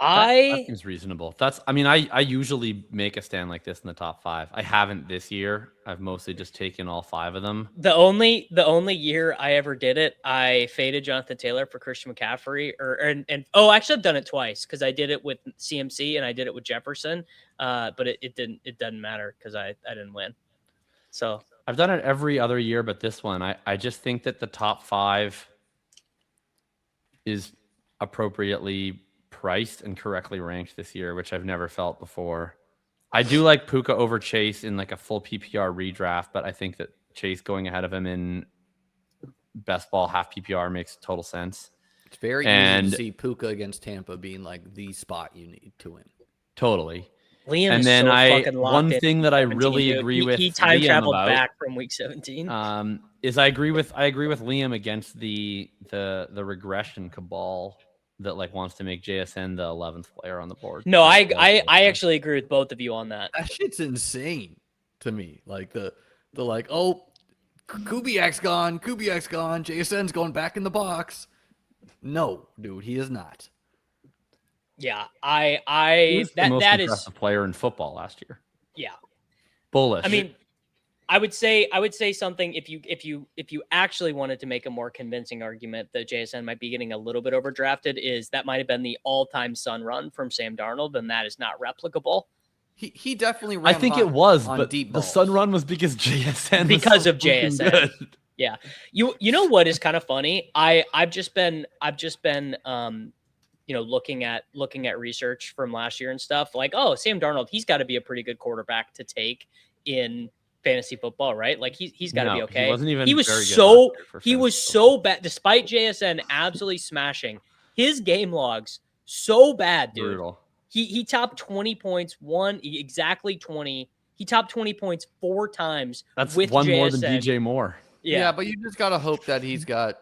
That seems reasonable. I usually make a stand like this in the top 5. I haven't this year. I've mostly just taken all 5 of them. The only year I ever did it, I faded Jonathan Taylor for Christian McCaffrey, actually I've done it twice because I did it with CMC and I did it with Jefferson, but it doesn't matter because I didn't win. So I've done it every other year, but this one I just think that the top 5 is appropriately priced and correctly ranked this year, which I've never felt before. I do like Puka over Chase in like a full PPR redraft, but I think that Chase going ahead of him in best ball half PPR makes total sense. It's very easy to see Puka against Tampa being like the spot you need to win. Totally. Liam And is then so fucking locked one in thing that I 17, really dude. agree with he time Liam traveled about, back from week 17. Is I agree with Liam against the regression cabal that like wants to make JSN the 11th player on the board. No, I actually agree with both of you on that. That shit's insane to me. Like the like, oh, Kubiak's gone, JSN's going back in the box. No, dude, he is not. Yeah, He was the most that impressive player in football last year. Yeah, bullish. I mean, I would say something if you actually wanted to make a more convincing argument that JSN might be getting a little bit overdrafted, is that might have been the all-time Sun run from Sam Darnold, and that is not replicable. He definitely ran. I think it was, but deep the Sun run was because JSN because of JSN. Good. Yeah, you know what is kind of funny? I've just been looking at research from last year and stuff, like, oh, Sam Darnold, he's got to be a pretty good quarterback to take in fantasy football, right? Like he's got to be okay. He was so bad, despite JSN absolutely smashing his game logs, so bad, dude. Brutal. He topped 20 points, exactly 20. He topped 20 points 4 times. That's with one JSN. More than DJ Moore. Yeah, but you just gotta hope that he's got,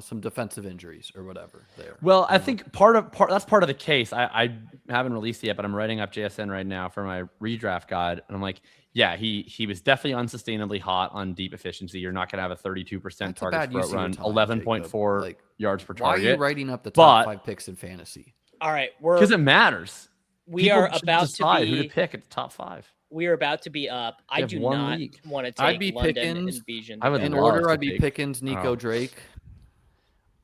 some defensive injuries or whatever there. Well, I think that's part of the case. I haven't released it yet, but I'm writing up JSN right now for my redraft guide, and I'm like, yeah, he was definitely unsustainably hot on deep efficiency. You're not gonna have a 32% target throat run, 11.4 yards per target. Why are you writing up the top 5 picks in fantasy? All right, because it matters. We are about to decide who to pick at the top 5. We are about to be up. I do not want to take I'd be London Pickens. and Bijan. In order, I'd be Pickens, Nico, Drake.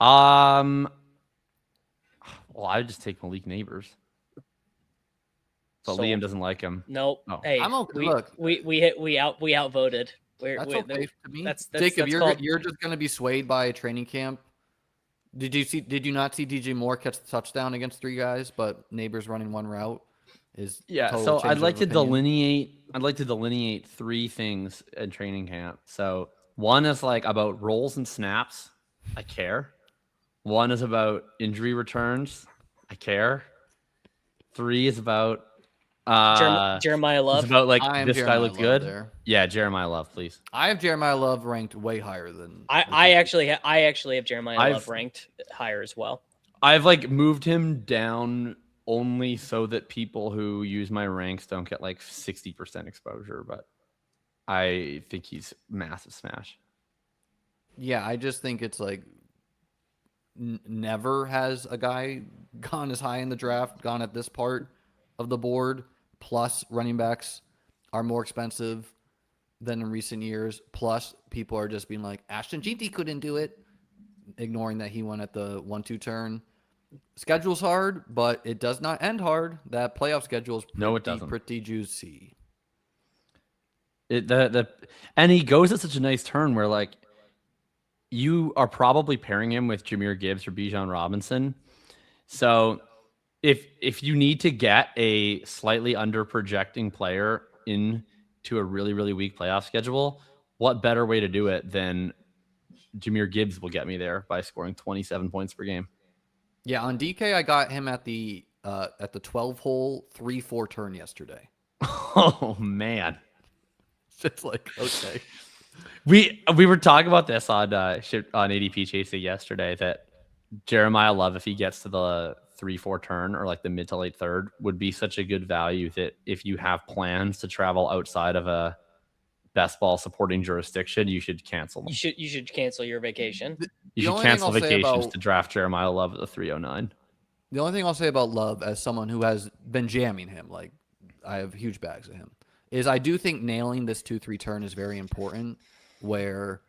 Well, I would just take Malik Nabers. But Liam doesn't like him. Nope. Oh. Hey, I'm okay. Look, we outvoted. That's okay to me. That's Jacob, that's you're just gonna be swayed by a training camp. Did you not see DJ Moore catch the touchdown against 3 guys, but Nabers running 1 route? So I'd like to delineate 3 things in training camp. So one is like about rolls and snaps. I care. One is about injury returns. I care. 3 is about Jeremiah Love. It's about like this guy looked good. There. Yeah, Jeremiah Love, please. I have Jeremiah Love ranked way higher than I actually have Jeremiah Love ranked higher as well. I've like moved him down only so that people who use my ranks don't get like 60% exposure, but I think he's massive smash. Yeah, I just think it's like never has a guy gone as high in the draft, gone at this part of the board, plus running backs are more expensive than in recent years, plus people are just being like, Ashton Jeanty couldn't do it, ignoring that he won at the 1-2 turn. Schedule's hard, but it does not end hard. That playoff schedule is pretty juicy. And he goes at such a nice turn where like you are probably pairing him with Jahmyr Gibbs or Bijan Robinson. So if you need to get a slightly under projecting player into a really, really weak playoff schedule, what better way to do it than Jahmyr Gibbs will get me there by scoring 27 points per game. Yeah, on DK, I got him at the 12-hole 3-4 turn yesterday. Oh man, it's like okay. We were talking about this on ADP Chasing yesterday that Jeremiah Love, if he gets to the 3-4 turn or like the mid to late third, would be such a good value that if you have plans to travel outside of a best ball supporting jurisdiction, you should cancel them. You should cancel your vacation. You should cancel vacations to draft Jeremiah Love at the 309. The only thing I'll say about Love, as someone who has been jamming him, like I have huge bags of him, is I do think nailing this 2-3 turn is very important, where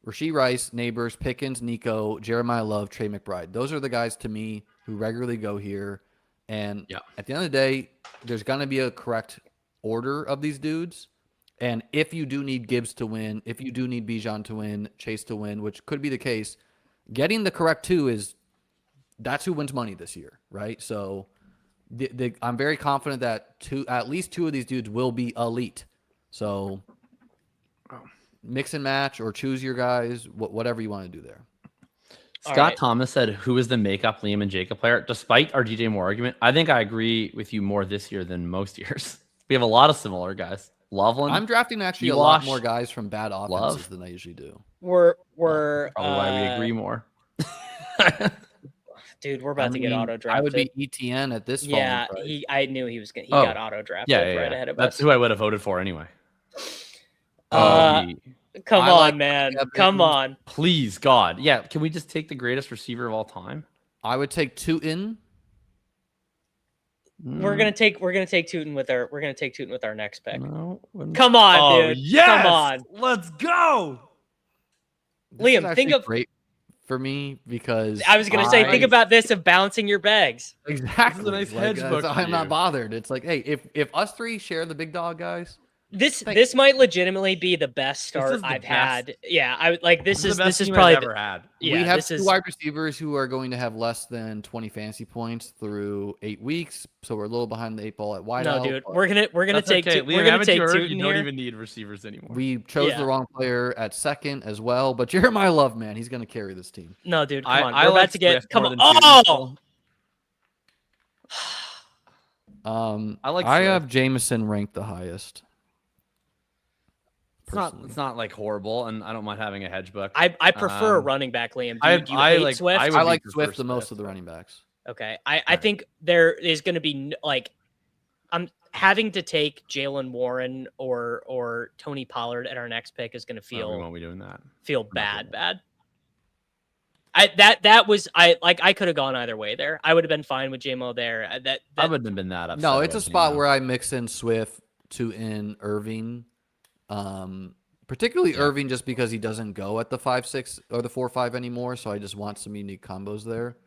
Rashee Rice, Nabers, Pickens, Nico, Jeremiah Love, Trey McBride, those are the guys to me who regularly go here. And at the end of the day, there's going to be a correct order of these dudes. And if you do need Gibbs to win, if you do need Bijan to win, Chase to win, which could be the case, getting the correct 2 that's who wins money this year, right? So I'm very confident that at least 2 of these dudes will be elite. So mix and match or choose your guys, whatever you want to do there. Scott Thomas said, "Who is the makeup Liam and Jakob player?" Despite our DJ Moore argument, I think I agree with you more this year than most years. We have a lot of similar guys. Loveland. I'm drafting actually a lot more guys from bad offenses than I usually do. We're probably why we agree more. Dude, we're about to get auto drafted. I would be ETN at this point. Yeah, I knew he was gonna. He got auto drafted right ahead of us. That's who I would have voted for anyway. Come on, man. Come on. Please, God. Yeah, can we just take the greatest receiver of all time? I would take Tootin. We're gonna take Tootin with our next pick. No, come on, dude. Yes! Come on. Let's go. Liam, think of great for me because I was gonna say think about this of balancing your bags. Exactly. This is a nice hedge book. I'm not bothered. It's like, hey, if us three share the big dog, guys. This might legitimately be the best start I've had. Yeah, I would like this is probably I've ever had. Yeah, we have two wide receivers who are going to have less than 20 fantasy points through 8 weeks, so we're a little behind the 8 ball at wide. No, dude, we're gonna take Liam, we're gonna take Tootin You here. don't even need receivers anymore. We chose the wrong player at second as well, but Jeremiah Love, man, he's gonna carry this team. No, dude, come on. We're about to get come on. I have Jameson ranked the highest. It's not like horrible, and I don't mind having a hedge book. I prefer a running back, Liam. Do you I hate like Swift? I like Swift the most of the running backs. Okay, I think there is going to be like I'm having to take Jalen Warren or Tony Pollard at our next pick is going to feel. We won't be doing that. Feel bad. I could have gone either way there. I would have been fine with JMO there. I wouldn't have been that upset. No, it's a spot where I mix in Swift, Tootin, Irving. Particularly Irving, just because he doesn't go at the 5-6 or the 4-5 anymore, so I just want some unique combos there.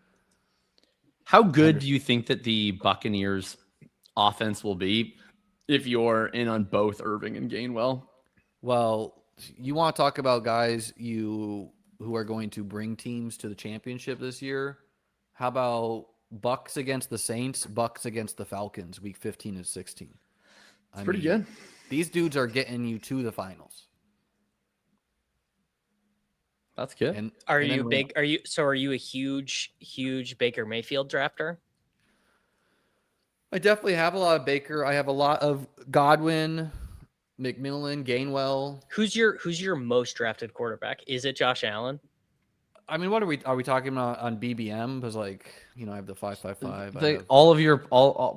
How good do you think that the Buccaneers offense will be if you're in on both Irving and Gainwell? Well, you want to talk about guys who are going to bring teams to the championship this year? How about Bucks against the Saints, Bucks against the Falcons, week 15 and 16? It's pretty good. These dudes are getting you to the finals. That's good. And are you a huge Baker Mayfield drafter? I definitely have a lot of Baker. I have a lot of Godwin, McMillan, Gainwell. Who's your most drafted quarterback? Is it Josh Allen? I mean, what are we talking about on BBM? Because I have the 555. All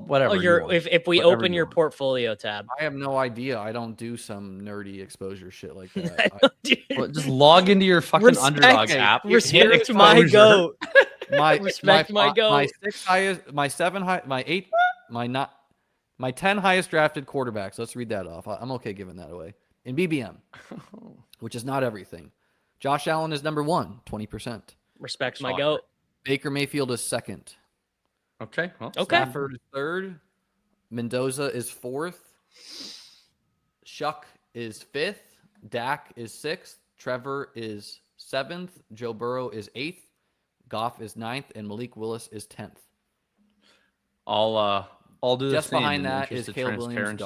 whatever. If we open your portfolio tab, I have no idea. I don't do some nerdy exposure shit like that. Just log into your fucking Underdog app. Respect my goat. My 10 highest drafted quarterbacks. Let's read that off. I'm okay giving that away in BBM, which is not everything. Josh Allen is number 1, 20%. Respect my goat. Baker Mayfield is second. Okay. Stafford is third. Mendoza is fourth. Shuck is fifth. Dak is sixth. Trevor is seventh. Joe Burrow is eighth. Goff is ninth. And Malik Willis is 10th. I'll do the just same. Behind that is Caleb Williams.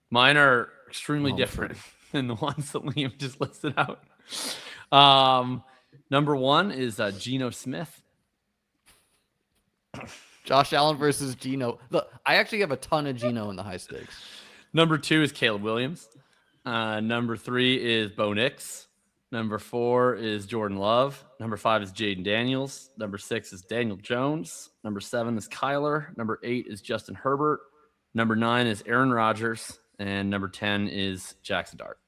Mine are extremely different than the ones that Liam just listed out. Number 1 is Geno Smith. Josh Allen versus Geno. Look, I actually have a ton of Geno in the high stakes. Number 2 is Caleb Williams. Number 3 is Bo Nix. Number 4 is Jordan Love. Number 5 is Jaden Daniels. Number 6 is Daniel Jones. Number 7 is Kyler. Number 8 is Justin Herbert. Number 9 is Aaron Rodgers. And number 10 is Jackson Dart.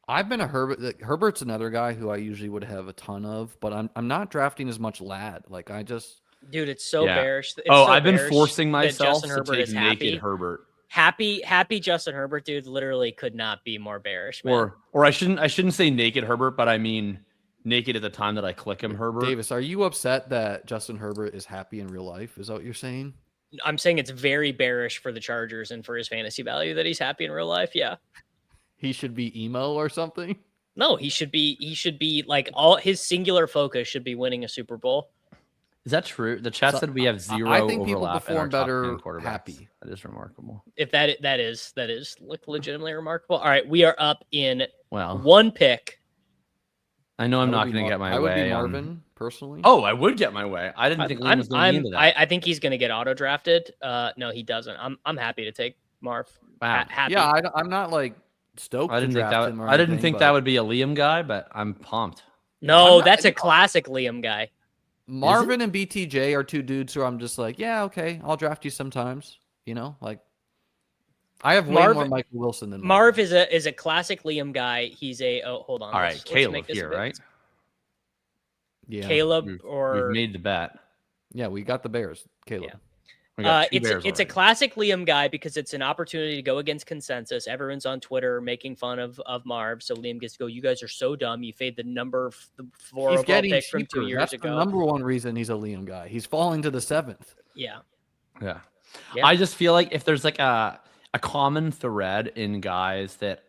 I've been a Herbert. Herbert's another guy who I usually would have a ton of, but I'm not drafting as much Lad. Like dude, it's so bearish. I've been forcing myself to take naked Herbert. Happy Justin Herbert, dude, literally could not be more bearish, man. Or I shouldn't say naked Herbert, but I mean naked at the time that I click him Herbert. Davis, are you upset that Justin Herbert is happy in real life? Is that what you're saying? I'm saying it's very bearish for the Chargers and for his fantasy value that he's happy in real life. Yeah. He should be emo or something? No, he should be like all his singular focus should be winning a Super Bowl. Is that true? The chat said we have zero I think people overlap perform better happy. That is remarkable. If that is legitimately remarkable. All right, we are up in well 1 pick I know I'm not going to get my way. I would be on- Marvin personally. Oh, I would get my way. I didn't think Liam was going to be into that. I think he's going to get auto drafted. No, he doesn't. I'm happy to take Marv. Wow. Happy. Yeah, I'm not like stoked I to didn't think draft that. him or I didn't anything, think but that would be a Liam guy, but I'm pumped. No, I'm that's not- a classic Liam guy. Marvin and BTJ are two dudes who I'm just like, yeah, okay, I'll draft you sometimes. You know, like I have way more Michael Wilson than Marv is a classic Liam guy. He's a hold on. All right, let's Caleb make this a here, bit- right? Yeah, Caleb We've or made the bet. yeah, we got the Bears. Caleb. Yeah. We got two it's Bears a already. classic Liam guy because it's an opportunity to go against consensus. Everyone's on Twitter making fun of Marv, so Liam gets to go. You guys are so dumb. You fade the number 4 He's overall getting pick from cheaper. 2 years That's ago. the number one reason he's a Liam guy. He's falling to the 7th. Yeah. Yeah. Yeah. I just feel like if there's like a common thread in guys that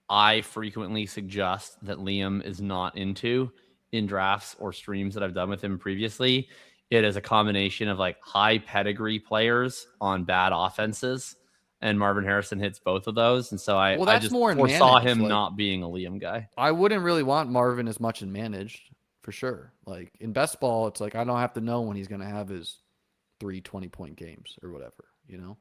I frequently suggest that Liam is not into in drafts or streams that I've done with him previously, it is a combination of like high pedigree players on bad offenses. And Marvin Harrison hits both of those. And so I That's just more in foresaw managed, him like- not being a Liam guy. I wouldn't really want Marvin as much in managed for sure. Like in best ball, it's like I don't have to know when he's going to have his 3 20-point games or whatever, you know?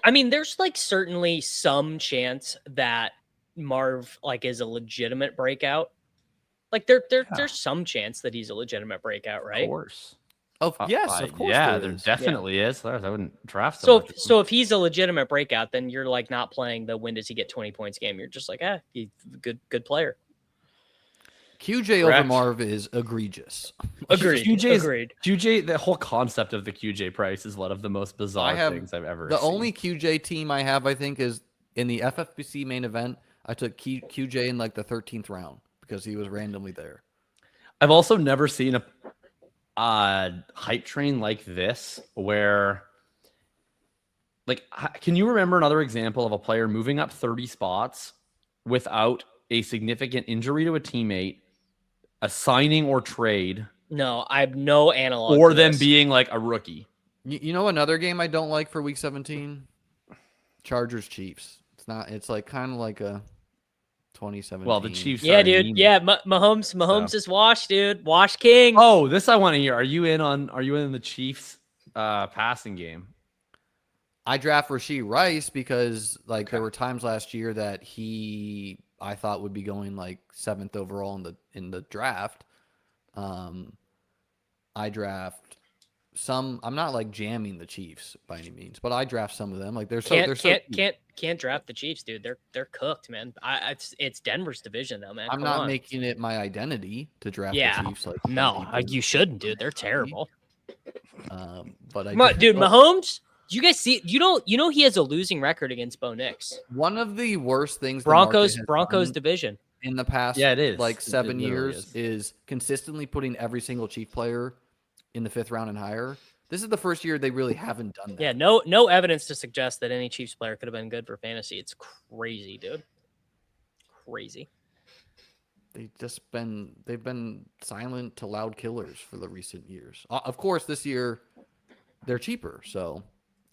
I mean, there's like certainly some chance that Marv like is a legitimate breakout. Like there's some chance that he's a legitimate breakout, right? Of course. Yes, of course. Yeah, there there is. definitely is. I wouldn't draft So much of him. so if he's a legitimate breakout, then you're like not playing the when does he get 20 points game. You're just like, he's a good player. QJ Correct. over Marv is egregious. Agreed. Agreed. QJ, the whole concept of the QJ price is one of the most bizarre have things I've ever The seen. only QJ team I have, I think, is in the FFPC main event. I took QJ in like the 13th round because he was randomly there. I've also never seen a hype train like this where, like, can you remember another example of a player moving up 30 spots without a significant injury to a teammate, a signing or trade, No, I have no analog. or to them this. being like a rookie? You know another game I don't like for week 17? Chargers Chiefs. It's like kind of like a 2017. Well, the Chiefs. Yeah, are dude. anemic. Yeah, Mahomes is washed, dude. Wash King. Oh, this I want to hear. Are you in the Chiefs passing game? I draft Rashee Rice because there were times last year that I thought would be going like 7th overall in the draft. I draft some. I'm not like jamming the Chiefs by any means, but I draft some of them. Like Can't draft the Chiefs, dude. They're cooked, man. It's Denver's division though, man. I'm Come not on. making it my identity to draft Yeah. the Chiefs. Like No, people you shouldn't, dude. They're terrible. But Dude, Mahomes. Do you guys see? You know he has a losing record against Bo Nix. one of the worst things the market has Broncos done division. in the past, Yeah, it is. like It 7 literally years is consistently putting every single Chief player in the 5th round and higher. This is the first year they really haven't done that. Yeah, no evidence to suggest that any Chiefs player could have been good for fantasy. It's crazy, dude. Crazy. They've been silent to loud killers for the recent years. Of course, this year they're cheaper. So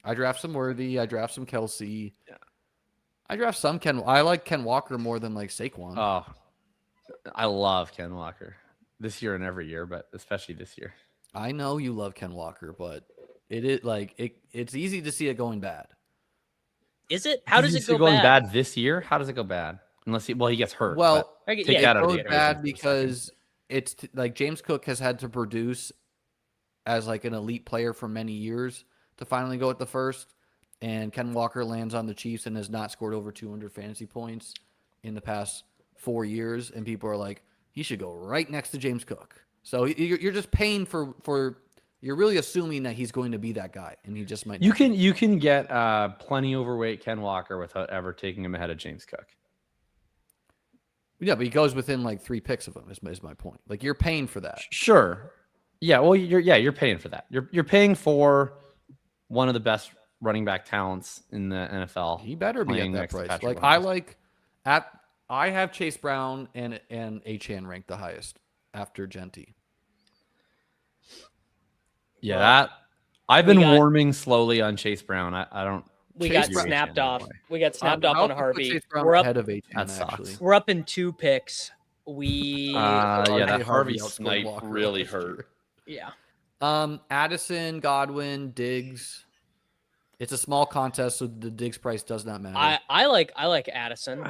I draft some Worthy. I draft some Kelsey. Yeah. I draft some Ken. I like Ken Walker more than like Saquon. Oh, I love Ken Walker this year and every year, but especially this year. I know you love Ken Walker, but it is it's easy to see it going bad. Is it? How does You it see go going bad? bad this year? How does it go bad? Unless he gets hurt. Well, take yeah, that it out of goes the equation bad for a because it's like James Cook has had to produce as like an elite player for many years to finally go at the first. And Ken Walker lands on the Chiefs and has not scored over 200 fantasy points in the past 4 years. And people are like, he should go right next to James Cook. So you're just paying for you're really assuming that he's going to be that guy, and he just might. You can get plenty overweight Ken Walker without ever taking him ahead of James Cook. Yeah, but he goes within like 3 picks of him. Is my point. Like you're paying for that. Sure. Yeah. Well, you're paying for that. You're paying for one of the best running back talents in the NFL. He better be at playing that next to price. Patrick Like Mahomes. I have Chase Brown and Achane ranked the highest after Genty. Yeah, Well, that I've we been got- warming slowly on Chase Brown. I don't. We Chase got Brown- snapped off. boy. We got snapped off I'll on put Harvey. Chase Brown We're up. ahead of H. That sucks. We're up in 2 picks. We Yeah, that RJ Harvey outscored snipe Walker really last hurt. year. yeah. Addison, Godwin, Diggs. It's a small contest, so the Diggs price does not matter. I like Addison.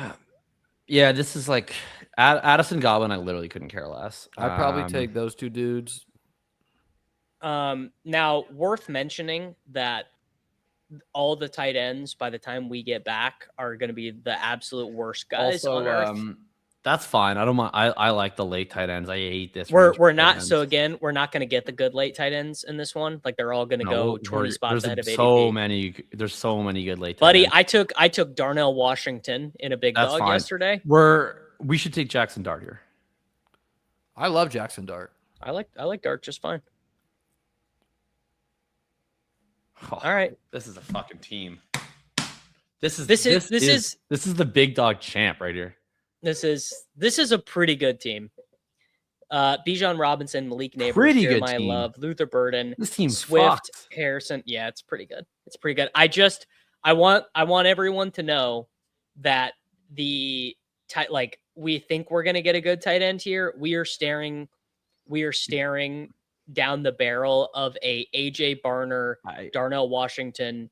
Yeah, this is like Addison Godwin. I literally couldn't care less. I'd probably take those two dudes. Now, worth mentioning that all the tight ends by the time we get back are going to be the absolute worst guys Also, on earth. that's fine. I don't mind. I like the late tight ends. I hate this. We're range of tight not. ends. So again, we're not going to get the good late tight ends in this one. Like they're all going to go 20 spots ahead of ADP. There's so many good late tight Buddy, ends. I took Darnell Washington in a big That's dog fine. yesterday. We should take Jackson Dart here. I love Jackson Dart. I like Dart just fine. Oh, All right. This is a fucking team. This is the big dog champ right here. This is a pretty good team. Bijan Robinson, Malik Nabers, Pretty good Jeremiah team. Love, Luther Burden, This team Swift, fucks. Harrison. Yeah, it's pretty good. It's pretty good. I want everyone to know that we think we're gonna get a good tight end here. We are staring down the barrel of a AJ Barner, Darnell Washington,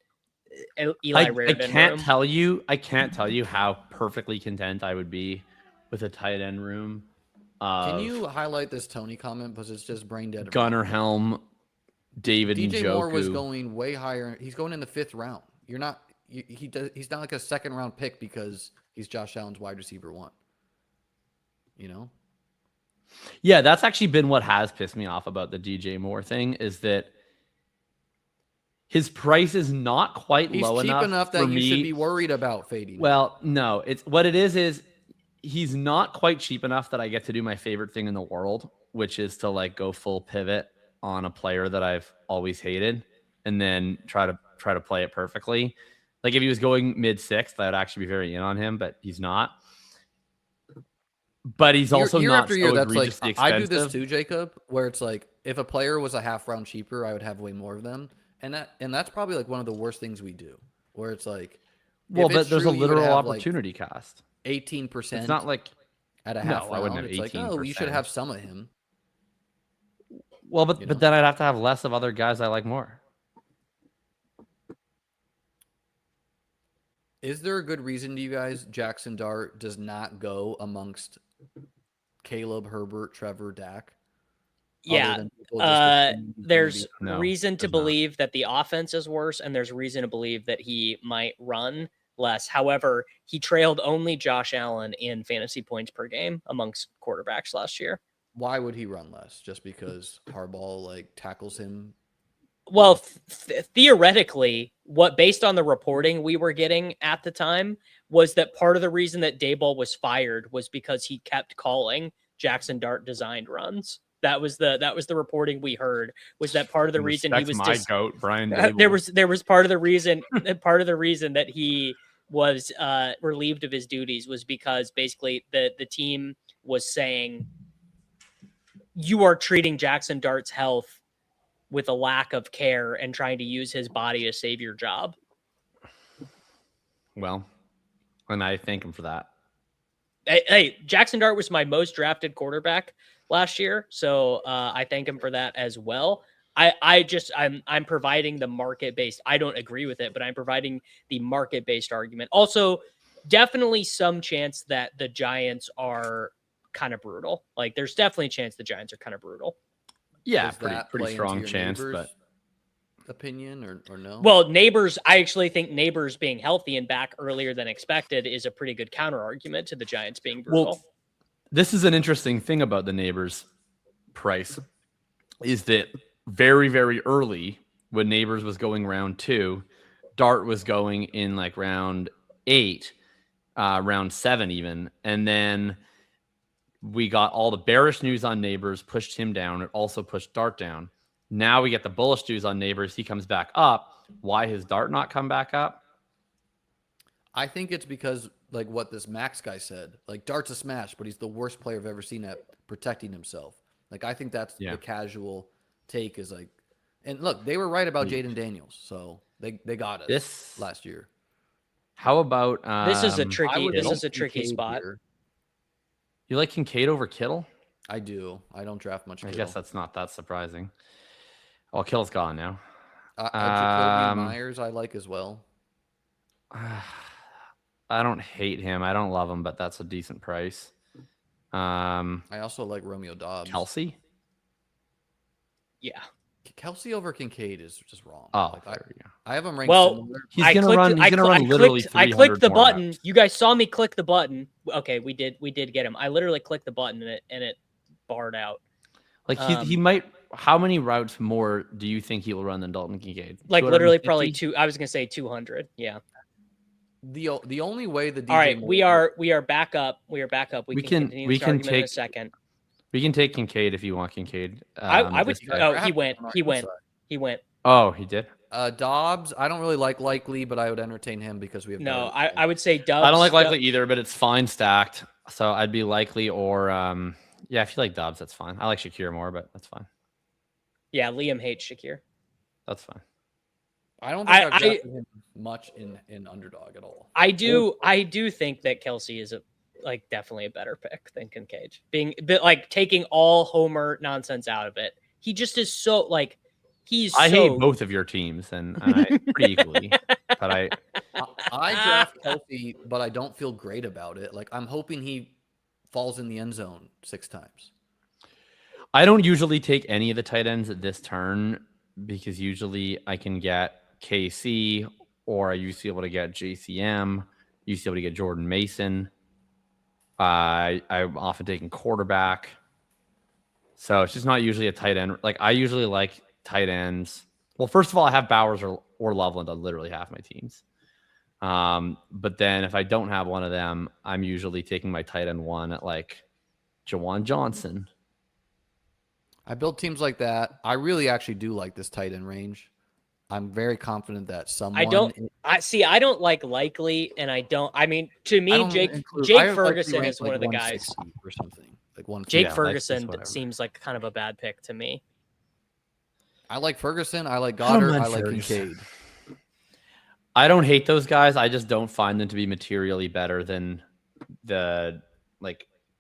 Eli Raridan. I can't tell you how perfectly content I would be with a tight end room. Can you highlight this Tony comment because it's just brain dead? Gunnar Helm, David DJ Njoku. Moore was going way higher. He's going in the 5th round. You're not. He's not like a 2nd round pick because he's Josh Allen's wide receiver 1. You know. Yeah, that's actually been what has pissed me off about the DJ Moore thing is that his price is not quite He's low cheap enough that you should be worried about fading. Well, no, it's what it is he's not quite cheap enough that I get to do my favorite thing in the world, which is to like go full pivot on a player that I've always hated and then try to play it perfectly. Like if he was going mid 6th, I'd actually be very in on him, but he's not. But he's also year not after year. so That's like egregiously I do this expensive. too, Jacob. Where it's like if a player was a half round cheaper, I would have way more of them, and that's probably like one of the worst things we do. Where it's like, Well, if but it's there's true, a you would literal have, like, opportunity cost. 18%. It's not like at a No, half I round. wouldn't have It's like, oh, you should 18%. have some of him. well, but you know? then I'd have to have less of other guys I like more. Is there a good reason to you guys Jackson Dart does not go amongst Caleb, Herbert, Trevor, Dak? Yeah. There's No, reason to there's not. believe that the offense is worse, and there's reason to believe that he might run less. However, he trailed only Josh Allen in fantasy points per game amongst quarterbacks last year. Why would he run less? Just because Harbaugh like tackles him? Well, theoretically, based on the reporting we were getting at the time was that part of the reason that Daboll was fired was because he kept calling Jackson Dart designed runs. That was the reporting we heard was that part of the reason he was my goat, Brian. there was part of the reason that he was relieved of his duties was because basically the team was saying you are treating Jackson Dart's health with a lack of care and trying to use his body to save your job. Well, and I thank him for that. Hey, Jackson Dart was my most drafted quarterback last year, so I thank him for that as well. I'm providing the market-based. I don't agree with it, but I'm providing the market-based argument. Also, definitely some chance that the Giants are kind of brutal. Like, there's definitely a chance the Giants are kind of brutal. Yeah, Does that pretty play strong into your chance, Nabers but opinion or no? Well, Nabers, I actually think Nabers being healthy and back earlier than expected is a pretty good counter argument to the Giants being brutal. well, this is an interesting thing about the Nabers price is that very, very early when Nabers was going round 2, Dart was going in like round 8, round 7 even. And then we got all the bearish news on Nabers, pushed him down. It also pushed Dart down. Now we get the bullish news on Nabers. He comes back up. Why has Dart not come back up? I think it's because like what this Max guy said. Like Dart's a smash, but he's the worst player I've ever seen at protecting himself. Like I think that's the casual take is like And look, they were right about Jaden Daniels, so they got us This last year. How about This is a I tricky. would This take is a tricky Kincaid spot. here. You like Kincaid over Kittle? I do. I don't draft much. I Kittle. guess that's not that surprising. Well, Kittle's gone now. Jacoby Myers, I like as well. I don't hate him. I don't love him, but that's a decent price. I also like Romeo Dobbs. Kelsey? Yeah. Kelsey over Kincaid is just wrong. Oh, Like, there we go. I have him ranked Well, similar. He's gonna run. He's gonna run literally. I clicked the 300 more button. reps. You guys saw me click the button. Okay, we did get him. I literally clicked the button and it barred out. Like he might. How many routes more do you think he will run than Dalton Kincaid? Like literally 250? probably two. I was gonna say 200. Yeah. The only way the DJ All right, Moore- we are back up. We are back up. We can continue this argument in a second. We can take Kincaid if you want Kincaid. I would. this guy. Oh, he went. He went. Oh, he did. Dobbs, I don't really like Likely, but I would entertain him because we have No, better- I would say Dobbs. I don't like Likely either, but it's fine stacked. So I'd be Likely or yeah, if you like Dobbs, that's fine. I like Shakir more, but that's fine. Yeah, Liam hates Shakir. That's fine. I don't think I've drafted him much in Underdog at all. I do think that Kelsey is definitely a better pick than Kincaid. But taking all Homer nonsense out of it, he just is so I hate both of your teams and I pretty equally, but I draft Kelsey, but I don't feel great about it. Like I'm hoping he falls in the end zone 6 times. I don't usually take any of the tight ends at this turn because usually I can get KC or I used to be able to get JCM, used to be able to get Jordan Mason. I'm often taking quarterback. So it's just not usually a tight end. Like I usually like tight ends. Well, first of all, I have Bowers or Loveland on literally half my teams. But then if I don't have one of them, I'm usually taking my tight end one at like Jawan Johnson. I build teams like that. I really actually do like this tight end range. I'm very confident that someone. I don't like Likely, and I don't. I mean, to me, Jake Ferguson is one of the guys. Or something like one. Jake Ferguson seems like kind of a bad pick to me. I like Ferguson. I like Goddard. I like Kincaid. I don't hate those guys. I just don't find them to be materially better than the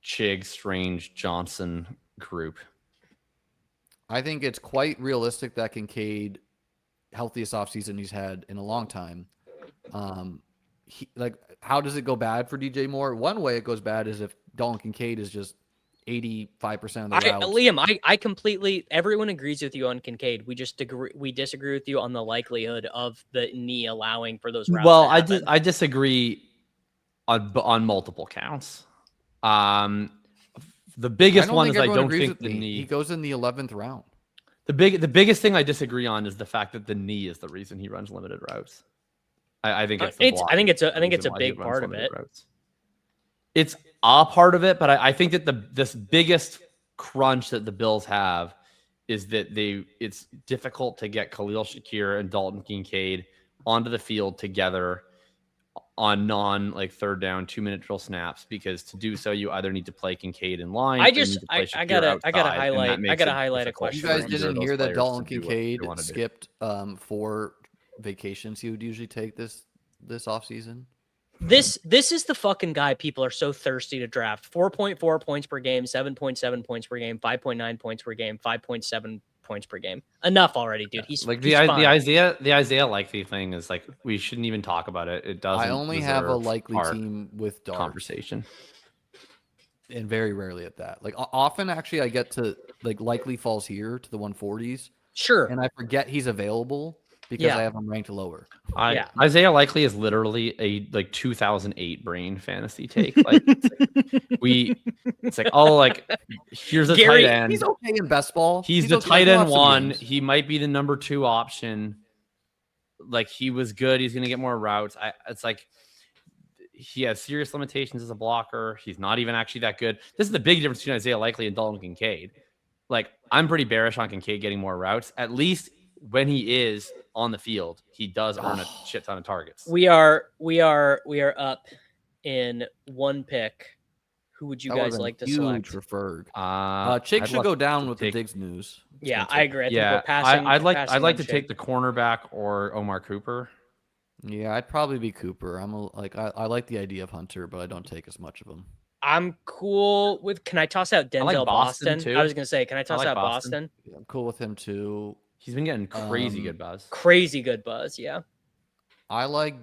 Chig, Strange, Johnson group. I think it's quite realistic that Kincaid, healthiest offseason he's had in a long time. How does it go bad for DJ Moore? One way it goes bad is if Dalton Kincaid is just 85% of the routes. Liam, I completely. Everyone agrees with you on Kincaid. We disagree with you on the likelihood of the knee allowing for those routes. Well, I disagree on multiple counts. The biggest one is I don't think the knee. He goes in the 11th round. The biggest thing I disagree on is the fact that the knee is the reason he runs limited routes. I think it's a big part of it. Routes. It's a part of it, but I think that this biggest crunch that the Bills have is that it's difficult to get Khalil Shakir and Dalton Kincaid onto the field together on third down 2-minute drill snaps, because to do so you either need to play Kincaid in line. I gotta highlight a question. You guys didn't hear that Dalton Kincaid skipped 4 vacations he would usually take this offseason? This is the fucking guy people are so thirsty to draft. 4.4 points per game, 7.7 points per game, 5.9 points per game, 5.7 points per game. Enough already, dude. He's like the Isaiah Likely thing is like we shouldn't even talk about it. It doesn't. I only have a Likely team with Dart conversation, and very rarely at that. Like often, actually, I get to Likely falls here to the 140s. Sure, and I forget he's available because I have him ranked lower. Isaiah Likely is literally a 2008 brain fantasy take. Here's a tight end. He's okay in best ball. He's the tight end one. He might be the number 2 option. He was good. He's gonna get more routes. He has serious limitations as a blocker. He's not even actually that good. This is the big difference between Isaiah Likely and Dalton Kincaid. I'm pretty bearish on Kincaid getting more routes. At least when he is on the field, he does earn a shit ton of targets. We are up in 1 pick Who would you That would've guys been like to huge select? for Ferg. I'd Chick should love go down to with the Diggs news. It's Yeah, gonna I take- agree. I think Yeah, we're passing. I'd like passing to on take Chick. the cornerback or Omar Cooper. Yeah, I'd probably be Cooper. I like the idea of Hunter, but I don't take as much of him. I'm cool with. Can I toss out Denzel like Boston, Boston? too. I was gonna say, can I toss like out Boston. Boston? Yeah, I'm cool with him too. He's been getting crazy good buzz. Crazy good buzz. Yeah. I like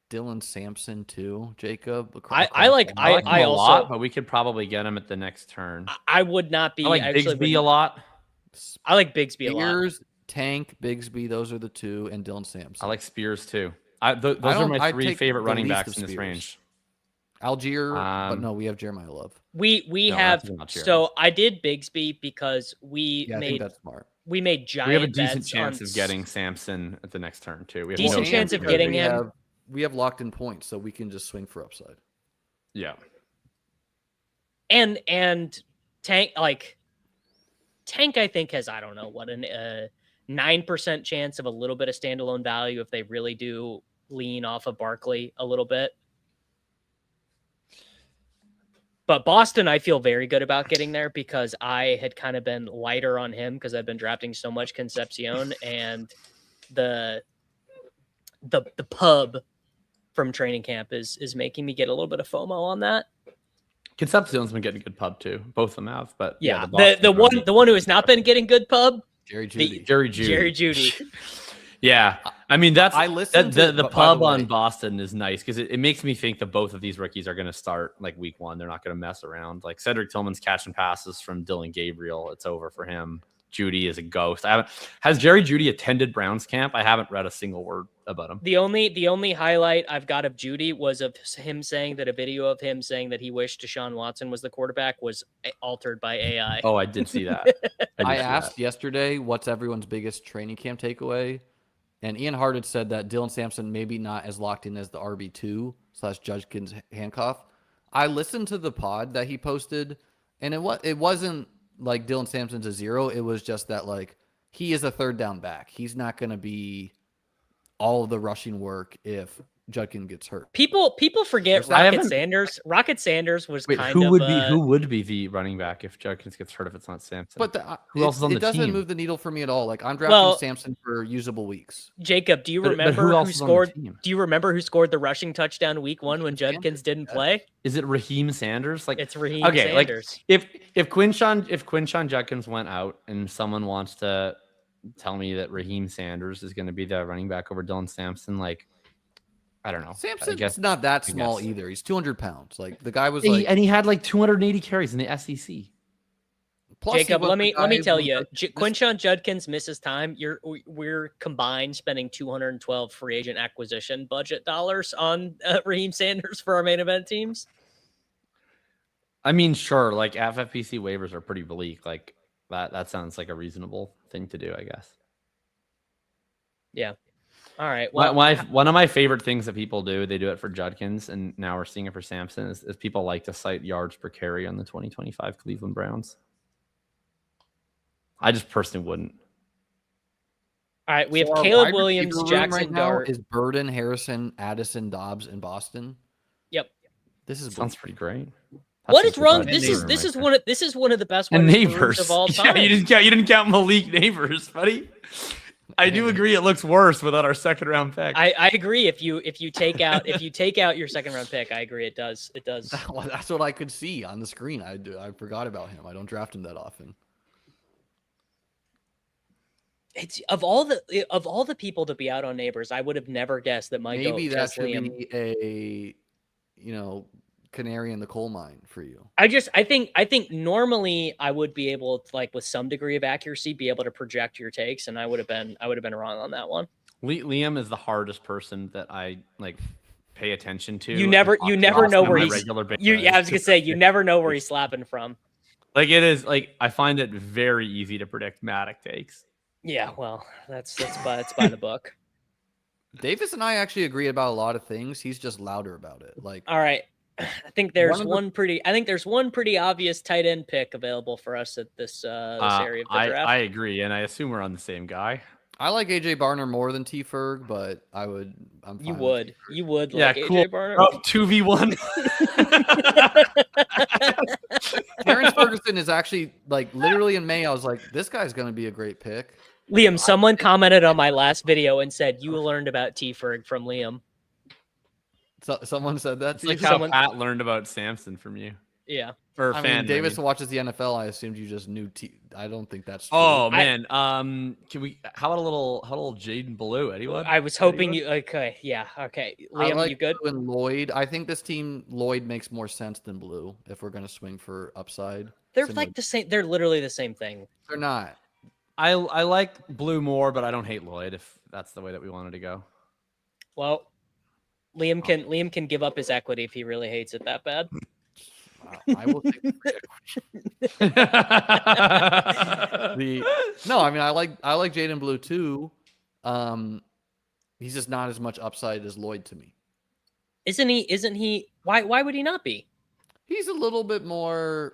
Dylan Sampson too, Jacob. I like I like him I a also lot, but we could probably get him at the next turn. I would not be. I like actually Bigsby a would- lot. I like Bigsby a lot. Spears, Tank, Bigsby. Those are the two, and Dylan Sampson. I like Spears too. Those are don't- my I'd 3 take favorite the running least backs of in this Spears. range. Algier, but no, we have Jeremiah Love. We No, have that's not so I did Bigsby because we Yeah, I think made that's smart. we made giant. We have a decent bets chance on of getting Sampson at the next turn too. We have Decent no chance of because getting we him. We have locked in points, so we can just swing for upside. Yeah. and Tank Tank I think has I don't know what an 9% chance of a little bit of standalone value if they really do lean off of Barkley a little bit. But Boston, I feel very good about getting there because I had kind of been lighter on him because I've been drafting so much Concepcion, and the pub from training camp is making me get a little bit of FOMO on that. Concepcion's been getting good pub too. Both of them have, but Yeah, Boston the one who has not been getting good pub, Jerry Jeudy. Jerry Jeudy. Jerry Judy. Yeah, I mean that's I listened the to- by pub the way- on Boston is nice because it makes me think that both of these rookies are going to start like week 1. They're not going to mess around. Like Cedric Tillman's catching passes from Dylan Gabriel. It's over for him. Judy is a ghost. Has Jerry Jeudy attended Browns camp? I haven't read a single word about him. The only highlight I've got of Judy was of him saying that a video of him saying that he wished Deshaun Watson was the quarterback was altered by AI. Oh, I did see that. I asked yesterday what's everyone's biggest training camp takeaway, and Ian Hart had said that Dylan Sampson maybe not as locked in as the RB2 / Judkins handcuff. I listened to the pod that he posted, and it wasn't like Dylan Sampson's a 0. It was just that like he is a third down back. He's not going to be all of the rushing work if Judkins gets hurt. People forget Rocket Sanders was Wait, kind who of would be the running back if Judkins gets hurt if it's not Sampson? But who else is on the it doesn't team? move the needle for me at all. Like I'm drafting Sampson for usable weeks. Jacob, do you But remember who else who is on the scored? team? Do you remember who scored the rushing touchdown week 1 when Judkins didn't play? Is it Raheem Sanders? Like It's Raheem okay, Sanders. like if Quinshon Judkins went out and someone wants to tell me that Raheem Sanders is going to be the running back over Dylan Sampson, like I don't know. Sampson's not that small either. He's 200 pounds. Like the guy was and he had like 280 carries in the SEC. Plus Jacob, let me tell you, Quinshon Judkins misses time. We're combined spending 212 free agent acquisition budget dollars on Raheem Sanders for our main event teams. I mean, sure, like FFPC waivers are pretty bleak. Like that sounds like a reasonable thing to do, I guess. Yeah. All right. Well, one of my favorite things that people do, they do it for Judkins, and now we're seeing it for Sampson, is people like to cite yards per carry on the 2025 Cleveland Browns. I just personally wouldn't. All right. We have our Caleb wide Williams, receiver room Jackson right now Dart. is Burden, Harrison, Addison, Dobbs, and Boston. Yep. This is Sounds pretty great. What That's is wrong? a This good is room this right is there. one of the best And wide Nabers receivers of all time. Yeah, you didn't count Malik Nabers, buddy. I do agree it looks worse without our second round pick. I agree. If you take out your second round pick, I agree. It does. That's what I could see on the screen. I forgot about him. I don't draft him that often. It's of all the people to be out on Nabers, I would have never guessed that my Maybe goat, that Jess should Liam. be a canary in the coal mine for you. I think normally I would be able to, like, with some degree of accuracy, be able to project your takes, and I would have been wrong on that one. Liam is the hardest person that I like pay attention to. You never know where he's. regular basis. I was gonna say you never know where he's slapping from. Like it is like I find it very easy to predict Matic takes. Yeah, well, that's by the book. Davis and I actually agree about a lot of things. He's just louder about it. Like, All right. I think there's one pretty obvious tight end pick available for us at this area of the draft. I agree, and I assume we're on the same guy. I like AJ Barner more than T Ferg, but I'm fine You would with like cool. AJ Barner. Oh, 2v1. Terrence Ferguson is actually like literally in May. I was like, this guy's going to be a great pick. Liam, someone commented on my last video and said you learned about T-Ferg from Liam. So, someone said that. It's to like you? how Pat learned about Samson from you. Yeah. Or I mean, Davis watches the NFL. I assumed you just knew. I don't think that's true. Oh man, can we? How about a little Jaden Blue? Anyone? I was hoping you. Okay, yeah, okay. Liam, I like you good? Blue and Lloyd. I think this team Lloyd makes more sense than Blue if we're going to swing for upside. They're Similar- like the same. They're literally the same thing. They're not. I like Blue more, but I don't hate Lloyd if that's the way that we wanted to go. Well, Liam can give up his equity if he really hates it that bad. I will take No, I mean I like Jaden Blue too. He's just not as much upside as Lloyd to me. Isn't he? Why would he not be? He's a little bit more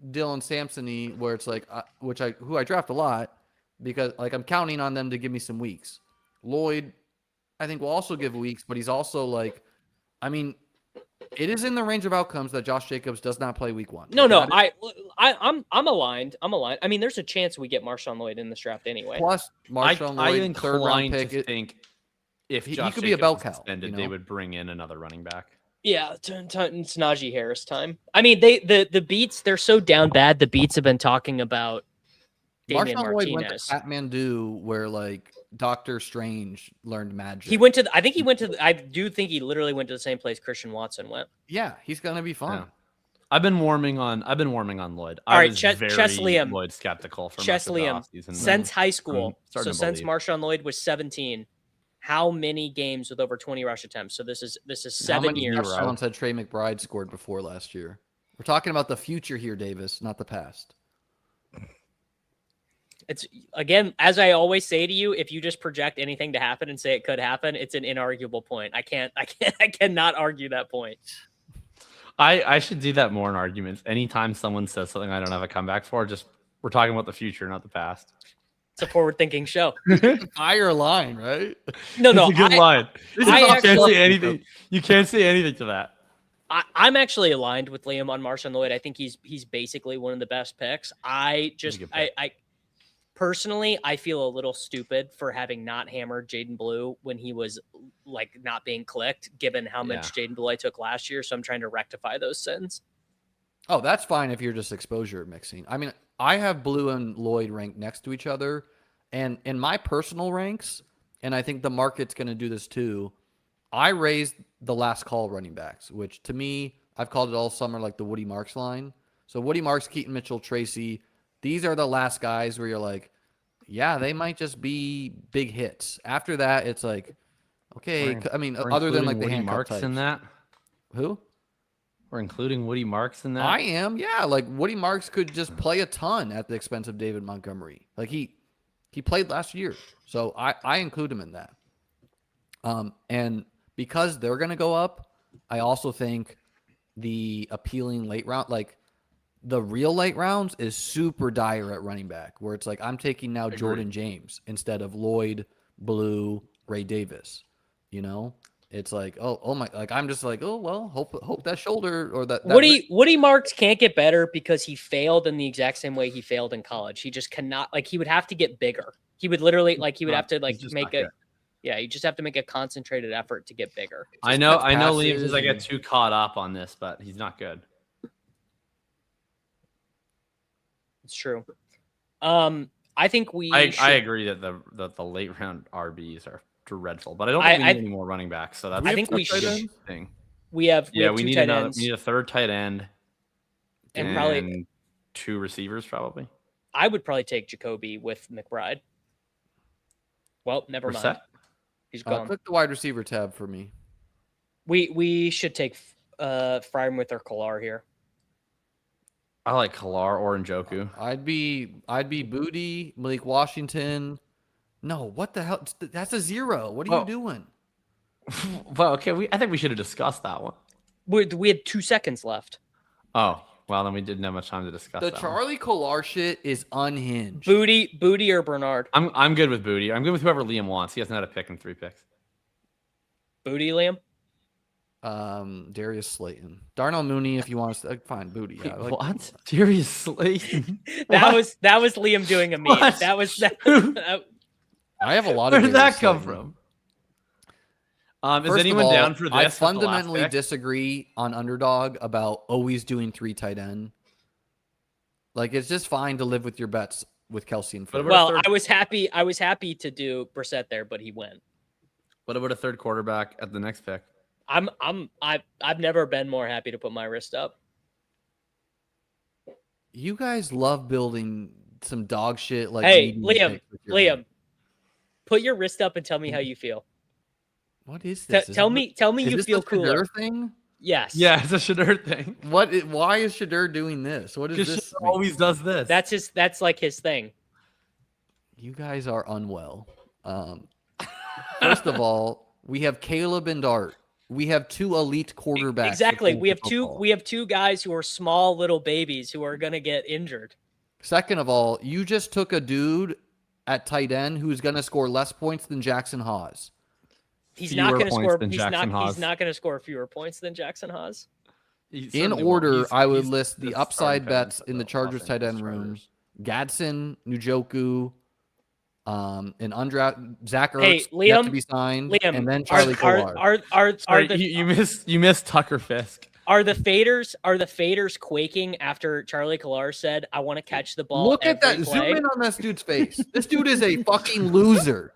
Dylan Sampson-y, where it's like who I draft a lot because like I'm counting on them to give me some weeks. Lloyd, I think will also give weeks, but he's also like, I mean, it is in the range of outcomes that Josh Jacobs does not play week 1. No, I'm aligned. I mean, there's a chance we get Marshawn Lloyd in this draft anyway. Plus, Marshawn Lloyd, third round pick. To think if he Josh could be a bell Jacobs cow. was suspended, they would bring in another running back. Yeah, it's Najee Harris time. I mean, the beats, they're so down bad. The beats have been talking about Damian Marshawn Lloyd went to Martinez. Kathmandu where like Doctor Strange learned magic. He went to. I do think he literally went to the same place Christian Watson went. Yeah, he's gonna be fun. Yeah. I've been warming on Lloyd. All right, I was Chess Liam. Lloyd skeptical for Chess much of the Liam. offseason. Since high school, starting so to since believe. Marshawn Lloyd was 17, how many games with over 20 rush attempts? So this is How 7 many years. touchdowns had Trey McBride scored before last year? We're talking about the future here, Davis, not the past. It's again, as I always say to you, if you just project anything to happen and say it could happen, it's an inarguable point. I cannot argue that point. I should do that more in arguments. Anytime someone says something I don't have a comeback for, just we're talking about the future, not the past. It's a forward-thinking show. Higher line, right? No, It's a good line. You can't say anything. You can't say anything to that. I'm actually aligned with Liam on Marshawn Lloyd. I think he's basically one of the best picks. I personally, I feel a little stupid for having not hammered Jaden Blue when he was like not being clicked, given how much Jaden Blue I took last year. So I'm trying to rectify those sins. Oh, that's fine if you're just exposure mixing. I mean, I have Blue and Lloyd ranked next to each other. And in my personal ranks, and I think the market's going to do this too, I raised the last call running backs, which to me, I've called it all summer like the Woody Marks line. So Woody Marks, Keaton Mitchell, Tracy, these are the last guys where you're like, yeah, they might just be big hits. After that, it's like, okay. I mean, other than like the Woody handcuff Marks types. in that. Who? We're including Woody Marks in that. I am, yeah. Like Woody Marks could just play a ton at the expense of David Montgomery. Like he played last year, so I include him in that. And because they're gonna go up, I also think the appealing late round, like the real late rounds, is super dire at running back, where it's like I'm taking now Jordan James instead of Lloyd, Blue, Ray Davis. You know, it's like oh my, like I'm just like oh well, hope that shoulder or that Woody Marks can't get better because he failed in the exact same way he failed in college. He just cannot, like he would have to get bigger. He would literally have to like make a. Yeah, you just have to make a concentrated effort to get bigger. I know Liam says I get too caught up on this, but he's not good. It's true. I think I agree that the late round RBs are dreadful, but I don't think we need any more running backs. So that's I think we should. Thing. We need need another. We need a third tight end, and probably 2 receivers. Probably. I would probably take Jakobi with McBride. Well, never mind. He's gone. Click the wide receiver tab for me. We should take Freiermuth or Kolar here. I like Kolar or Njoku. I'd be Booty, Malik Washington. No, what the hell? That's a 0. What are you doing? Well, okay. I think we should have discussed that one. We had 2 seconds left. Oh, well, then we didn't have much time to discuss The that Charlie Kolar shit is unhinged. Booty or Bernard? I'm good with Booty. I'm good with whoever Liam wants. He hasn't had a pick in 3 picks. Booty, Liam? Darius Slayton. Darnell Mooney, if you want to fine, booty. Yeah, Wait, what? Darius Slayton? that was Liam doing a meme. What? That was that. I have a lot Where of did that Darius come Slayton. from? Is First of anyone all, down for this? I as the last fundamentally pick? disagree on Underdog about always doing 3 tight end. Like, it's just fine to live with your bets with Kelsey and Phillips. Well, I was happy to do Brissett there, but he went. What about a third quarterback at the next pick? I've never been more happy to put my wrist up. You guys love building some dog shit like. Hey, medium picks with your Liam, head. put your wrist up and tell me how you feel. What is this? Tell me Is you this feel the cooler. Shador thing? Yes. Yeah, it's a Shador thing. Why is Shador doing this? What is Because this? Shador always does this. That's like his thing. You guys are unwell. First of all, we have Caleb and Dart. We have 2 elite quarterbacks. Exactly. in We have football. two guys who are small little babies who are gonna get injured. Second of all, you just took a dude at tight end who's going to score less points than Jackson Haas. He's Fewer not gonna points score than he's Jackson not Haas. he's not gonna score fewer points than Jackson Haas. He In certainly won't. order, He's- I would he's list the starting upside tight bets end in the for Chargers tight end room. Gadsden, Njoku, and Zach Ertz Hey, yet Liam, to be signed, and then are Charlie Kolar. Sorry, the you missed Tucker Fisk. Are the faders quaking after Charlie Kolar said, "I want to catch the ball"? Look at that! every play"? Zoom in on this dude's face. This dude is a fucking loser.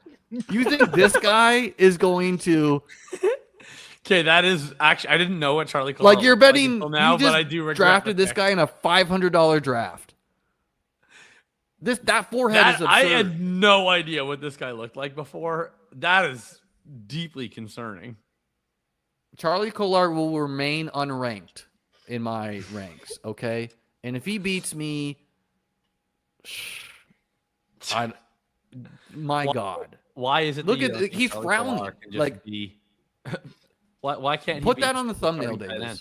You think this guy is going to Okay, that is actually I didn't know what Charlie Kolar like you're looked like betting? until now, You just but I do regret drafted the this pick. guy in a $500 draft. That forehead is absurd. I had no idea what this guy looked like before. That is deeply concerning. Charlie Kolar will remain unranked in my ranks, okay? And if he beats me, my God. Why is it? Look that you at don't think he's Charlie frowning. Kolar can just Like, be... why can't he put be that on the thumbnail, starting tight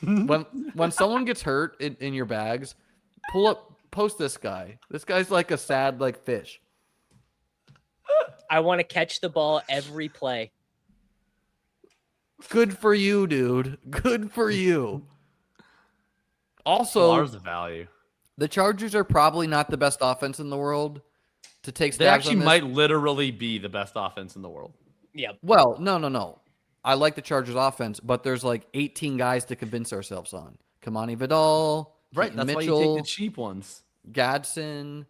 Davis. when someone gets hurt in your bags, post this guy. This guy's like a sad like fish. I want to catch the ball every play. Good for you, dude. Good for you. Also, Kolar's the value. the Chargers are probably not the best offense in the world to take They stabs actually on this. might literally be the best offense in the world. Yeah. Well, no. I like the Chargers offense, but there's like 18 guys to convince ourselves on. Kamani Vidal, Right, Keaton that's Mitchell, why you take the cheap ones. Gadsden,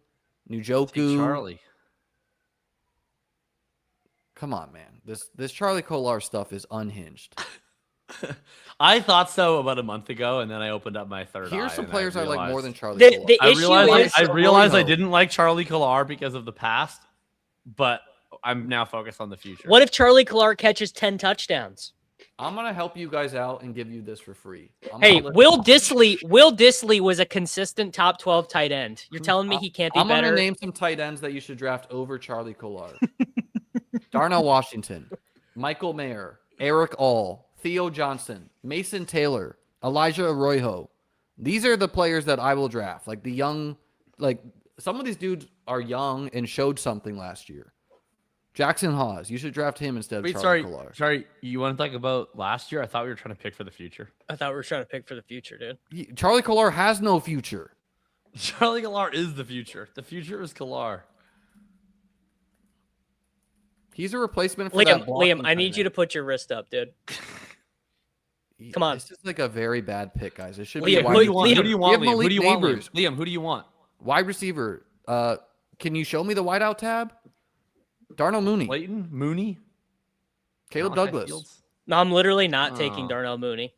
Take Njoku. Charlie. Come on, man. This Charlie Kolar stuff is unhinged. I thought so about a month ago, and then I opened up my third eye. Here's some and players I like more realized- than Charlie The- Kolar. the I issue realized is- I realized I Rojo. didn't like Charlie Kolar because of the past, but I'm now focused on the future. What if Charlie Kolar catches 10 touchdowns? I'm gonna help you guys out and give you this for free. Hey, Will Dissly was a consistent top 12 tight end. You're telling me he can't be I'm better? gonna name some tight ends that you should draft over Charlie Kolar. Darnell Washington, Michael Mayer, Eric All, Theo Johnson, Mason Taylor, Elijah Arroyo. These are the players that I will draft. Like the young, like some of these dudes are young and showed something last year. Jackson Haas, you should draft him instead of Wait, Charlie Kolar. sorry. You want to talk about last year? I thought we were trying to pick for the future. I thought we were trying to pick for the future, dude. Charlie Kolar has no future. Charlie Kolar is the future. The future is Kolar. He's a replacement for that Liam, I need you to put your wrist up, dude. Come on. This is like a very bad pick, guys. It should Liam, be a who wide do you want? Who do you want, We have Liam? Who do you Malik want, Liam? Nabers. Liam, who do you want? Wide receiver. Can you show me the wideout tab? Darnell Mooney. Clayton? Mooney? Caleb Malachi Douglas. Fields? No, I'm literally not taking Oh. Darnell Mooney.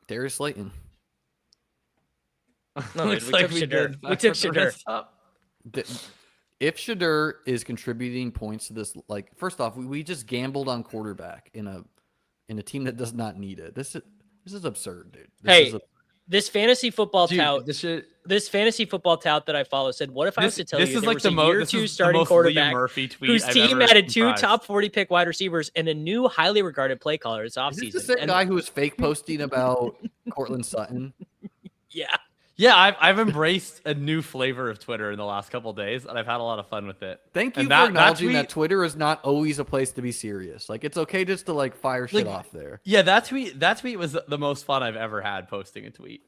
Darius Slayton. No, Looks dude, like we took Shador. did. We took Shador. If Shador is contributing points to this, like first off, we just gambled on quarterback in a team that does not need it. This is absurd, dude. This fantasy football Dude, tout, this fantasy football tout that I follow said, "What if I was to tell you is there like was the a year this two is the starting most Liam quarterback Murphy tweet whose I've team ever added 2 comprised. top 40 pick wide receivers and a new highly regarded play caller this is this the offseason?" same And guy who was fake posting about Cortland Sutton? yeah, Yeah, I've embraced a new flavor of Twitter in the last couple of days, and I've had a lot of fun with it. Thank you And for acknowledging tweet, that Twitter is not always a place to be serious. Like, it's okay just to like fire shit off there. Yeah, that tweet was the most fun I've ever had posting a tweet.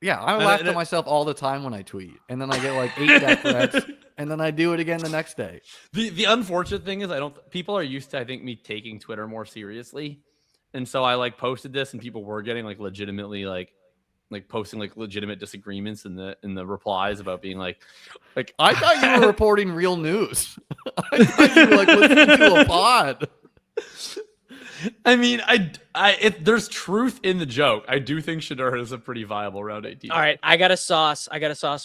Yeah, I laugh at myself all the time when I tweet, and then I get like 8 death threats, and then I do it again the next day. The unfortunate thing is people are used to, I think, me taking Twitter more seriously, and so I like posted this, and people were getting like legitimately like posting like legitimate disagreements in the replies about being like I thought you were reporting real news. I thought you were like listening to a pod. I mean, there's truth in the joke. I do think Shakir is a pretty viable round 18. All right, I got to sauce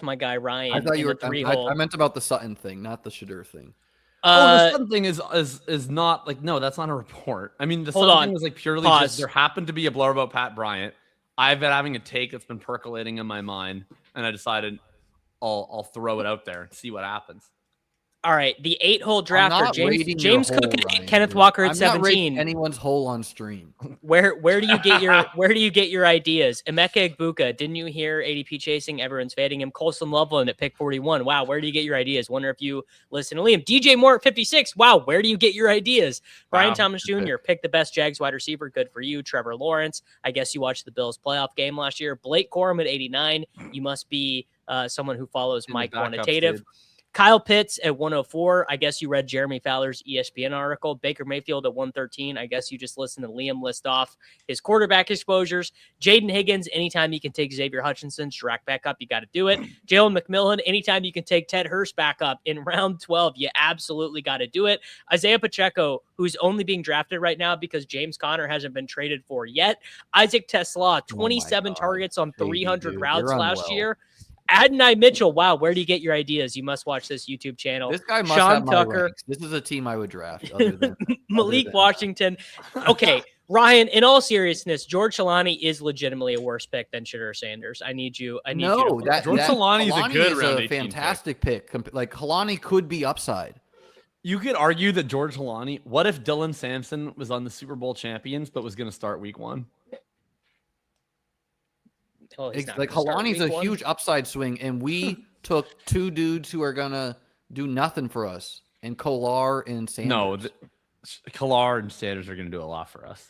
my guy Ryan. I thought you were. I meant about the Sutton thing, not the Shakir thing. The Sutton thing is not like, no, that's not a report. I mean, the Sutton thing was like purely just there happened to be a blur about Pat Bryant. I've been having a take that's been percolating in my mind, and I decided I'll throw it out there and see what happens. All right, the 8-hole drafter, James Cook and Ryan, Kenneth Walker at I'm 17. Not anyone's hole on stream. Where do you get your ideas? Emeka Egbuka, didn't you hear ADP chasing? Everyone's fading him. Colson Loveland at pick 41. Wow, where do you get your ideas? Wonder if you listen to Liam. DJ Moore at 56. Wow, where do you get your ideas? Brian Thomas Jr. Pick the best Jags wide receiver. Good for you. Trevor Lawrence. I guess you watched the Bills playoff game last year. Blake Corum at 89. You must be someone who follows Mike Quantitative. Kyle Pitts at 104. I guess you read Jeremy Fowler's ESPN article. Baker Mayfield at 113. I guess you just listened to Liam list off his quarterback exposures. Jaden Higgins, anytime you can take Xavier Hutchinson's direct back up, you got to do it. Jalen McMillan, anytime you can take Ted Hurst back up in round 12, you absolutely got to do it. Isaiah Pacheco, who's only being drafted right now because James Conner hasn't been traded for yet. Isaac Tesla, 27 targets on 300 routes last year. Adonai Mitchell, wow, where do you get your ideas? You must watch this YouTube channel. This guy must Sean have my Tucker. ranks. This is a team I would draft. Other than, Malik Washington. Okay, Ryan, in all seriousness, George Kalani is legitimately a worse pick than Shakir Sanders. I need you to George Kalani is a good round 18 fantastic pick. Like, Kalani could be upside. You could argue that George Kalani, what if Dylan Sampson was on the Super Bowl champions but was going to start week 1? Well, like, Kalani's a huge upside swing, and we took 2 dudes who are gonna do nothing for us, and Kolar and Sanders. No, Kolar and Sanders are gonna do a lot for us.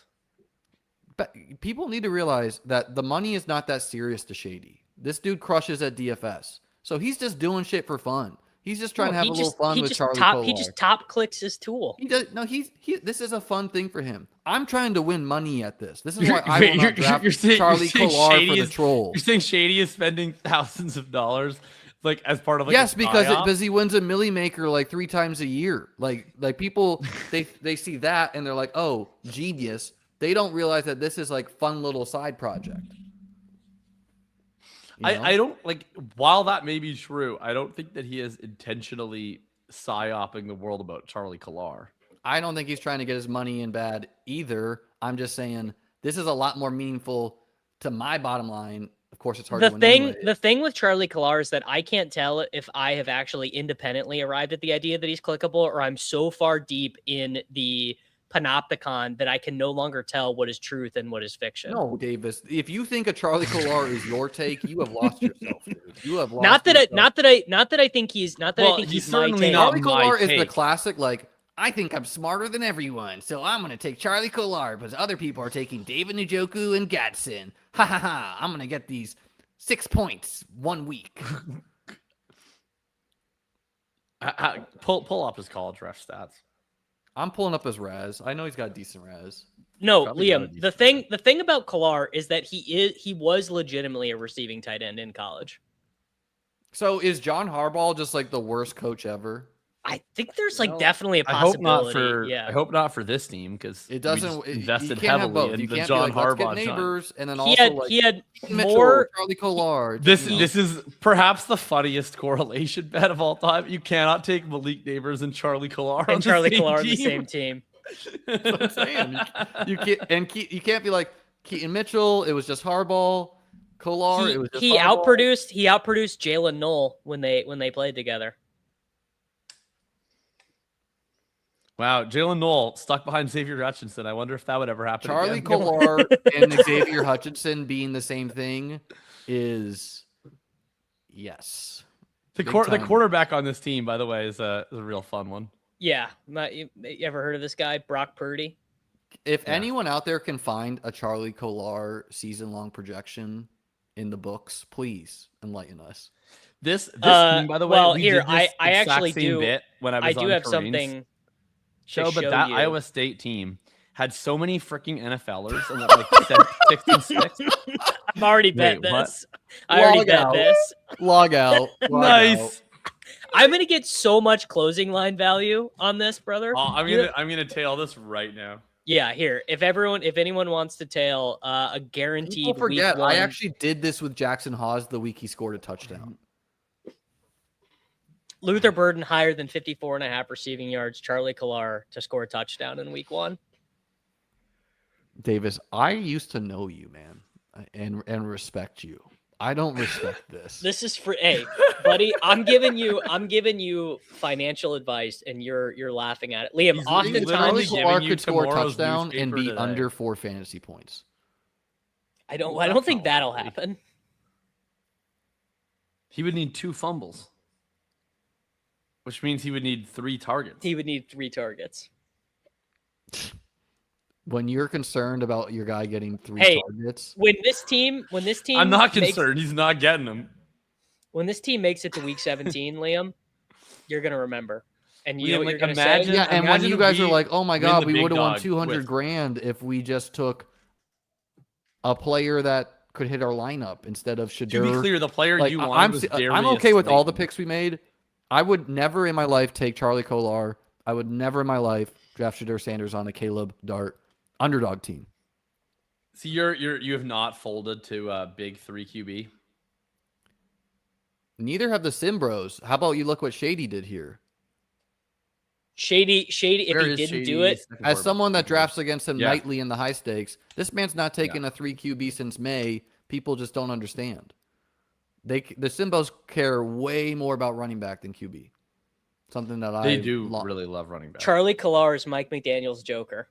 But people need to realize that the money is not that serious to Shady. This dude crushes at DFS, so he's just doing shit for fun. He's just trying to have a little fun with Charlie Kolar. He just top clicks his tool. He does. No, this is a fun thing for him. I'm trying to win money at this. This is why I will not draft Charlie Kolar for the troll. You're saying Shady is spending thousands of dollars, like, as part of like yes, because he wins a Millie Maker like 3 times a year. Like people they see that and they're like, oh, genius. They don't realize that this is like fun little side project. I don't like, while that may be true, I don't think that he is intentionally psyoping the world about Charlie Kolar. I don't think he's trying to get his money in bad either. I'm just saying this is a lot more meaningful to my bottom line. Of course, it's hard to win anyway. The thing with Charlie Kolar is that I can't tell if I have actually independently arrived at the idea that he's clickable, or I'm so far deep in the panopticon that I can no longer tell what is truth and what is fiction. No, Davis. If you think a Charlie Kolar is your take, you have lost yourself, dude. You have lost. Not that I think he's my take. Charlie Kolar is the classic, like, I think I'm smarter than everyone, so I'm gonna take Charlie Kolar because other people are taking David Njoku and Gadsden. Ha ha ha! I'm gonna get these 6 points 1 week. Pull up his college ref stats. I'm pulling up his Raz. I know he's got decent Raz. No, Liam. The thing about Kolar is that he was legitimately a receiving tight end in college. So is John Harbaugh just like the worst coach ever? I think there's definitely a possibility. I hope not for this team, because it doesn't invested heavily in the John Harbaugh Nabers, and then he had more Charlie Kolar. This is perhaps the funniest correlation bet of all time. You cannot take Malik Nabers and Charlie Kolar on the same team. That's what I'm saying. You can't be like Keaton Mitchell. It was just Harbaugh. Kolar. It was just he Harbaugh. outproduced Jalen Knoll when they played together. Wow, Jalen Knoll stuck behind Xavier Hutchinson. I wonder if that would ever happen. Charlie again. Kolar and Xavier Hutchinson being the same thing is Yes. The Big the time. quarterback on this team, by the way, is a real fun one. Yeah. You ever heard of this guy, Brock Purdy? If anyone out there can find a Charlie Kolar season-long projection in the books, please enlighten us. This team, by the way, well, we here did this I exact actually same do. bit when I was I do on have Kareem's something show, to but show that you. Iowa State team had so many freaking NFLers and like 6 and 6. I've already bet Wait, what? this. I already Log bet out. this. Log out. Log Nice. out. I'm gonna get so much closing line value on this, brother. Oh, I'm gonna tail this right now. Yeah, here. If anyone wants to tail a guaranteed People forget, week one, I actually did this with Jackson Hawes the week he scored a touchdown. Luther Burden higher than 54.5 receiving yards. Charlie Kolar to score a touchdown in week one. Davis, I used to know you, man, and respect you. I don't respect this. This is for buddy. I'm giving you financial advice, and you're laughing at it. Liam, He's oftentimes literally Charlie Kolar giving you could score a tomorrow's touchdown and newspaper be today. under 4 fantasy points. I don't think that'll likely. happen. He would need 2 fumbles, which means he would need 3 targets. He would need 3 targets. When you're concerned about your guy getting 3 targets, When this team, I'm not makes- concerned. He's not getting them. When this team makes it to week 17, Liam, you're gonna remember, and you Liam, know what like, you're gonna imagine- say. yeah, and when imagine you guys we are like, "Oh my win god, the we big would have won dog 200 with- grand if we just took a player that could hit our lineup instead of Shakir." To be clear, the player Like, you wanted I'm was I'm okay with all the Slayton. picks we made. I would never in my life take Charlie Kolar. I would never in my life draft Shakir Sanders on a Caleb Dart underdog team. See, you have not folded to a big 3 QB. Neither have the Simbros. How about you look what Shady did here? Shady. If Where he is didn't Shady do it, second As quarterback? someone that drafts against him Yeah. nightly in the high stakes, this man's not taking a 3 QB since May. People just don't understand. The Simbos care way more about running back than QB. Something that They do really love running back. Charlie Kolar is Mike McDaniel's Joker.